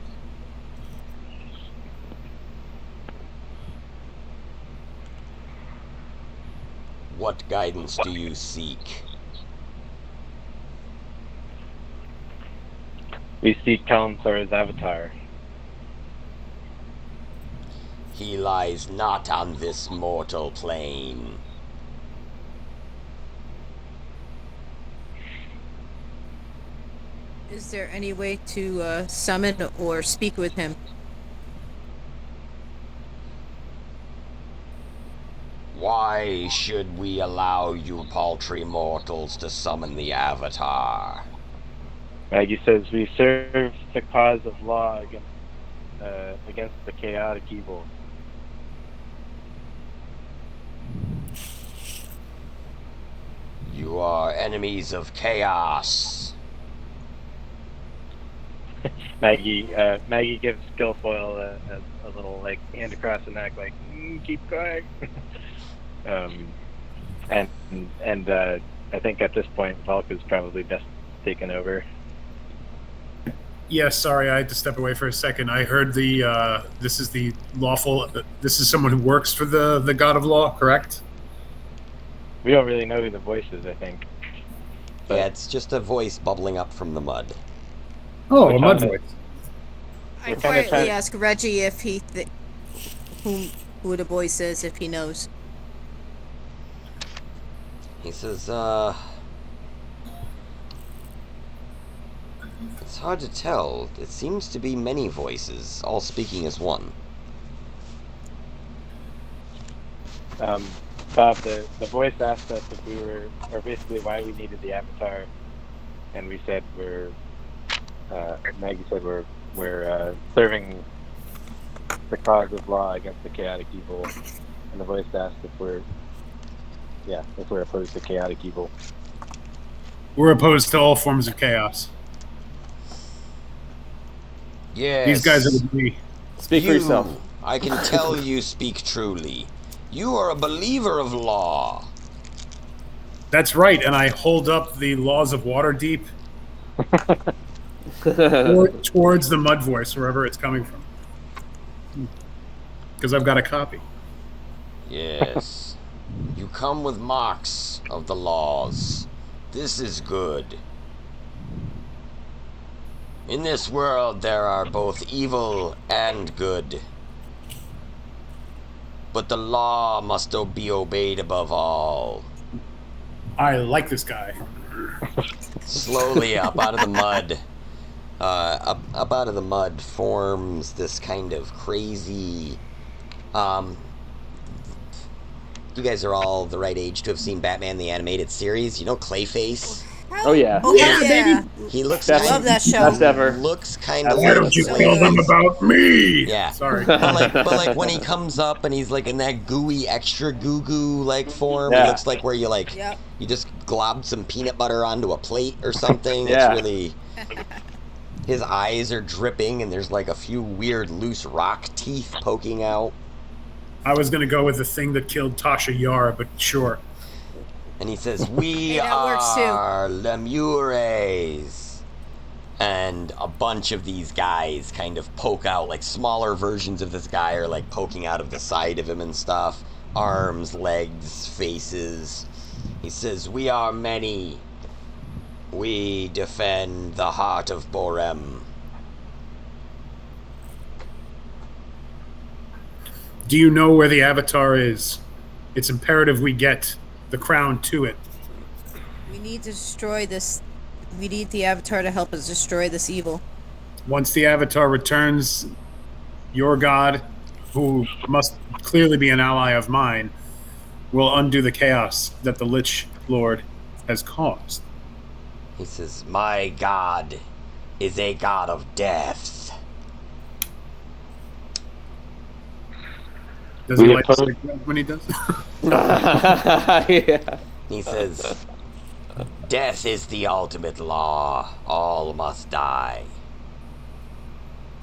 What guidance do you seek? We seek Kalimthor's avatar. He lies not on this mortal plane. Is there any way to summon or speak with him? Why should we allow you paltry mortals to summon the Avatar? Maggie says we serve the cause of law against the chaotic evil. You are enemies of chaos. Maggie gives Guilfoyle a little like hand across the neck, like keep going. and I think at this point Valk is probably best taken over. Yeah, sorry, I had to step away for a second. I heard this is the lawful. This is someone who works for the God of Law, correct? We don't really know who the voice is, I think. Yeah, it's just a voice bubbling up from the mud. Oh, We're a mud trying voice. I We're kinda quietly trying- ask Reggie if who the voice is, if he knows. He says, it's hard to tell. It seems to be many voices, all speaking as one. Bob, the voice asked us if we were, or basically why we needed the avatar, and we said Maggie said we're serving the cause of law against the chaotic evil, and the voice asked if we're opposed to chaotic evil. We're opposed to all forms of chaos. Yes. These guys are the Speak for yourself. I can tell you speak truly. You are a believer of law. That's right, and I hold up the laws of Waterdeep towards the mud voice, wherever it's coming from. Because I've got a copy. Yes. You come with marks of the laws. This is good. In this world, there are both evil and good. But the law must be obeyed above all. I like this guy. Slowly up out of the mud. Up out of the mud forms this kind of crazy. You guys are all the right age to have seen Batman the Animated Series. You know Clayface? Oh yeah. Oh yeah. He looks Best- I love that show. Best ever. looks kind of Why Why like don't you So tell them good. about me? Yeah. Sorry. but like when he comes up and he's like in that gooey extra goo goo like form, Yeah. it looks like where you like Yep. you just globbed some peanut butter onto a plate or something. Yeah. It's really his eyes are dripping and there's like a few weird loose rock teeth poking out. I was going to go with the thing that killed Tasha Yar, but sure. And he says, "We Hey, that works too. are Lemures." And a bunch of these guys kind of poke out, like smaller versions of this guy are like poking out of the side of him and stuff. arms, legs, faces. He says, "We are many. We defend the heart of Borem." Do you know where the Avatar is? It's imperative we get the crown to it. We need to destroy this. We need the Avatar to help us destroy this evil. Once the Avatar returns, your god, who must clearly be an ally of mine, will undo the chaos that the Lich Lord has caused. He says, "My god is a god of death." Does he We like to oppose- say when he does? Yeah. He says, "Death is the ultimate law. All must die."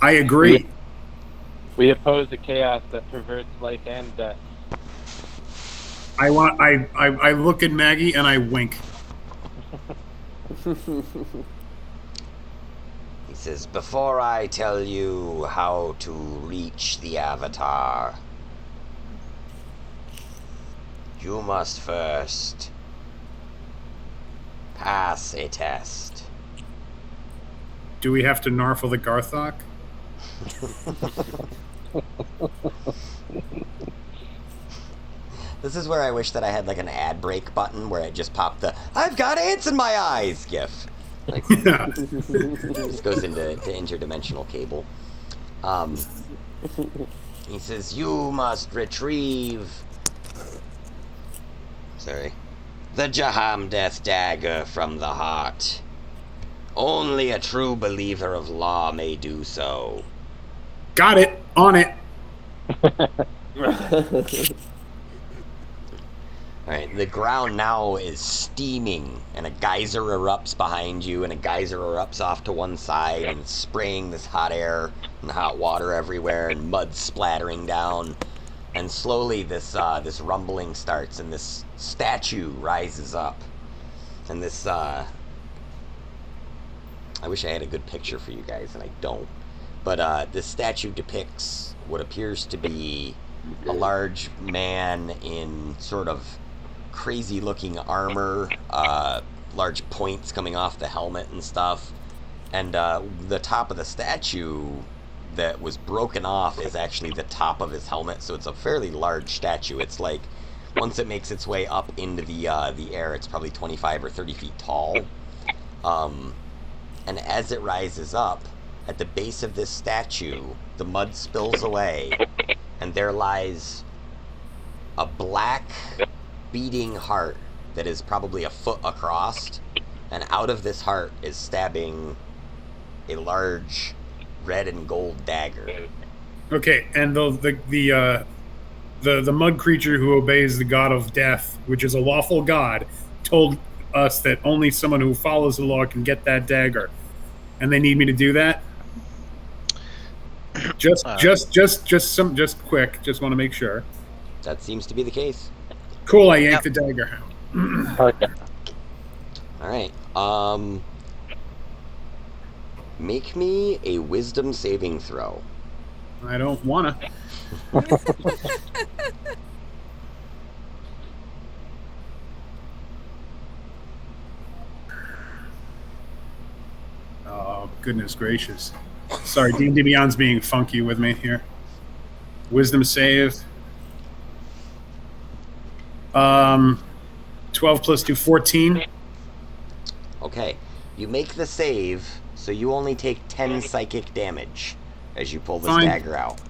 I agree. We oppose the chaos that perverts life and death. I look at Maggie and I wink. He says, "Before I tell you how to reach the Avatar, you must first pass a test." Do we have to narfle the Garthok? This is where I wish that I had like an ad break button where it just popped the "I've got ants in my eyes" gif. Like, Yeah. this goes into interdimensional cable. He says, "You must retrieve..." Sorry. "The Jaham Death Dagger from the heart. Only a true believer of law may do so." Got it. On it. Alright, the ground now is steaming, and a geyser erupts behind you, and a geyser erupts off to one side, and it's spraying this hot air and hot water everywhere, and mud splattering down. And slowly this rumbling starts, and this statue rises up. And this, I wish I had a good picture for you guys, and I don't. But this statue depicts what appears to be a large man in sort of crazy looking armor, large points coming off the helmet and stuff. And the top of the statue that was broken off is actually the top of his helmet, so it's a fairly large statue. It's like, once it makes its way up into the air, it's probably 25 or 30 feet tall. And as it rises up, at the base of this statue, the mud spills away, and there lies a black beating heart that is probably a foot across, and out of this heart is stabbing a large red and gold dagger. Okay, and the mud creature who obeys the god of death, which is a lawful god, told us that only someone who follows the law can get that dagger, and they need me to do that. Just quick. Just want to make sure. That seems to be the case. Cool. I yanked the dagger. Okay. Alright, make me a wisdom saving throw. I don't wanna. Oh, goodness gracious. Sorry, D&D Beyond's being funky with me here. Wisdom save. 12 plus 2, 14. Okay, you make the save, so you only take 10 psychic damage as you pull this Fine. dagger out.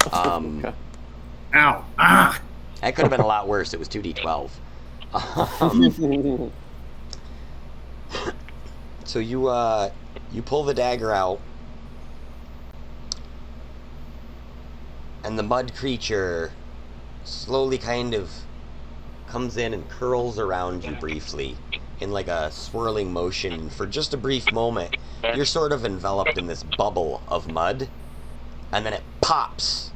Okay. Ow. Ah! That could have been a lot worse. It was 2d12. So you pull the dagger out, and the mud creature slowly kind of comes in and curls around you briefly in like a swirling motion. For just a brief moment, you're sort of enveloped in this bubble of mud, and then it pops,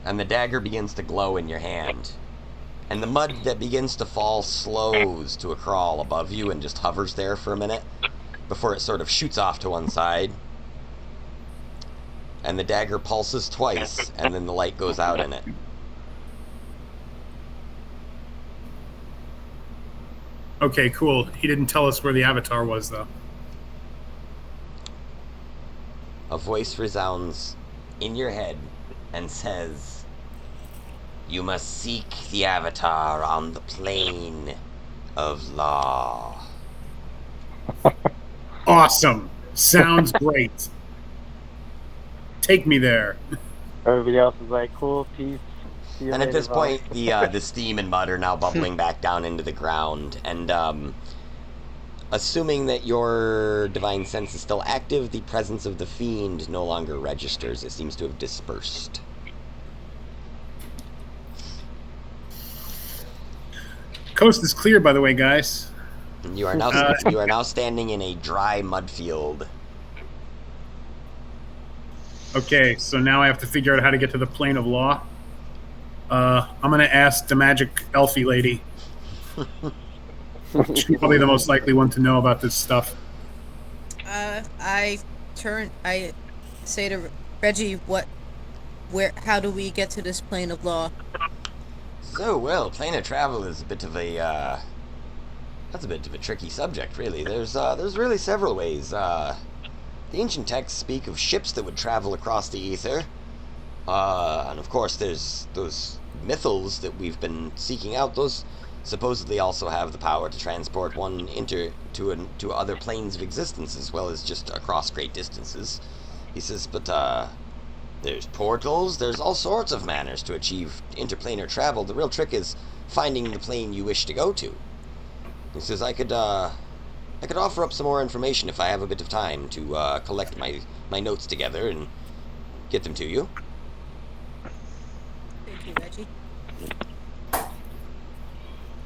and the dagger begins to glow in your hand. And the mud that begins to fall slows to a crawl above you and just hovers there for a minute before it sort of shoots off to one side. And the dagger pulses twice, and then the light goes out in it. Okay, cool. He didn't tell us where the avatar was, though. A voice resounds in your head and says, "You must seek the avatar on the plane of law." Awesome. Sounds great. Take me there. Everybody else is like, cool, peace. See you And at later, this Val. point, the steam and mud are now bubbling back down into the ground. And assuming that your divine sense is still active, the presence of the fiend no longer registers. It seems to have dispersed. Coast is clear, by the way, guys. And you are now standing in a dry mud field. Okay, so now I have to figure out how to get to the plane of law. I'm going to ask the magic elfie lady. She's probably the most likely one to know about this stuff. I say to Reggie, how do we get to this plane of law? So, well, plane of travel is a bit of a, that's a bit of a tricky subject, really. There's really several ways. The ancient texts speak of ships that would travel across the ether. And of course, there's those mythals that we've been seeking out. Those supposedly also have the power to transport one to other planes of existence, as well as just across great distances. He says, but there's portals. There's all sorts of manners to achieve interplanar travel. The real trick is finding the plane you wish to go to. He says, I could offer up some more information if I have a bit of time to collect my notes together and get them to you. Thank you, Reggie.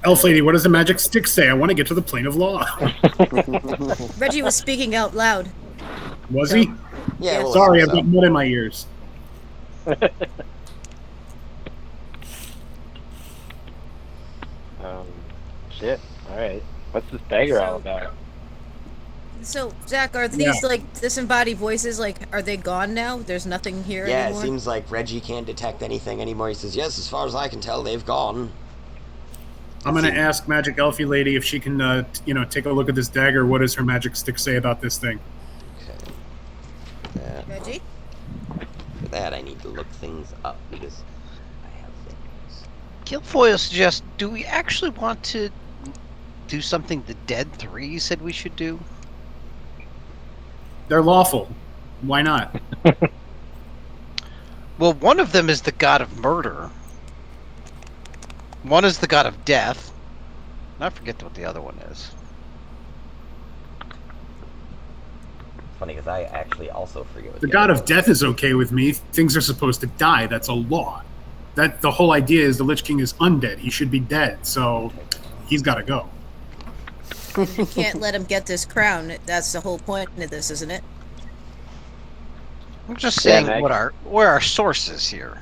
Elf lady, what does the magic stick say? I want to get to the plane of law. Reggie was speaking out loud. Was he? Yeah, well, Sorry, I've so. got mud in my ears. Shit. All right. What's this dagger all about? So, Zach, are these like disembodied voices? Like, are they gone now? There's nothing here Yeah, anymore. it seems like Reggie can't detect anything anymore. He says, yes, as far as I can tell, they've gone. I'm going to ask Magic Elfie Lady if she can, take a look at this dagger. What does her magic stick say about this thing? Okay. Reggie? For that, I need to look things up because I have things. Guilfoyle suggests, do we actually want to do something the Dead 3 said we should do? They're lawful. Why not? Well, one of them is the god of murder. One is the god of death. And I forget what the other one is. Funny, because I actually also forget what The god of death is okay with me. Things are supposed to die. That's a law. That the whole idea is the Lich King is undead. He should be dead. So he's got to go. You can't let him get this crown. That's the whole point of this, isn't it? I'm just saying Meg. where our source is here.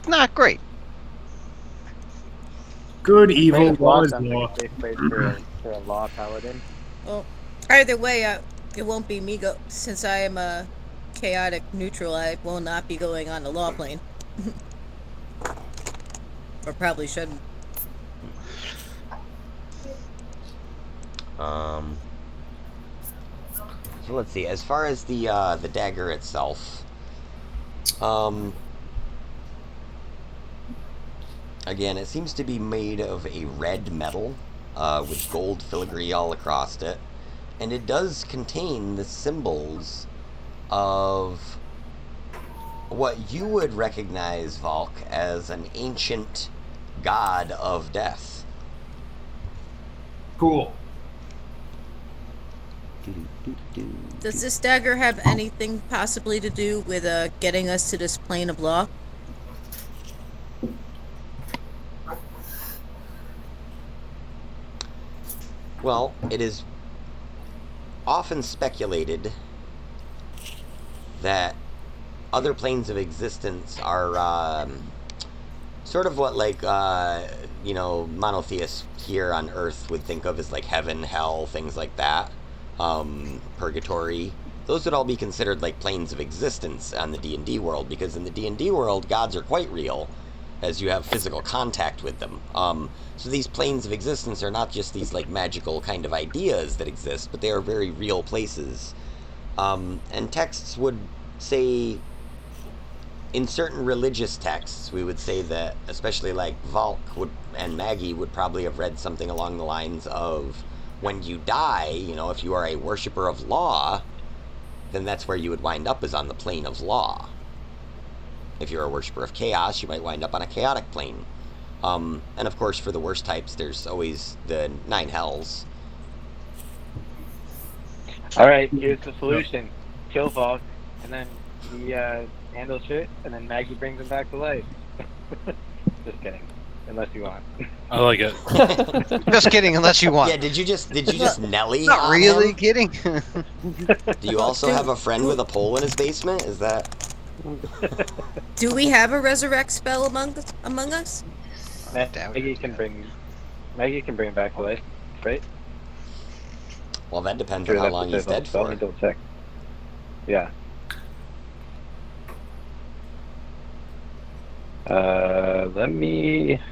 Not great. Good, evil, Plain of law law is sounds law. like a safe place for a law paladin. Well, either way, it won't be me since I am a chaotic neutral. I will not be going on the law plane. Or probably shouldn't. So let's see. As far as the dagger itself, again, it seems to be made of a red metal with gold filigree all across it, and it does contain the symbols of what you would recognize, Valk, as an ancient god of death. Cool. Does this dagger have anything possibly to do with getting us to this plane of law? Well, it is often speculated that other planes of existence are sort of what, like, monotheists here on Earth would think of as, like, heaven, hell, things like that. Purgatory. Those would all be considered, like, planes of existence on the D&D world, because in the D&D world, gods are quite real. as you have physical contact with them. So these planes of existence are not just these like magical kind of ideas that exist, but they are very real places. And texts would say, in certain religious texts, we would say that, especially like Valk and Maggie would probably have read something along the lines of, when you die, if you are a worshiper of law, then that's where you would wind up, is on the plane of law. If you're a worshiper of chaos, you might wind up on a chaotic plane. And of course, for the worst types, there's always the 9 hells. Alright, here's the solution. Kill Valk, and then he handles shit, and then Maggie brings him back to life. Just kidding. Unless you want. I like it. Just kidding, unless you want. Yeah, did you just Nelly? Not on really him? kidding. Do you also have a friend with a pole in his basement? Is that? Do we have a resurrect spell among us? Maggie can bring him back to life, right? Well, that depends on how long he's dead for. Let me double check. Yeah.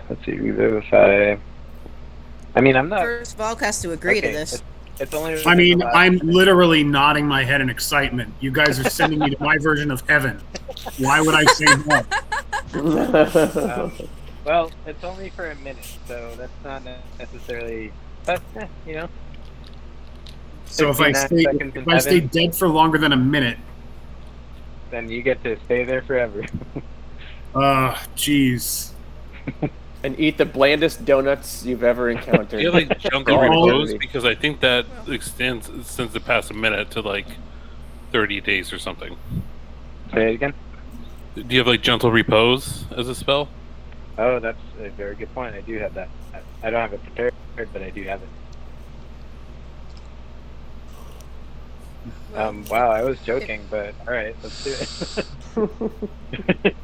Let's see, revivify. I mean, I'm not. First, Valk has to agree to this. It's only. I mean, I'm literally nodding my head in excitement. You guys are sending me to my version of heaven. Why would I say no? Well, it's only for a minute, so that's not necessarily. But So if I 59 seconds in stay heaven. dead for longer than a minute, then you get to stay there forever. jeez. And eat the blandest donuts you've ever encountered. Do you have like gentle Oh. repose? Because I think that extends since it past a minute to like 30 days or something. Say it again. Do you have like gentle repose as a spell? Oh, that's a very good point. I do have that. I don't have it prepared, but I do have it. Wow, I was joking, but all right, let's do it.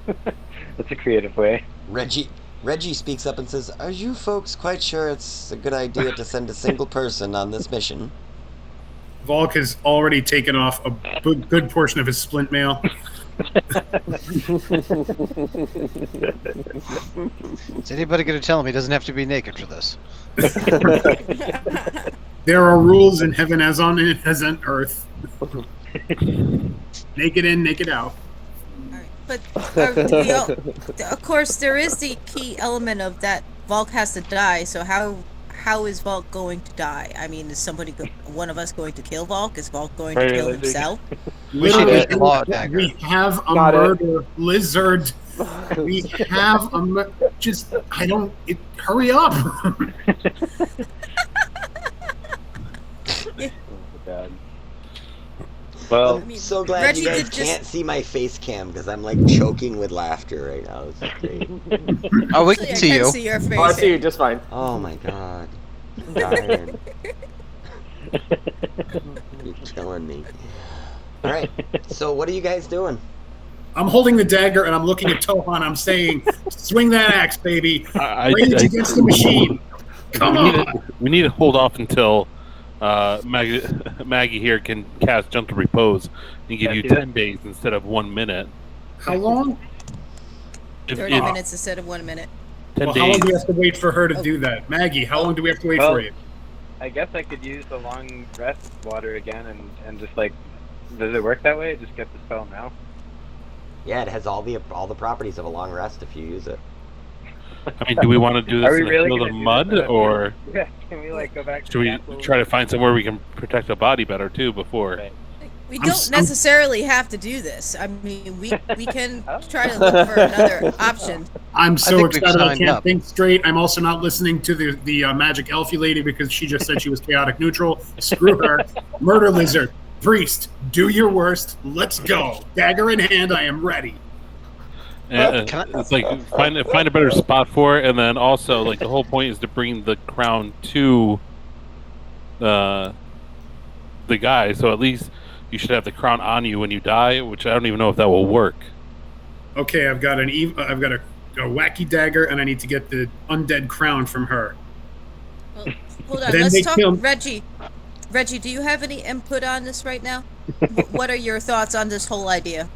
That's a creative way. Reggie speaks up and says, "Are you folks quite sure it's a good idea to send a single person on this mission?" Valk has already taken off a good portion of his splint mail. Is anybody going to tell him he doesn't have to be naked for this? There are rules in heaven as on earth. Naked in, naked out. But of course, there is the key element of that Valk has to die. So how is Valk going to die? I mean, is one of us going to kill Valk? Is Valk going to kill himself? Literally, Law dagger. we have a Got it. murder lizard. We have a hurry up. God. Well, I'm so glad Reggie you guys did just- can't see my face cam because I'm like choking with laughter right now. This is great. Oh, we Actually, can I see can you. see your face. Oh, I see you just fine. Oh my god. I'm tired. You're killing me. Alright, so what are you guys doing? I'm holding the dagger and I'm looking at Tohan. I'm saying, swing that axe, baby. Rage against the machine. Come on. We need to hold off until Maggie here can cast Gentle Repose and give you 10 days instead of 1 minute. How long? 30 minutes instead of 1 minute. 10 Well, days. how long do we have to wait for her to do that? Maggie, how long do we have to wait for you? I guess I could use the long rest water again and just like, does it work that way? Just get the spell now. Yeah, it has all the properties of a long rest if you use it. I mean, do we want to do Are this we in the really field gonna of do mud, this? or Yeah, can we like go back to should we castle? try to find somewhere we can protect the body better too before? Right. We I'm don't s- necessarily have to do this. I mean, we can try to look for another option. I'm so think we've excited I signed can't up. think straight. I'm also not listening to the magic elfie lady because she just said she was chaotic neutral. Screw her. Murder lizard. Priest, do your worst. Let's go. Dagger in hand, I am ready. And, it's like find a better spot for it, and then also like the whole point is to bring the crown to the guy. So at least you should have the crown on you when you die, which I don't even know if that will work. Okay, I've got a wacky dagger, and I need to get the undead crown from her. Well, hold on, Then they let's talk. kill- Reggie, do you have any input on this right now? What are your thoughts on this whole idea?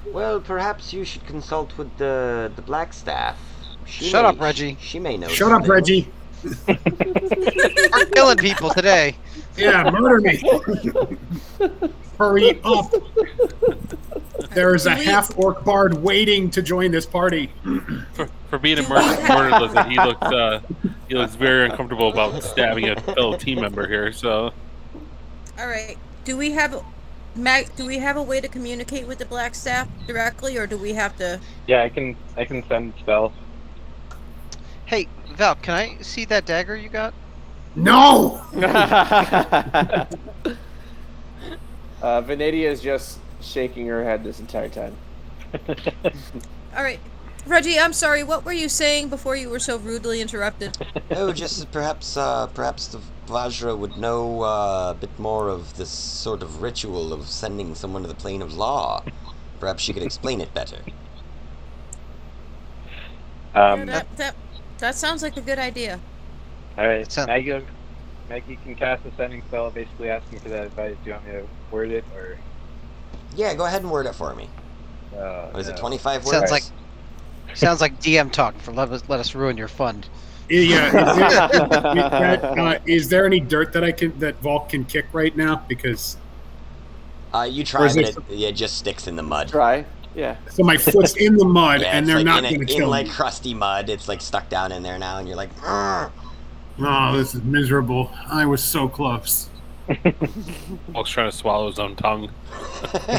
Well, perhaps you should consult with the black staff. Shut up, Reggie. She may know. Shut some up, things. Reggie. We're killing people today. Yeah, murder me. Hurry up. There is a half-orc bard waiting to join this party. For being a murder lizard, he looks very uncomfortable about stabbing a fellow team member here. So, All right. Do we have a way to communicate with the black staff directly, or do we have to? Yeah, I can send spell. Hey, Val, can I see that dagger you got? No! Venadia is just shaking her head this entire time. All right, Reggie. I'm sorry. What were you saying before you were so rudely interrupted? Oh, just perhaps the Vajra would know a bit more of this sort of ritual of sending someone to the plane of law. Perhaps she could explain it better. That sounds like a good idea. All right, Maggie can cast a sending spell, basically asking for that advice. Do you want me to word it or? Yeah, go ahead and word it for me. What is it, 25 words? Sounds like DM talk. For let us ruin your fun. Yeah. Is there any dirt that Volk can kick right now? Because you try, but it just sticks in the mud. Try. Yeah. So my foot's in the mud, Yeah, and they're like not going to kill me. like crusty mud. It's like stuck down in there now, and you're like, "Argh." Oh, this is miserable. I was so close. Volk's trying to swallow his own tongue.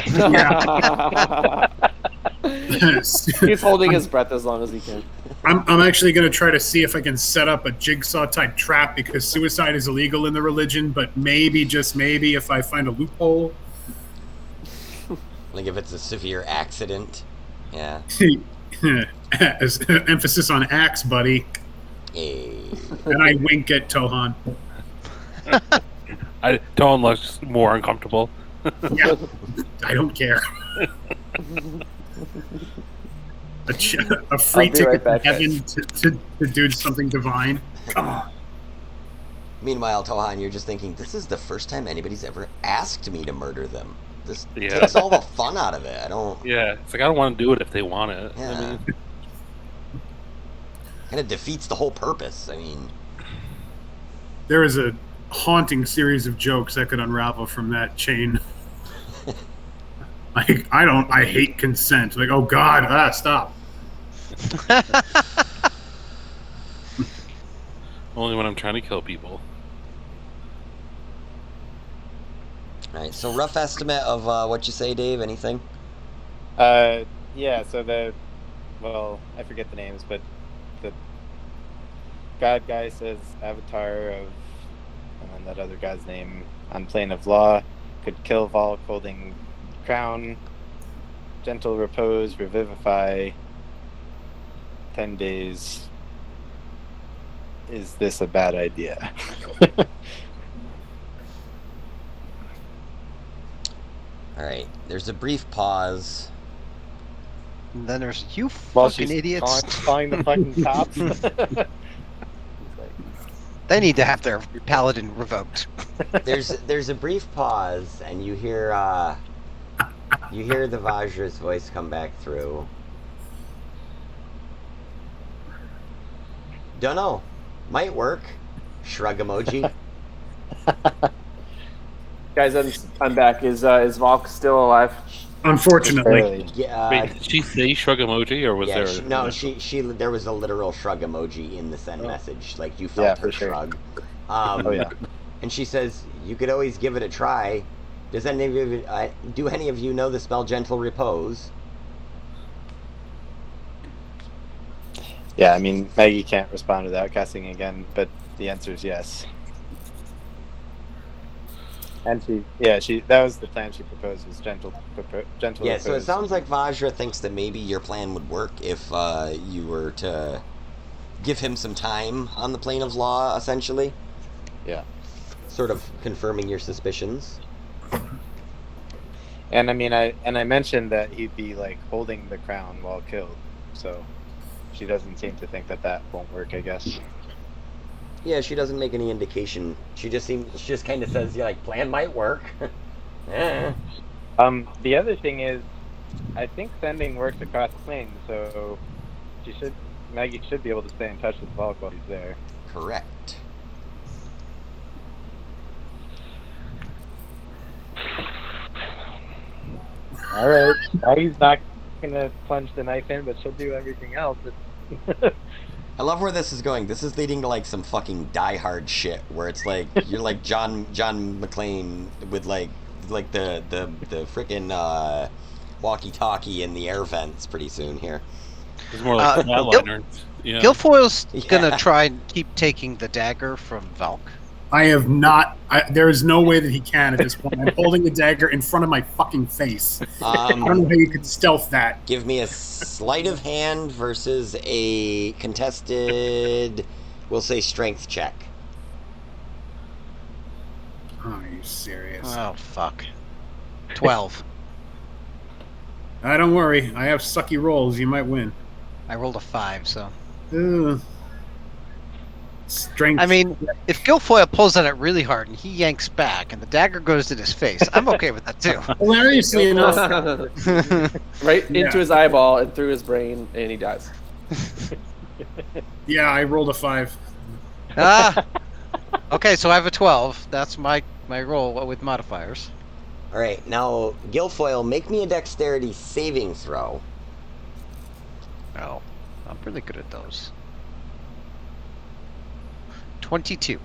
Yeah. He's holding his breath as long as he can. I'm actually going to try to see if I can set up a jigsaw type trap, because suicide is illegal in the religion, but maybe, just maybe, if I find a loophole. Like if it's a severe accident. Yeah. Emphasis on axe, buddy. Hey. And I wink at Tohan. Tohan looks more uncomfortable. Yeah, I don't care. A free ticket to heaven to do something divine. Come on. Meanwhile, Tohan, you're just thinking, this is the first time anybody's ever asked me to murder them. This takes all the fun out of it. I don't... Yeah, it's like I don't want to do it if they want it. Yeah. I mean... And it defeats the whole purpose. I mean... There is a haunting series of jokes that could unravel from that chain. I hate consent. Like, oh God, stop. Only when I'm trying to kill people. Alright, so rough estimate of what you say, Dave? Anything? Yeah, so I forget the names, but the God guy says Avatar of, and then that other guy's name on Plane of Law could kill Volk holding crown, gentle repose, revivify, 10 days. Is this a bad idea? Alright, there's a brief pause. And then there's you fucking idiots. Calling the fucking cops. They need to have their paladin revoked. There's a brief pause, and you hear the Vajra's voice come back through. Don't know. Might work. Shrug emoji. Guys, I'm back. Is Volk still alive? Unfortunately. Yeah. Wait, did she say shrug emoji, or was there? She there was a literal shrug emoji in the send message. Like you felt her shrug. And she says, "You could always give it a try. Does any of you do any of you know the spell Gentle Repose?" Yeah, I mean, Maggie can't respond without casting again, but the answer is yes. And that was the plan she proposed, was gentle. Yeah, so it sounds like Vajra thinks that maybe your plan would work if you were to give him some time on the plane of law, essentially. Yeah. Sort of confirming your suspicions. And I mean, I mentioned that he'd be like holding the crown while killed, so she doesn't seem to think that won't work, I guess. Yeah, she doesn't make any indication. She just kind of says, yeah, like, plan might work. The other thing is, I think sending works across planes, so Maggie should be able to stay in touch with Volk while he's there. Correct. All right. Maggie's not gonna plunge the knife in, but she'll do everything else. I love where this is going. This is leading to like some fucking Die Hard shit, where it's like you're like John McClane with like the freaking walkie-talkie in the air vents pretty soon here. It's more like flatliners. Yeah. Guilfoyle's gonna try and keep taking the dagger from Valk. I have not. There is no way that he can at this point. I'm holding the dagger in front of my fucking face. I don't know how you could stealth that. Give me a sleight of hand versus a contested, we'll say, strength check. Oh, are you serious? Oh fuck. 12. Don't worry. I have sucky rolls. You might win. I rolled a 5, so. Strength. I mean, if Guilfoyle pulls on it really hard and he yanks back and the dagger goes in his face, I'm okay with that too. Hilariously enough, Right into his eyeball and through his brain, and he dies. yeah, I rolled a 5. Okay, so I have a 12. That's my roll with modifiers. All right, now Guilfoyle, make me a dexterity saving throw. Oh, I'm really good at those. 22.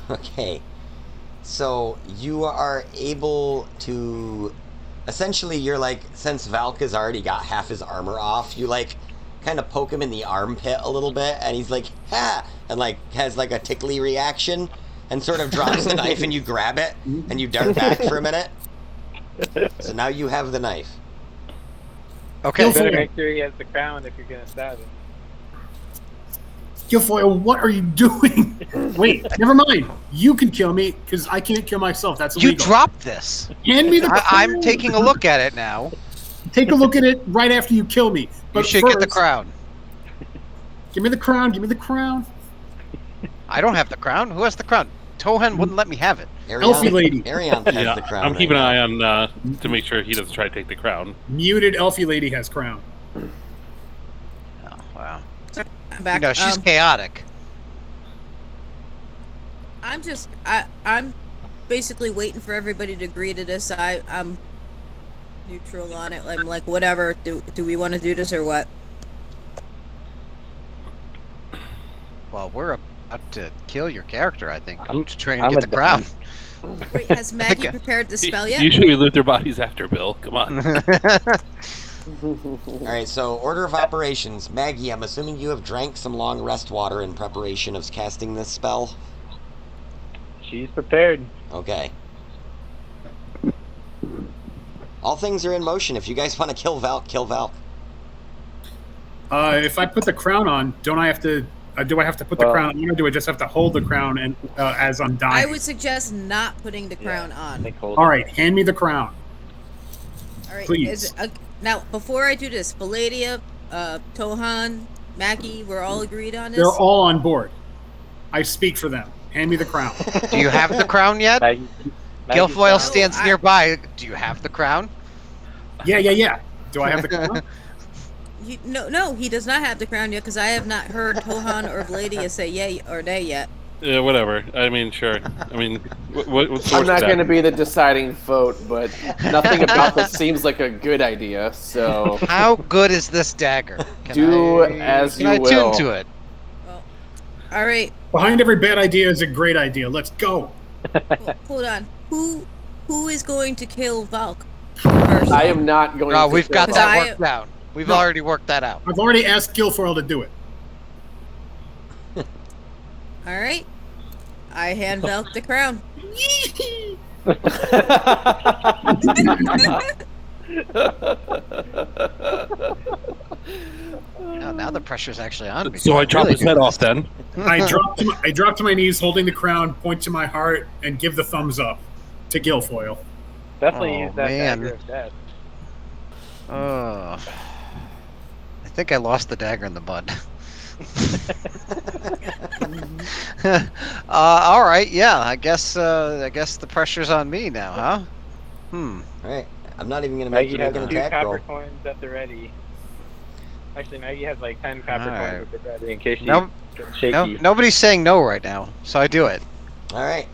Okay, so you are able to, essentially you're like, since Valk has already got half his armor off, you like kind of poke him in the armpit a little bit, and he's like, ha, and like has like a tickly reaction, and sort of drops the knife, and you grab it, and you dart back for a minute. So now you have the knife. Okay. You better make sure he has the crown if you're gonna stab him. Guilfoyle, what are you doing? Wait, never mind. You can kill me because I can't kill myself. That's illegal. You dropped this. Hand me the crown. I'm taking a look at it now. Take a look at it right after you kill me. But You should first, get the crown. Give me the crown. Give me the crown. I don't have the crown. Who has the crown? Tohan wouldn't let me have it. Elfie lady. Ariane has Yeah, the crown. I'm keeping an eye on to make sure he doesn't try to take the crown. Muted Elfie lady has crown. Oh, wow. I'm back. No, she's chaotic. I'm basically waiting for everybody to agree to this. I'm neutral on it. I'm like, whatever. Do we want to do this or what? Well, we're about to kill your character, I think. I'm trying to I'm get the crown. Wait, has Maggie prepared the spell yet? Usually we loot their bodies after, Bill. Come on. All right, so order of operations. Maggie, I'm assuming you have drank some long rest water in preparation of casting this spell? She's prepared. Okay. All things are in motion. If you guys want to kill Valk, kill Valk. If I put the crown on, don't I have to? Do I have to put the crown on, or do I just have to hold the crown and as I'm dying? I would suggest not putting the crown on. All right, hand me the crown. All right, please. Now, before I do this, Valadia, Tohan, Mackie, we're all agreed on this? They're all on board. I speak for them. Hand me the crown. Do you have the crown yet? Guilfoyle stands No, nearby. Do you have the crown? Yeah. Do I have the crown? No, he does not have the crown yet because I have not heard Tohan or Valadia say yay or nay yet. Yeah, whatever. I mean, sure. I mean, what's I'm not going to be the deciding vote, but nothing about this seems like a good idea. So How good is this dagger? Can as you I will. tune to it? Well, all right. Behind every bad idea is a great idea. Let's go. Hold on. Who is going to kill Valk first? I am not going No, to. we've got kill that I- worked out. We've No. already worked that out. I've already asked Guilfoyle to do it. All right. I hand Valk the crown. Now the pressure's actually on me. So I chop his head off then. I drop to my knees, holding the crown, point to my heart, and give the thumbs up to Guilfoyle. Definitely Oh, use that man. dagger of death. Oh. I think I lost the dagger in the mud. All right, yeah. I guess the pressure's on me now, huh? All right. I'm not even gonna make you Maggie make has an 2 attack copper roll. coins at the ready. Actually, Maggie has like 10 copper Alright. coins at the ready in case she No, gets shaky. nobody's saying no right now, so I do it. All right.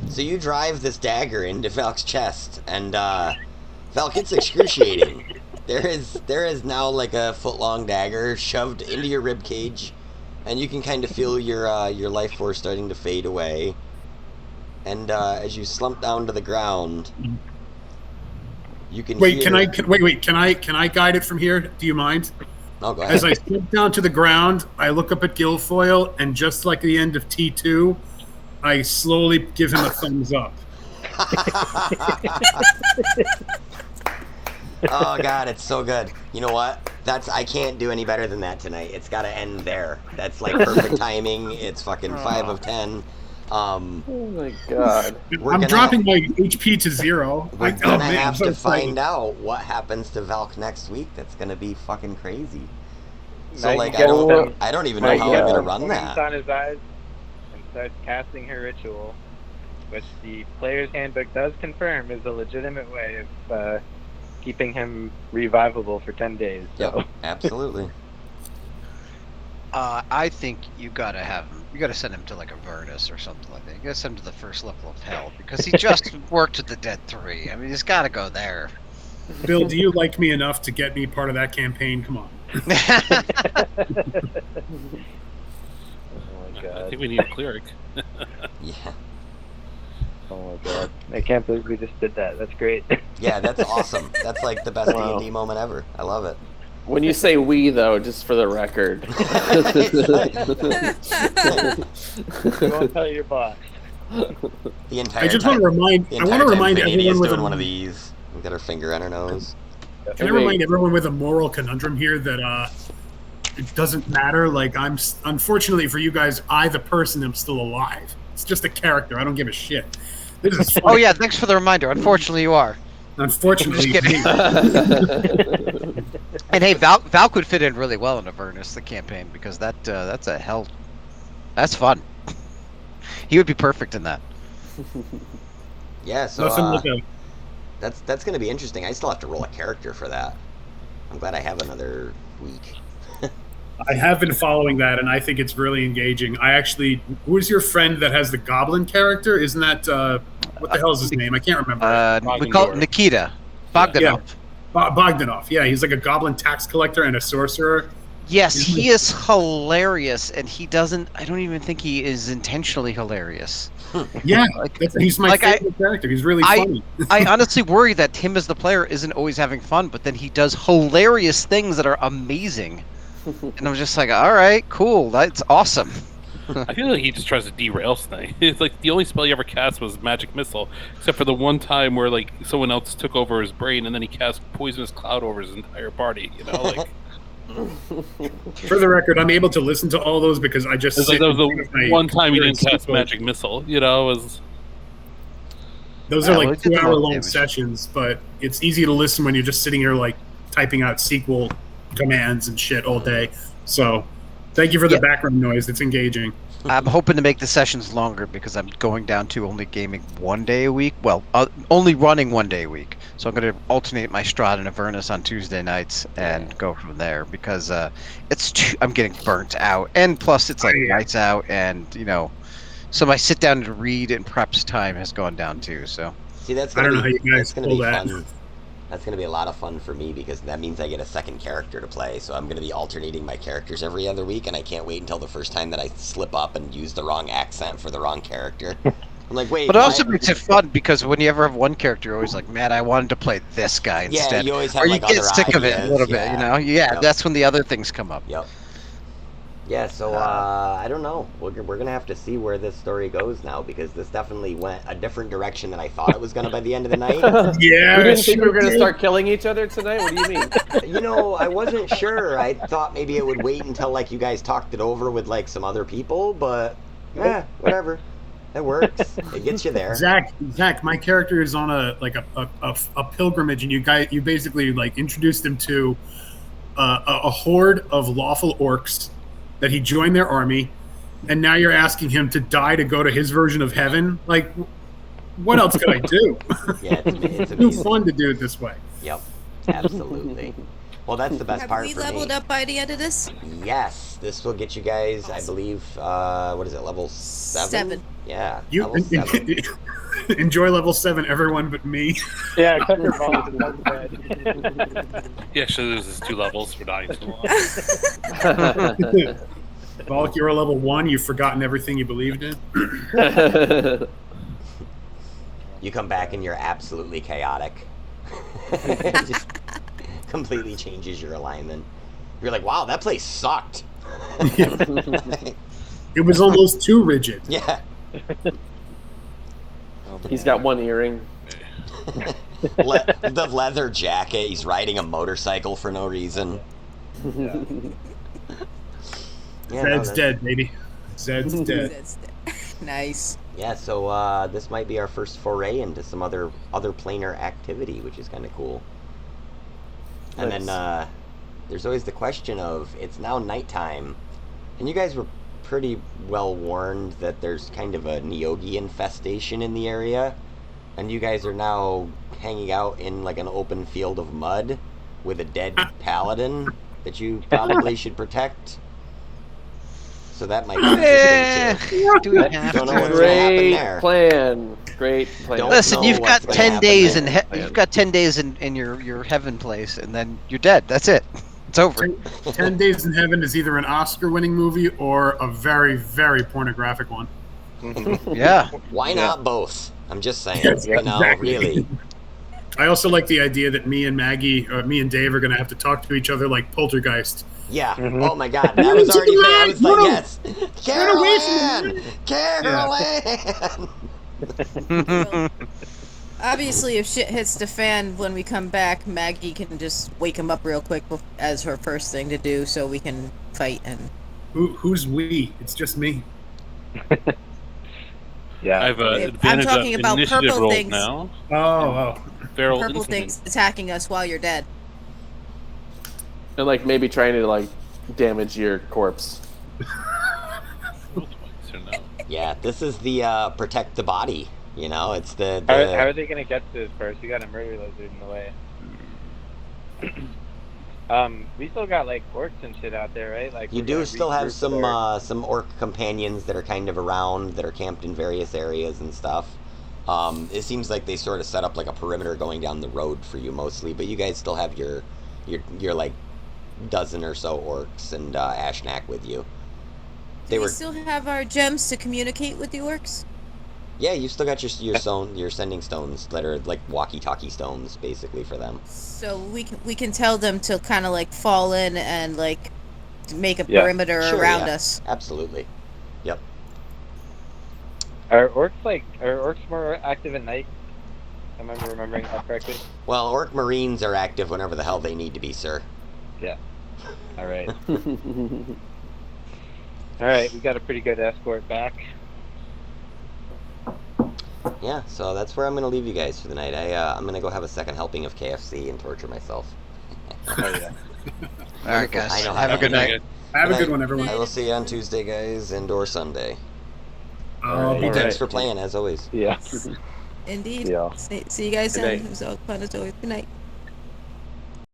So you drive this dagger into Valk's chest, and Valk, it's excruciating. There is now like a foot-long dagger shoved into your rib cage, and you can kind of feel your life force starting to fade away. And as you slump down to the ground, you can Wait, hear... can I guide it from here? Do you mind? Oh, go ahead. As I slip down to the ground, I look up at Guilfoyle, and just like the end of T2, I slowly give him a thumbs up. Oh god, it's so good. You know what? I can't do any better than that tonight. It's got to end there. That's like perfect timing. It's fucking 5 of 10. Oh my god. I'm dropping my HP to 0. We're gonna have to find out what happens to Valk next week. That's gonna be fucking crazy. So Maggie like, gets I don't even know how I'm gonna run points that. on his eyes and starts casting her ritual, which the player's handbook does confirm is a legitimate way of keeping him revivable for 10 days. So. Yep, absolutely. I think you gotta have him. You gotta send him to like a Avernus or something like that. You gotta send him to the first level of hell because he just worked with the Dead 3. I mean, he's gotta go there. Bill, do you like me enough to get me part of that campaign? Come on. Oh my I god. think we need a cleric. Yeah. Oh my god. I can't believe we just did that. That's great. Yeah, that's awesome. That's like the best Wow. D&D moment ever. I love it. When you say we, though, just for the record. Don't tell your boss. The entire I just time, want to remind. the I want entire to time remind Thanidia's everyone with doing a. one of these. We've got her finger on her nose. Can I remind everyone with a moral conundrum here that it doesn't matter. Like unfortunately for you guys, the person, am still alive. It's just a character. I don't give a shit. This is Oh yeah, thanks for the reminder. Unfortunately, you are. Unfortunately, Just kidding. And hey, Val could fit in really well in Avernus, the campaign, because that's a hell. That's fun. He would be perfect in that. Yeah, so that's going to be interesting. I still have to roll a character for that. I'm glad I have another week. I have been following that, and I think it's really engaging. Who's your friend that has the goblin character? Isn't that what the hell is his name? I can't remember. We call it Nikita Bogdanov. Yeah. Bogdanov. Yeah, he's like a goblin tax collector and a sorcerer. Yes, he is hilarious, and he doesn't. I don't even think he is intentionally hilarious. Yeah, he's my favorite character. He's really funny. I honestly worry that him as the player isn't always having fun, but then he does hilarious things that are amazing. And I'm just like, all right, cool, that's awesome. I feel like he just tries to derail things. It's like the only spell he ever cast was Magic Missile, except for the one time where like someone else took over his brain and then he cast Poisonous Cloud over his entire party. You know, like. For the record, I'm able to listen to all those because I just. That was the one time he didn't cast Magic Missile. You know, was. Those are like 2-hour-long sessions, but it's easy to listen when you're just sitting here like typing out SQL commands and shit all day. So, thank you for the background noise. It's engaging. I'm hoping to make the sessions longer because I'm going down to only gaming 1 day a week. Well, only running 1 day a week. So I'm going to alternate my Strahd and Avernus on Tuesday nights and go from there because I'm getting burnt out. And plus, it's like nights out, and so my sit down to read and preps time has gone down too. So see, that's gonna be fun. That's going to be a lot of fun for me because that means I get a second character to play. So I'm going to be alternating my characters every other week, and I can't wait until the first time that I slip up and use the wrong accent for the wrong character. I'm like, wait. But it also makes it fun because when you ever have one character, you're always like, man, I wanted to play this guy instead. Yeah, you always have or like you get sick ideas. of it a little bit, Yeah, yep. That's when the other things come up. Yep. Yeah, so I don't know. We're going to have to see where this story goes now because this definitely went a different direction than I thought it was going to by the end of the night. Yeah. We didn't think we were going to start killing each other tonight? What do you mean? I wasn't sure. I thought maybe it would wait until like you guys talked it over with like some other people, but whatever. It works. It gets you there. Zach, my character is on a pilgrimage, and you basically like introduced him to a horde of lawful orcs that he joined their army. and now you're asking him to die to go to his version of heaven. Like, what else could I do? Yeah, it's Too amazing. fun to do it this way. Yep, absolutely. Well, that's the best Have part we for leveled me. up by the end of this? Yes, this will get you guys, I Awesome. believe, what is it, level 7? Yeah, You level 7. enjoy level 7, everyone but me. Yeah, except for Bob, because I'm dead. Yeah, so there's these 2 levels for dying too long. Volk, you're a level 1. You've forgotten everything you believed in. You come back and you're absolutely chaotic. Just completely changes your alignment. You're like, wow, that place sucked. It was almost too rigid. Yeah. He's got one earring. The leather jacket. He's riding a motorcycle for no reason. Yeah, Zed's dead, baby. Zed's dead. That's nice. Yeah, so this might be our first foray into some other planar activity, which is kind of cool. And Nice. then there's always the question of, it's now nighttime, and you guys were pretty well warned that there's kind of a Neogi infestation in the area, and you guys are now hanging out in like an open field of mud with a dead paladin that you probably should protect. So that might be interesting too. Do we have Don't know to? what's gonna happen Great there. plan. Great plan. Don't Listen, know you've got what's gonna 10 happen days there. you've got 10 days in your heaven place, and then you're dead. That's it. It's over. 10 Days in Heaven is either an Oscar-winning movie or a very, very pornographic one. Yeah. Why not both? I'm just saying. Yes, You know, exactly. really. I also like the idea that me and Dave are going to have to talk to each other like Poltergeist. Yeah. Oh my God. That was already there. I was like, No. yes. Run away from Carol Ann! Obviously, if shit hits the fan when we come back, Maggie can just wake him up real quick as her first thing to do, so we can fight. And Who's we? It's just me. Yeah. I have an I'm advantage talking of about initiative purple rolls things. now. Oh. Feral purple incident. things attacking us while you're dead. And like maybe trying to like damage your corpse. Roll twice or no? Yeah, this is the protect the body. You know, it's the. How are they gonna get to this first? We got a murder lizard in the way. We still got like orcs and shit out there, right? Like You we're do gonna still have regroup some orc companions that are kind of around, that are camped in various areas and stuff. It seems like they sort of set up like a perimeter going down the road for you mostly, but you guys still have your like dozen or so orcs and Ashnak with you. Do we still have our gems to communicate with the orcs? Yeah, you still got your sending stones that are like walkie-talkie stones basically for them. So we can tell them to kind of like fall in and like make a Yeah. perimeter Sure, around yeah. us. Absolutely. Yep. Are orcs more active at night? Am I remembering that correctly? Well, orc marines are active whenever the hell they need to be, sir. Yeah. All right. All right. We got a pretty good escort back. Yeah, so that's where I'm gonna leave you guys for the night. I'm gonna go have a second helping of KFC and torture myself. Oh yeah. All right, guys. I know how Have to a good do it. night. Have a Good good night. one, everyone. I will see you on Tuesday, guys, and or Sunday. I'll be All dead. Thanks for playing, as always. Yeah. Indeed. Yeah. See you guys Good soon. night. It was all fun as always. Good night.